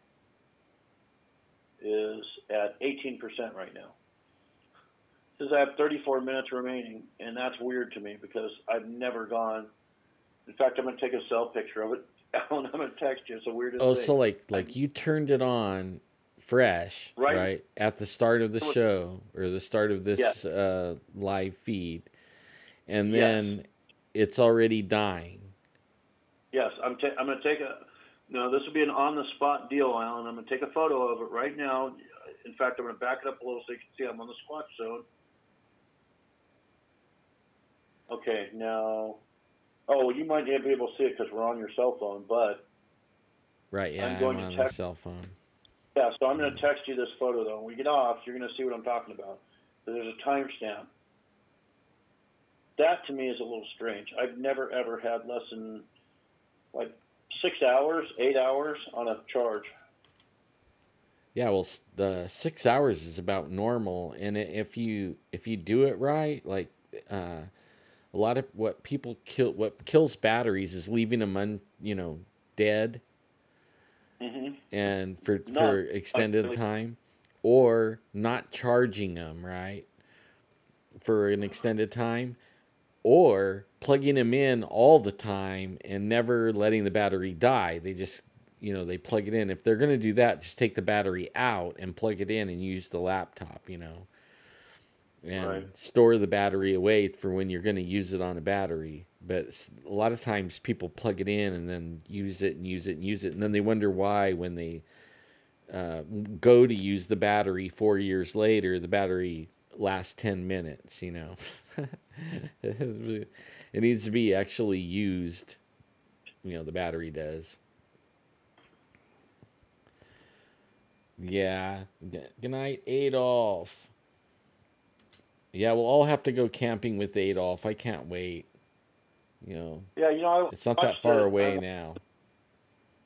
is at 18% right now. Says I have 34 minutes remaining, and that's weird to me because I've never gone. In fact, I'm going to take a cell picture of it. I'm going to text you. It's the weirdest thing. So like you turned it on fresh, right? At the start of the show or the start of this live feed, and then it's already dying. Yes, I'm going to take this will be an on-the-spot deal, Alan. I'm going to take a photo of it right now. In fact, I'm going to back it up a little so you can see I'm on the Squatch Zone. Okay, now, you might not be able to see it because we're on your cell phone, but right, yeah, I'm on the cell phone. Yeah, so I'm going to text you this photo, though. When we get off, you're going to see what I'm talking about. So there's a timestamp. That, to me, is a little strange. I've never, ever had less than, 6 hours, 8 hours on a charge. Yeah, well, the 6 hours is about normal, and if you do it right, a lot of what kills batteries is leaving them dead, and for extended time, or not charging them right for an extended time, or plugging them in all the time and never letting the battery die. They just they plug it in. If they're going to do that, just take the battery out and plug it in and use the laptop, and store the battery away for when you're going to use it on a battery. But a lot of times people plug it in and then use it, and then they wonder why when they go to use the battery 4 years later, the battery lasts 10 minutes, It needs to be actually used, the battery does. Yeah. Good night, Adolf. Yeah, we'll all have to go camping with Adolf. I can't wait. Yeah, it's not that far away now.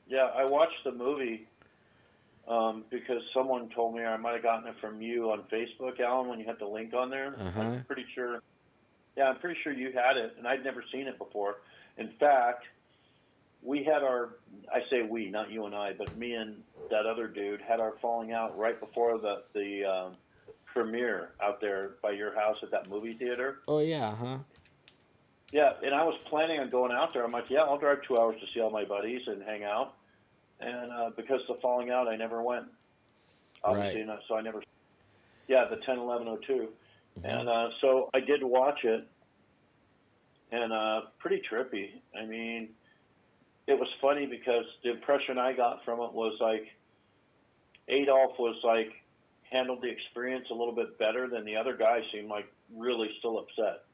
Yeah, I watched the movie because someone told me, I might have gotten it from you on Facebook, Alan, when you had the link on there. I'm pretty sure. Yeah, I'm pretty sure you had it, and I'd never seen it before. In fact, we had I say we, not you and I, but me and that other dude had our falling out right before the premiere out there by your house at that movie theater. Oh, yeah, huh? Yeah, and I was planning on going out there. I'm like, I'll drive 2 hours to see all my buddies and hang out. And because of the falling out, I never went. Obviously, so I never. Yeah, the 10/11/02. And so I did watch it, and pretty trippy. I mean, it was funny because the impression I got from it was Adolf was handled the experience a little bit better than the other guy seemed really still upset.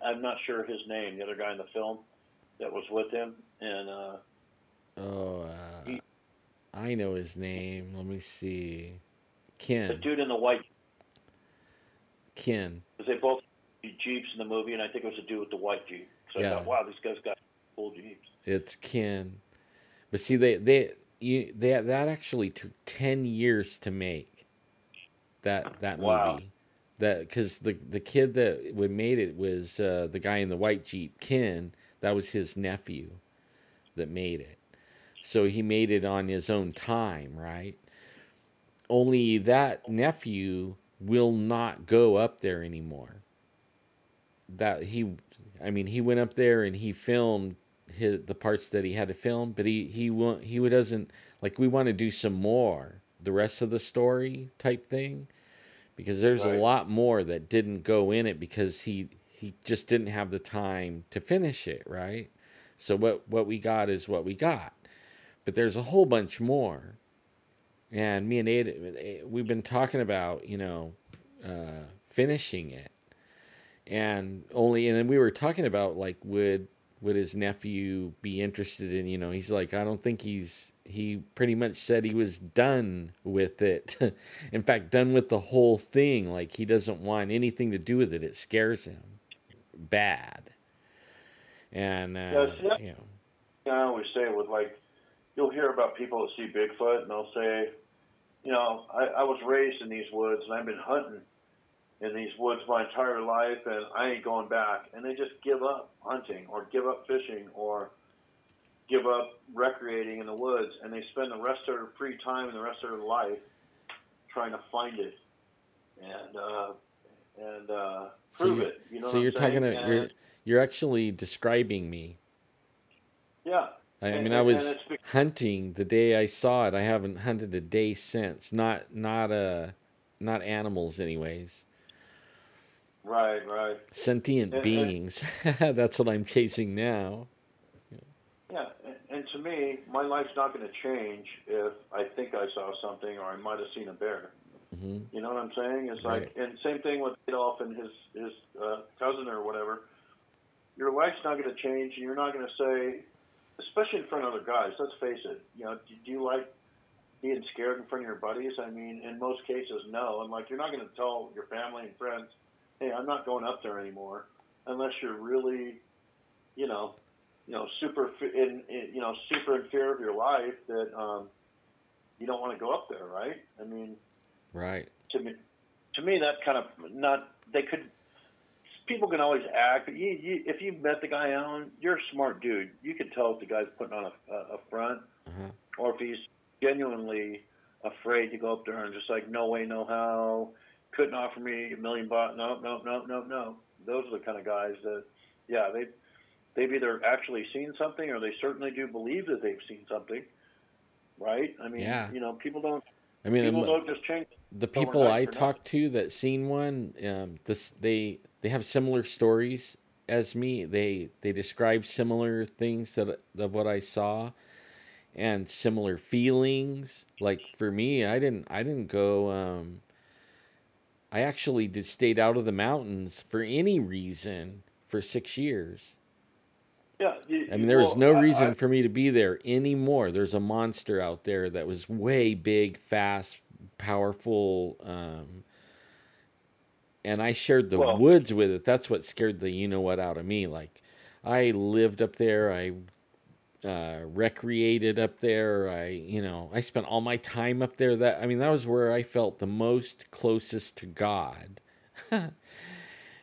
I'm not sure his name, the other guy in the film that was with him. And I know his name. Let me see. Ken. The dude in the white. Ken. Because they both Jeeps in the movie, and I think it was the dude with the white Jeep. So I thought, wow, these guys got cool Jeeps. It's Ken. But see, that actually took 10 years to make that wow. movie. Because the kid that made it was the guy in the white Jeep, Ken. That was his nephew that made it. So he made it on his own time, right? Only that nephew will not go up there anymore. He went up there and he filmed the parts that he had to film, but he doesn't, like, we want to do some more, the rest of the story type thing, because there's a Right. lot more that didn't go in it because he just didn't have the time to finish it, right? So what we got is what we got. But there's a whole bunch more. And me and Ada, we've been talking about, finishing it. And then we were talking about, like, would his nephew be interested in, he's like, I don't think he pretty much said he was done with it. In fact, done with the whole thing. Like, he doesn't want anything to do with it. It scares him bad. And, I always say with, like, you'll hear about people that see Bigfoot, and they'll say, I was raised in these woods, and I've been hunting in these woods my entire life, and I ain't going back. And they just give up hunting or give up fishing or give up recreating in the woods, and they spend the rest of their free time and the rest of their life trying to find it and prove it. You know so what you're I'm saying? talking, you're actually describing me. Yeah. I mean, I was hunting the day I saw it. I haven't hunted a day since. Not animals, anyways. Right. Sentient beings. That's what I'm chasing now. Yeah, and to me, my life's not going to change if I think I saw something or I might have seen a bear. Mm-hmm. You know what I'm saying? It's like, and same thing with Adolf and his cousin or whatever. Your life's not going to change, and you're not going to say, especially in front of other guys. Let's face it. Do you like being scared in front of your buddies? I mean, in most cases, no. And like, you're not going to tell your family and friends, hey, I'm not going up there anymore, unless you're really, super in fear of your life that you don't want to go up there, right? I mean, right. To me, that kind of not. They could. People can always act, but if you've met the guy, Alan, you're a smart dude. You can tell if the guy's putting on a front, or if he's genuinely afraid to go up there and just like, no way, no how, couldn't offer me $1 million. No. Those are the kind of guys that, yeah, they've either actually seen something or they certainly do believe that they've seen something, right? I mean, people don't. I mean, people don't just change. The people I talked to that seen one, they have similar stories as me. They describe similar things of what I saw, and similar feelings. Like for me, I didn't go. I actually stayed out of the mountains for any reason for 6 years. Yeah, I mean, there was no reason for me to be there anymore. There's a monster out there that was way big, fast, powerful, and I shared the woods with it. That's what scared the you-know-what out of me. Like, I lived up there. I recreated up there. I spent all my time up there. That was where I felt the most closest to God.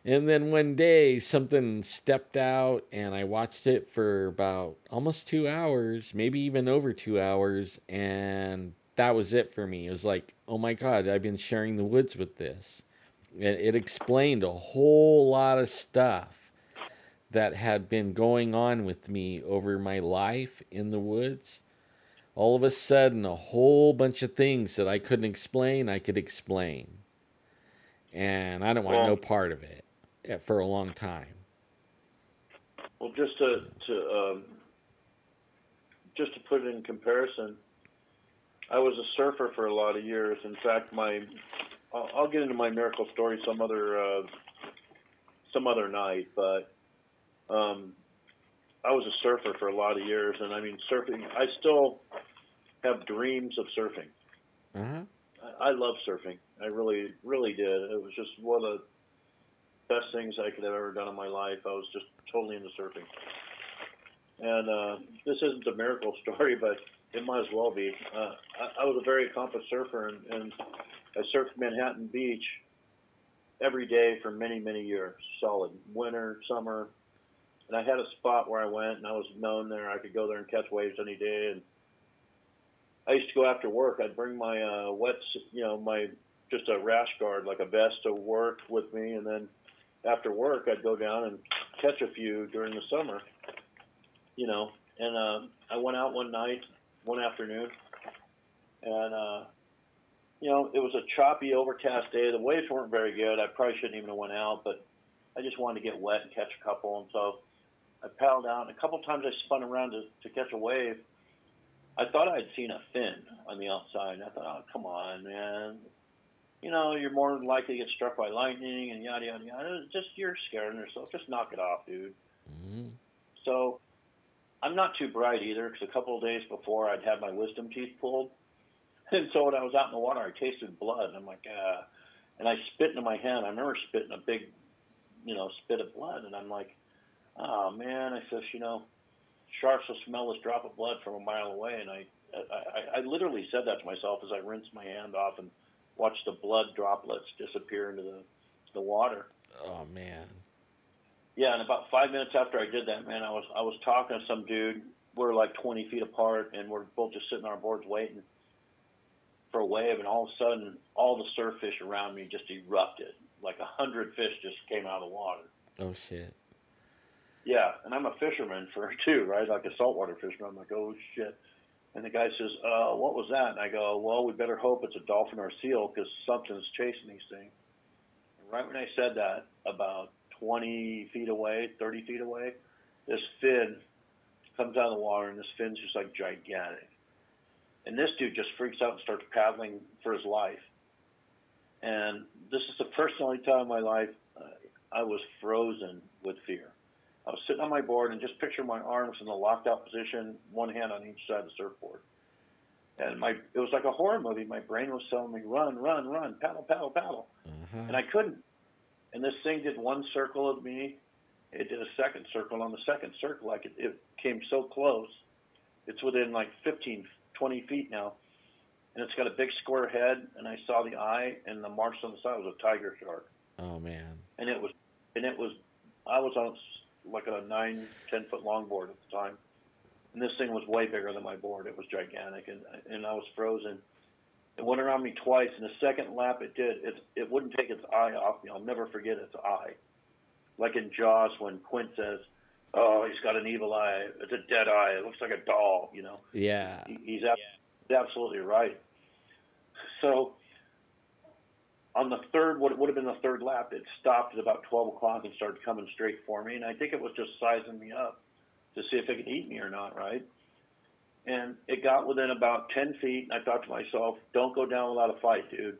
And then one day something stepped out and I watched it for about almost 2 hours, maybe even over 2 hours. And that was it for me. It was like, oh my God, I've been sharing the woods with this. It explained a whole lot of stuff that had been going on with me over my life in the woods. All of a sudden, a whole bunch of things that I couldn't explain, I could explain. And I don't want no part of it for a long time. Well, just to put it in comparison, I was a surfer for a lot of years. In fact, I'll get into my miracle story some other night. But I was a surfer for a lot of years, and I mean, surfing. I still have dreams of surfing. Uh-huh. I love surfing. I really, really did. It was just one of the best things I could have ever done in my life. I was just totally into surfing. And this isn't a miracle story, but it might as well be. I was a very accomplished surfer, and I surfed Manhattan Beach every day for many, many years, solid, winter, summer. And I had a spot where I went, and I was known there. I could go there and catch waves any day. And I used to go after work. I'd bring my just a rash guard, like a vest, to work with me, and then after work, I'd go down and catch a few during the summer. you know. And I went out one afternoon, and you know, it was a choppy, overcast day. The waves weren't very good. I probably shouldn't even have went out, but I just wanted to get wet and catch a couple. And so I paddled out, and a couple times I spun around to catch a wave. I thought I'd seen a fin on the outside, and I thought, oh, come on, man. You know, you're more likely to get struck by lightning and yada, yada, yada. Just, you're scaring yourself. Just knock it off, dude. Mm-hmm. So I'm not too bright either, because a couple of days before I'd had my wisdom teeth pulled. And so when I was out in the water, I tasted blood, and I'm like, ah. And I spit into my hand. I remember spitting a big, you know, spit of blood, and I'm like, oh, man. I says, you know, sharks will smell this drop of blood from a mile away. And I literally said that to myself as I rinsed my hand off and watched the blood droplets disappear into the water. Oh, man. Yeah, and about 5 minutes after I did that, man, I was talking to some dude. We're like 20 feet apart, and we're both just sitting on our boards waiting for a wave, and all of a sudden, all the surf fish around me just erupted. Like 100 fish just came out of the water. Oh, shit. Yeah, and I'm a fisherman too, right? Like a saltwater fisherman. I'm like, oh, shit. And the guy says, what was that? And I go, well, we better hope it's a dolphin or a seal because something's chasing these things. And right when I said that, about 20 feet away, 30 feet away, this fin comes out of the water, and this fin's just like gigantic. And this dude just freaks out and starts paddling for his life. And this is the first and only time in my life I was frozen with fear. I was sitting on my board and just picture my arms in a locked out position, one hand on each side of the surfboard. And it was like a horror movie. My brain was telling me, run, run, run, paddle, paddle, paddle. Uh-huh. And I couldn't. And this thing did one circle of me. It did a second circle. On the second circle, like it came so close. It's within like 15, 20 feet now. And it's got a big square head, and I saw the eye, and the marks on the side was a tiger shark. Oh, man. And I was on like a 9-10 foot longboard at the time. And this thing was way bigger than my board. It was gigantic, and I was frozen. It went around me twice, and the second lap it did, it wouldn't take its eye off me. I'll never forget its eye. Like in Jaws when Quint says, oh, he's got an evil eye. It's a dead eye. It looks like a doll, you know. Yeah. He's absolutely right. So on the third, what would have been the third lap, it stopped at about 12 o'clock and started coming straight for me. And I think it was just sizing me up to see if it could eat me or not, right? And it got within about 10 feet, and I thought to myself, don't go down without a fight, dude.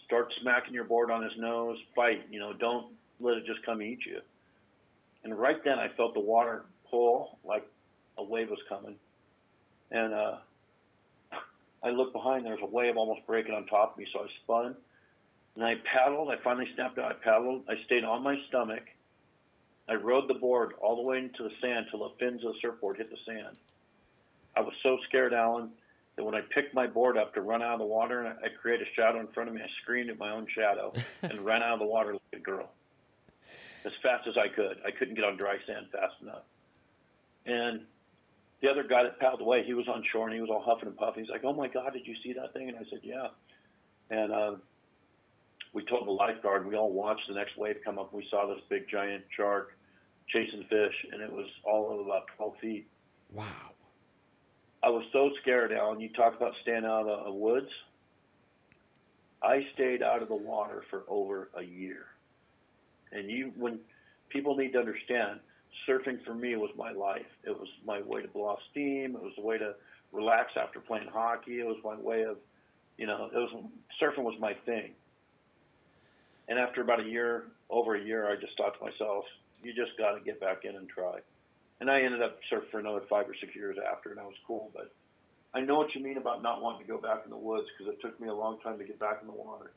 Start smacking your board on his nose, fight, you know, don't let it just come eat you. And right then I felt the water pull like a wave was coming. And I looked behind, there was a wave almost breaking on top of me, so I spun. And I paddled. I finally snapped out. I paddled. I stayed on my stomach. I rode the board all the way into the sand till the fins of the surfboard hit the sand. I was so scared, Alan, that when I picked my board up to run out of the water and I created a shadow in front of me, I screamed at my own shadow and ran out of the water like a girl as fast as I could. I couldn't get on dry sand fast enough. And the other guy that paddled away, he was on shore, and he was all huffing and puffing. He's like, oh, my God, did you see that thing? And I said, yeah. And we told the lifeguard, and we all watched the next wave come up. We saw this big, giant shark chasing fish, and it was all of about 12 feet. Wow. I was so scared, Alan. You talk about staying out of the woods. I stayed out of the water for over a year. And when people need to understand, surfing for me was my life. It was my way to blow off steam. It was a way to relax after playing hockey. It was my way of, surfing was my thing. And after about over a year, I just thought to myself, you just got to get back in and try. And I ended up surfing for another 5 or 6 years after, and that was cool. But I know what you mean about not wanting to go back in the woods, because it took me a long time to get back in the water.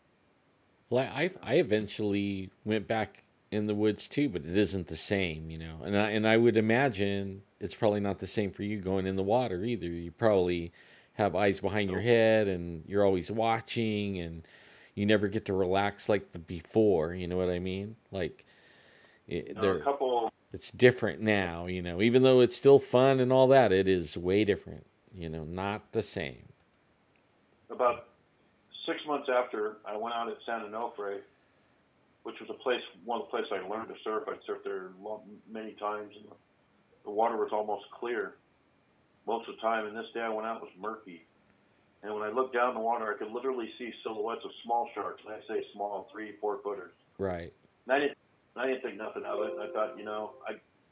Well, I eventually went back in the woods too, but it isn't the same, And I would imagine it's probably not the same for you going in the water either. You probably have eyes behind your head, and you're always watching, and you never get to relax like the before. You know what I mean? Like it's different now. Even though it's still fun and all that, it is way different. Not the same. About 6 months after, I went out at San Onofre, which was one of the places I learned to surf. I'd surfed there many times. the water was almost clear most of the time. And this day I went out, it was murky. And when I looked down in the water, I could literally see silhouettes of small sharks. And I say small, 3-4 footers. Right. And I didn't think nothing of it. I thought,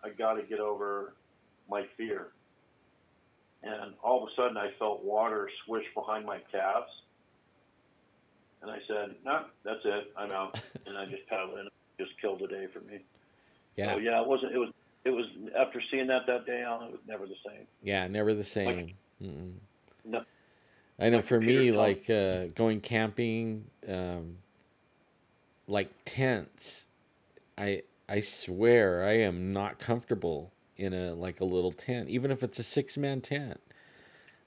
I got to get over my fear. And all of a sudden, I felt water swish behind my calves. And I said, no, that's it. I'm out. And I just paddled in. Just killed the day for me. Yeah. So, yeah, it was after seeing that day on, it was never the same. Yeah, never the same. No. I know for me, like going camping, like tents, I swear I am not comfortable in a little tent, even if it's a 6-man tent.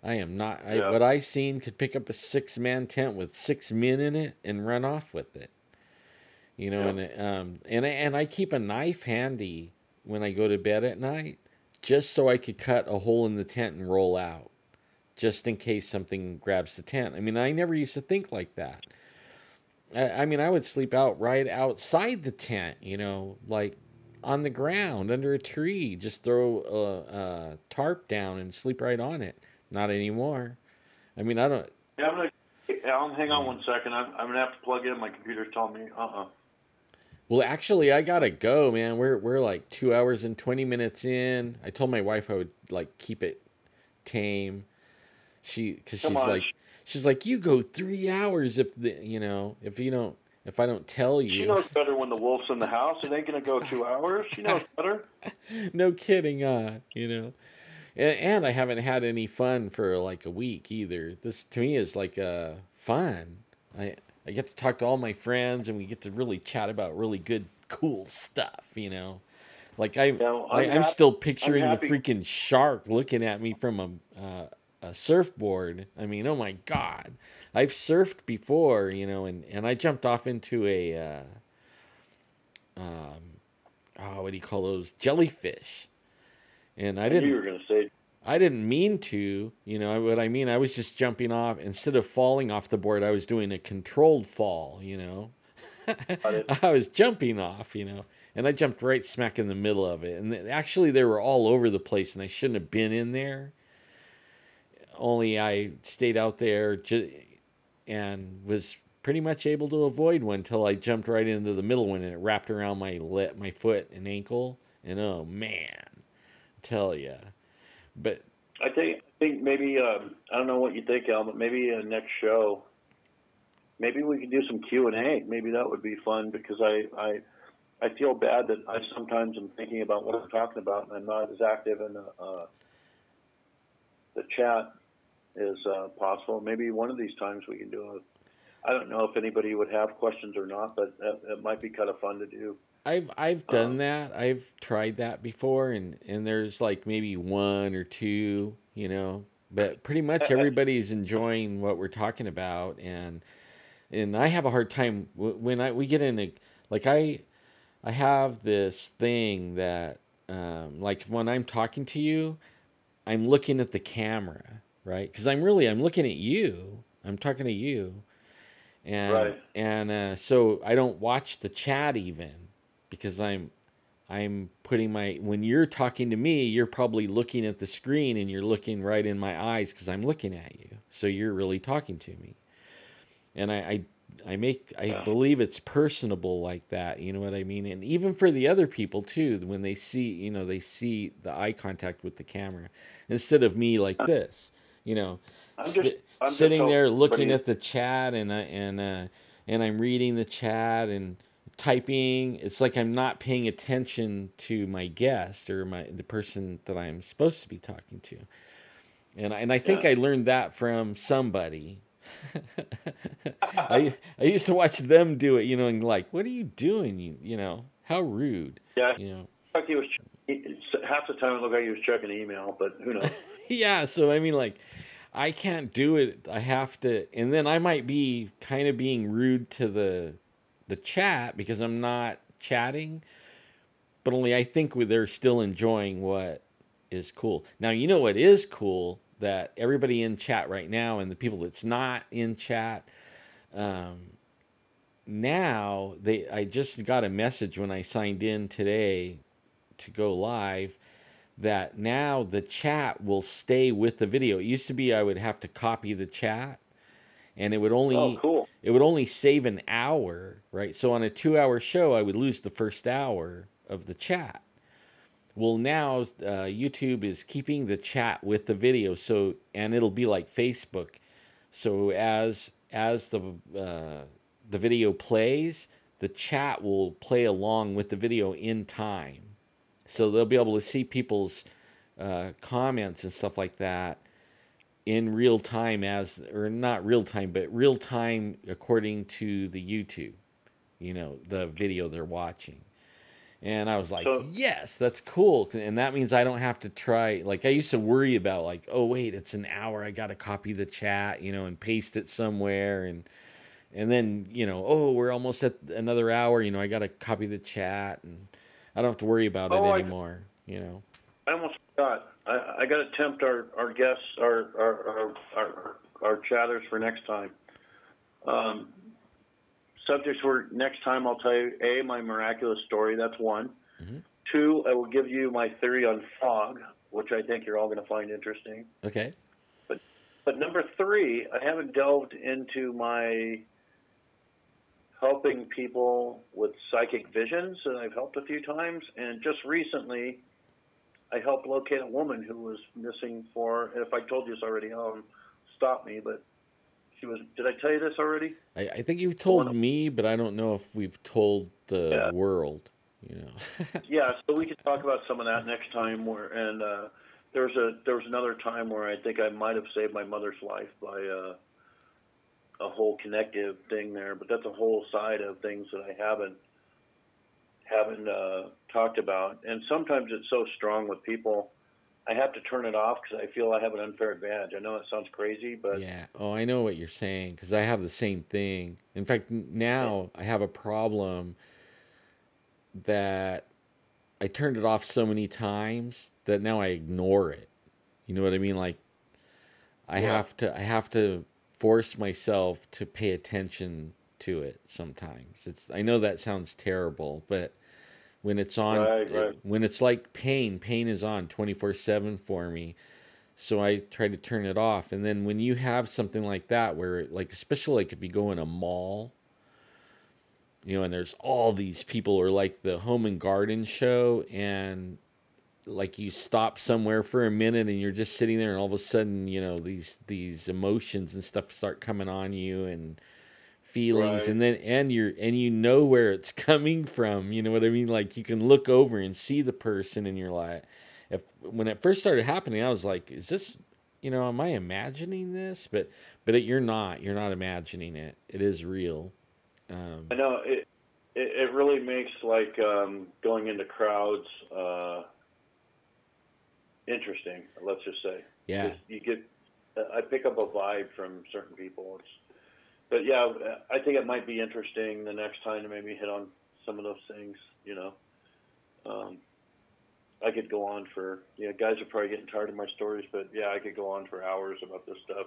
I am not. What I seen could pick up a 6-man tent with 6 men in it and run off with it. And I keep a knife handy when I go to bed at night, just so I could cut a hole in the tent and roll out, just in case something grabs the tent. I mean, I never used to think like that. I mean, I would sleep out right outside the tent, like on the ground under a tree. Just throw a tarp down and sleep right on it. Not anymore. I mean, I don't. Yeah, Alan, hang on one second. I'm gonna have to plug in. My computer's telling me. Well, actually, I gotta go, man. We're like 2 hours and 20 minutes in. I told my wife I would like keep it tame. She's like, you go 3 hours if I don't tell you. She knows better when the wolf's in the house. It ain't gonna go 2 hours. She knows better. No kidding, And I haven't had any fun for like a week either. This to me is like fun. I get to talk to all my friends and we get to really chat about really good, cool stuff. Like I'm still picturing the freaking shark looking at me from a surfboard. I mean, oh my God, I've surfed before, and I jumped off into a what do you call those, jellyfish? And I didn't. You were gonna say. I didn't mean to, what I mean. I was just jumping off. Instead of falling off the board, I was doing a controlled fall. I was jumping off, and I jumped right smack in the middle of it. And actually, they were all over the place, and I shouldn't have been in there. Only I stayed out there and was pretty much able to avoid one until I jumped right into the middle one, and it wrapped around my foot and ankle. And oh man, tell ya. But I think maybe I don't know what you think, Al, but maybe next show, maybe we could do some Q&A. Maybe that would be fun because I feel bad that I sometimes am thinking about what I'm talking about and I'm not as active in the chat as possible. Maybe one of these times we can do it. I don't know if anybody would have questions or not, but it might be kind of fun to do. I've done that. I've tried that before, and there's like maybe 1 or 2, but pretty much everybody's enjoying what we're talking about, and I have a hard time when we get in like I have this thing that like when I'm talking to you, I'm looking at the camera, right? Because I'm looking at you. I'm talking to you, and right. And so I don't watch the chat even. Because I'm putting when you're talking to me, you're probably looking at the screen and you're looking right in my eyes because I'm looking at you. So you're really talking to me. And I believe it's personable like that. You know what I mean? And even for the other people too, when they see, they see the eye contact with the camera instead of me like this, I'm sitting there looking at the chat and I'm reading the chat and typing. It's like I'm not paying attention to my guest or the person that I'm supposed to be talking to. And I think I learned that from somebody. I used to watch them do it, and like, what are you doing? How rude. Yeah. Like he was half the time it looked like he was checking email, but who knows? Yeah. So I mean, like, I can't do it. I have to, and then I might be kind of being rude to the chat because I'm not chatting, but only I think they're still enjoying what is cool. Now, what is cool that everybody in chat right now and the people that's not in chat, now I just got a message when I signed in today to go live that now the chat will stay with the video. It used to be I would have to copy the chat, and Oh, cool. it would only save an hour, right? So on a 2-hour show, I would lose the first hour of the chat. Well, now YouTube is keeping the chat with the video, so and it'll be like Facebook. So as the video plays, the chat will play along with the video in time. So they'll be able to see people's comments and stuff like that in real time, or not real time, but real time according to the YouTube, the video they're watching. And I was like, So, yes, that's cool. And that means I don't have to try. Like, I used to worry about, like, oh, wait, it's an hour. I got to copy the chat, and paste it somewhere. And then, oh, we're almost at another hour. I got to copy the chat. And I don't have to worry about it oh, anymore. I almost forgot. I got to tempt our guests, our chatters for next time. Subjects for next time, I'll tell you, A, my miraculous story. That's one. Mm-hmm. 2, I will give you my theory on fog, which I think you're all going to find interesting. Okay. But number 3, I haven't delved into my helping people with psychic visions, and I've helped a few times. And just recently, I helped locate a woman who was missing if I told you this already, stop me, but she was, did I tell you this already? I think you've told me, but I don't know if we've told the world, Yeah, so we could talk about some of that next time. There was another time where I think I might have saved my mother's life by a whole connective thing there, but that's a whole side of things that I haven't talked about. And sometimes it's so strong with people, I have to turn it off because I feel I have an unfair advantage. I know it sounds crazy, but yeah. Oh, I know what you're saying, because I have the same thing. In fact, now I have a problem that I turned it off so many times that now I ignore it. You know what I mean? Like, I have to force myself to pay attention to it sometimes. I know that sounds terrible, but when it's on, right. when it's like pain is on 24/7 for me. So I try to turn it off. And then when you have something like that, where, like, especially like if you go in a mall, and there's all these people, or like the home and garden show, and like you stop somewhere for a minute and you're just sitting there, and all of a sudden, these emotions and stuff start coming on you, and feelings, Right. and then you know where it's coming from. You know what I mean? Like, you can look over and see the person, and you're like, when it first started happening, I was like, is this, am I imagining this? But you're not imagining it. It is real. I know it really makes, like, going into crowds interesting. Let's just say, Yeah. you get, I pick up a vibe from certain people. But yeah, I think it might be interesting the next time to maybe hit on some of those things. I could go on for, guys are probably getting tired of my stories, but yeah, I could go on for hours about this stuff.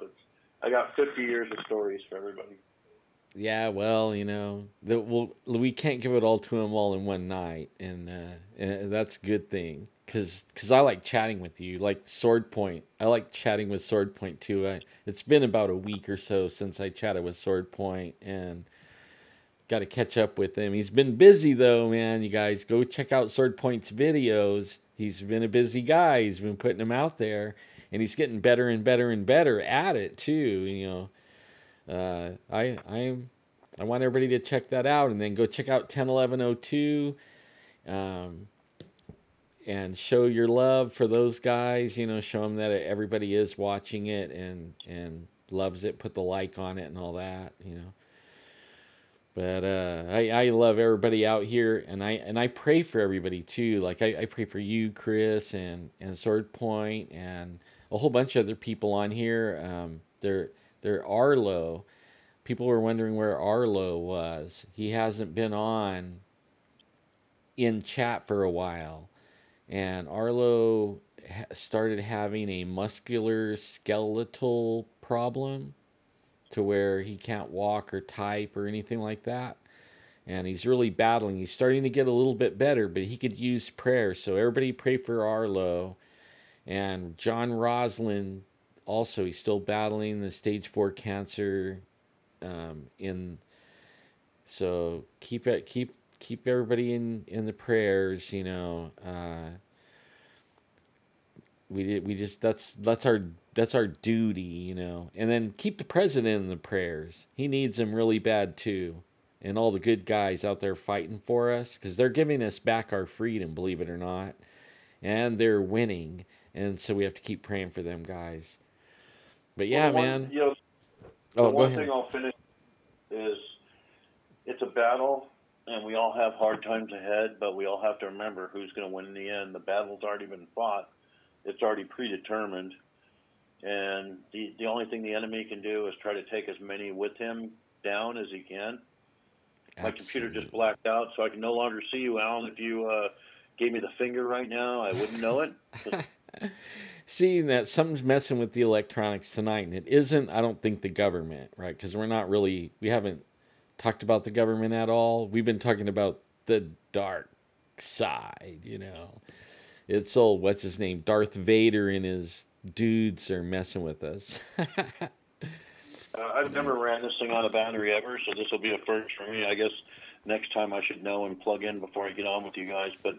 I got 50 years of stories for everybody. Yeah, well, we can't give it all to them all in one night, and that's a good thing, because I like chatting with you, like Sword Point. I like chatting with Sword Point too. It's been about a week or so since I chatted with Sword Point, and got to catch up with him. He's been busy though, man. You guys go check out Sword Point's videos. He's been a busy guy. He's been putting them out there, and he's getting better and better and better at it too. I want everybody to check that out, and then go check out 101102, and show your love for those guys. Show them that everybody is watching it and loves it. Put the like on it and all that. But I love everybody out here, and I pray for everybody too. Like, I pray for you, Chris, and Sword Point, and a whole bunch of other people on here. They're Arlo. People were wondering where Arlo was. He hasn't been on in chat for a while. And Arlo started having a muscular skeletal problem, to where he can't walk or type or anything like that. and he's really battling. He's starting to get a little bit better, but he could use prayer. So everybody pray for Arlo. And John Roslin, also, he's still battling the stage 4 cancer. So keep everybody in the prayers. You know, we just that's our duty. You know, and then keep the president in the prayers. He needs them really bad too. And all the good guys out there fighting for us, because they're giving us back our freedom, believe it or not, and they're winning, and so we have to keep praying for them guys. But yeah, well, man. You know, Oh, go one ahead. thing I'll finish is it's a battle, and we all have hard times ahead, but we all have to remember who's going to win in the end. The battle's already been fought. It's already predetermined. And the only thing the enemy can do is try to take as many with him down as he can. My computer just blacked out, so I can no longer see you, Alan. If you gave me the finger right now, I wouldn't know it. Seeing that something's messing with the electronics tonight, and it isn't, I don't think, the government, right? Because we haven't talked about the government at all. We've been talking about the dark side, you know. It's old, what's his name? Darth Vader and his dudes are messing with us. I've never ran this thing on a battery ever, so this will be a first for me. I guess next time I should know and plug in before I get on with you guys. But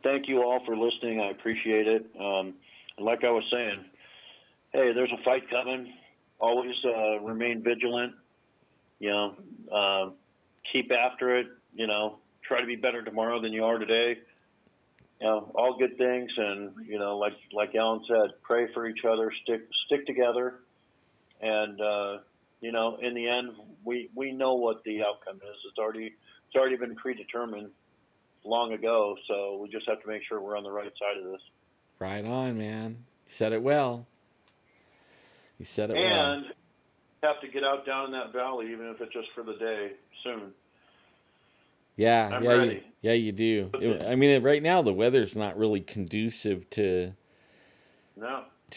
thank you all for listening. I appreciate it. And like I was saying, hey, there's a fight coming. Always remain vigilant. You know, keep after it. You know, try to be better tomorrow than you are today. You know, all good things. And you know, like Alan said, pray for each other. Stick together. And you know, in the end, we know what the outcome is. It's already been predetermined long ago. So we just have to make sure we're on the right side of this. Right on, man. You said it well. You said it well. And have to get out down in that valley, even if it's just for the day, soon. Yeah, I'm ready. You do. I mean, right now the weather's not really conducive to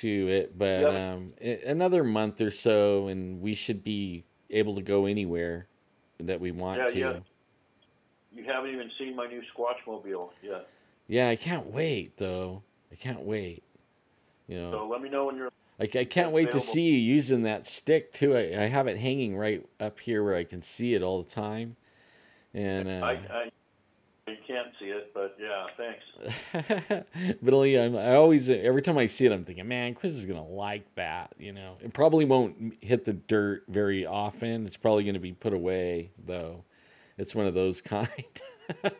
it, but another month or so, and we should be able to go anywhere that we want to. Yeah. You haven't even seen my new Squatch mobile yet. Yeah, I can't wait though. I can't wait. You know. So let me know when you're. I can't wait to see you using that stick too. I have it hanging right up here where I can see it all the time. And you can't see it, but yeah, thanks. But I always, every time I see it, I'm thinking, man, Chris is gonna like that. You know, it probably won't hit the dirt very often. It's probably gonna be put away though. It's one of those kind. I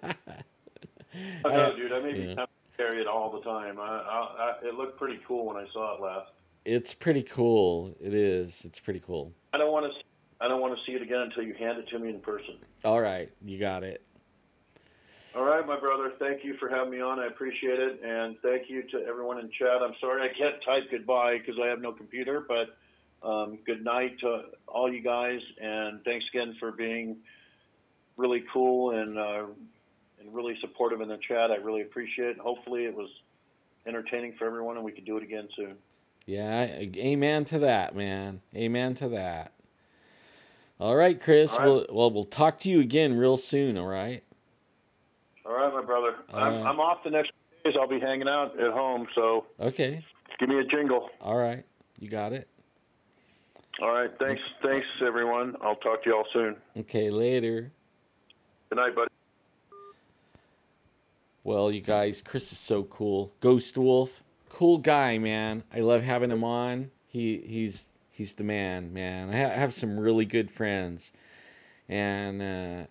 know, dude. I maybe carry it all the time. It looked pretty cool when I saw it last. It's pretty cool. It is. It's pretty cool. I don't want to see it again until you hand it to me in person. All right, you got it. All right, my brother. Thank you for having me on. I appreciate it, and thank you to everyone in chat. I'm sorry I can't type goodbye because I have no computer, but good night to all you guys, and thanks again for being really cool and really supportive in the chat. I really appreciate it. Hopefully, it was entertaining for everyone, and we can do it again soon. Yeah, amen to that, man. Amen to that. All right, Chris. All right. We'll talk to you again real soon. All right. All right, my brother. I'm off the next few days. I'll be hanging out at home, so okay. Give me a jingle. All right, you got it. All right, thanks, everyone. I'll talk to you all soon. Okay, later. Good night, buddy. Well, you guys, Chris is so cool. Ghostwolf, cool guy, man. I love having him on. He's the man. I have some really good friends, and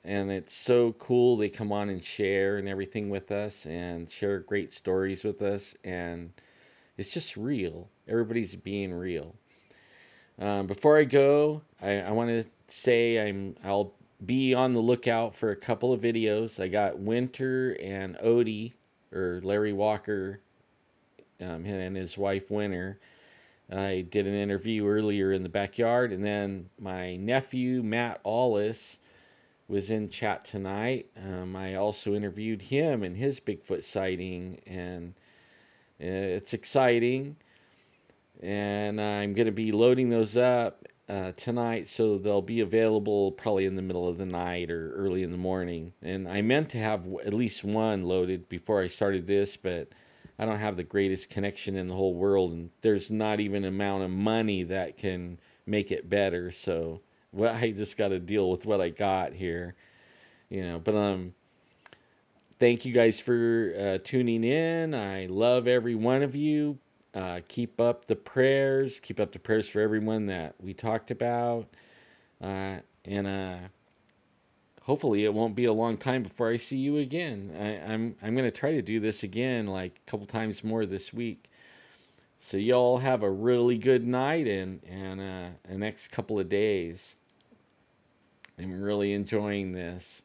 it's so cool. They come on and share and everything with us, and share great stories with us, and it's just real. Everybody's being real. Before I go, I want to say I'll be on the lookout for a couple of videos. I got Winter and Odie, or Larry Walker, and his wife Winter. I did an interview earlier in the backyard, and then my nephew Matt Allis was in chat tonight. I also interviewed him and his Bigfoot sighting, and it's exciting. And I'm going to be loading those up tonight, so they'll be available probably in the middle of the night or early in the morning. And I meant to have at least one loaded before I started this, but I don't have the greatest connection in the whole world, and there's not even an amount of money that can make it better. So, well, I just got to deal with what I got here, you know. But thank you guys for tuning in. I love every one of you. Keep up the prayers. Keep up the prayers for everyone that we talked about. And hopefully it won't be a long time before I see you again. I'm going to try to do this again like a couple times more this week. So y'all have a really good night and a next couple of days. I'm really enjoying this.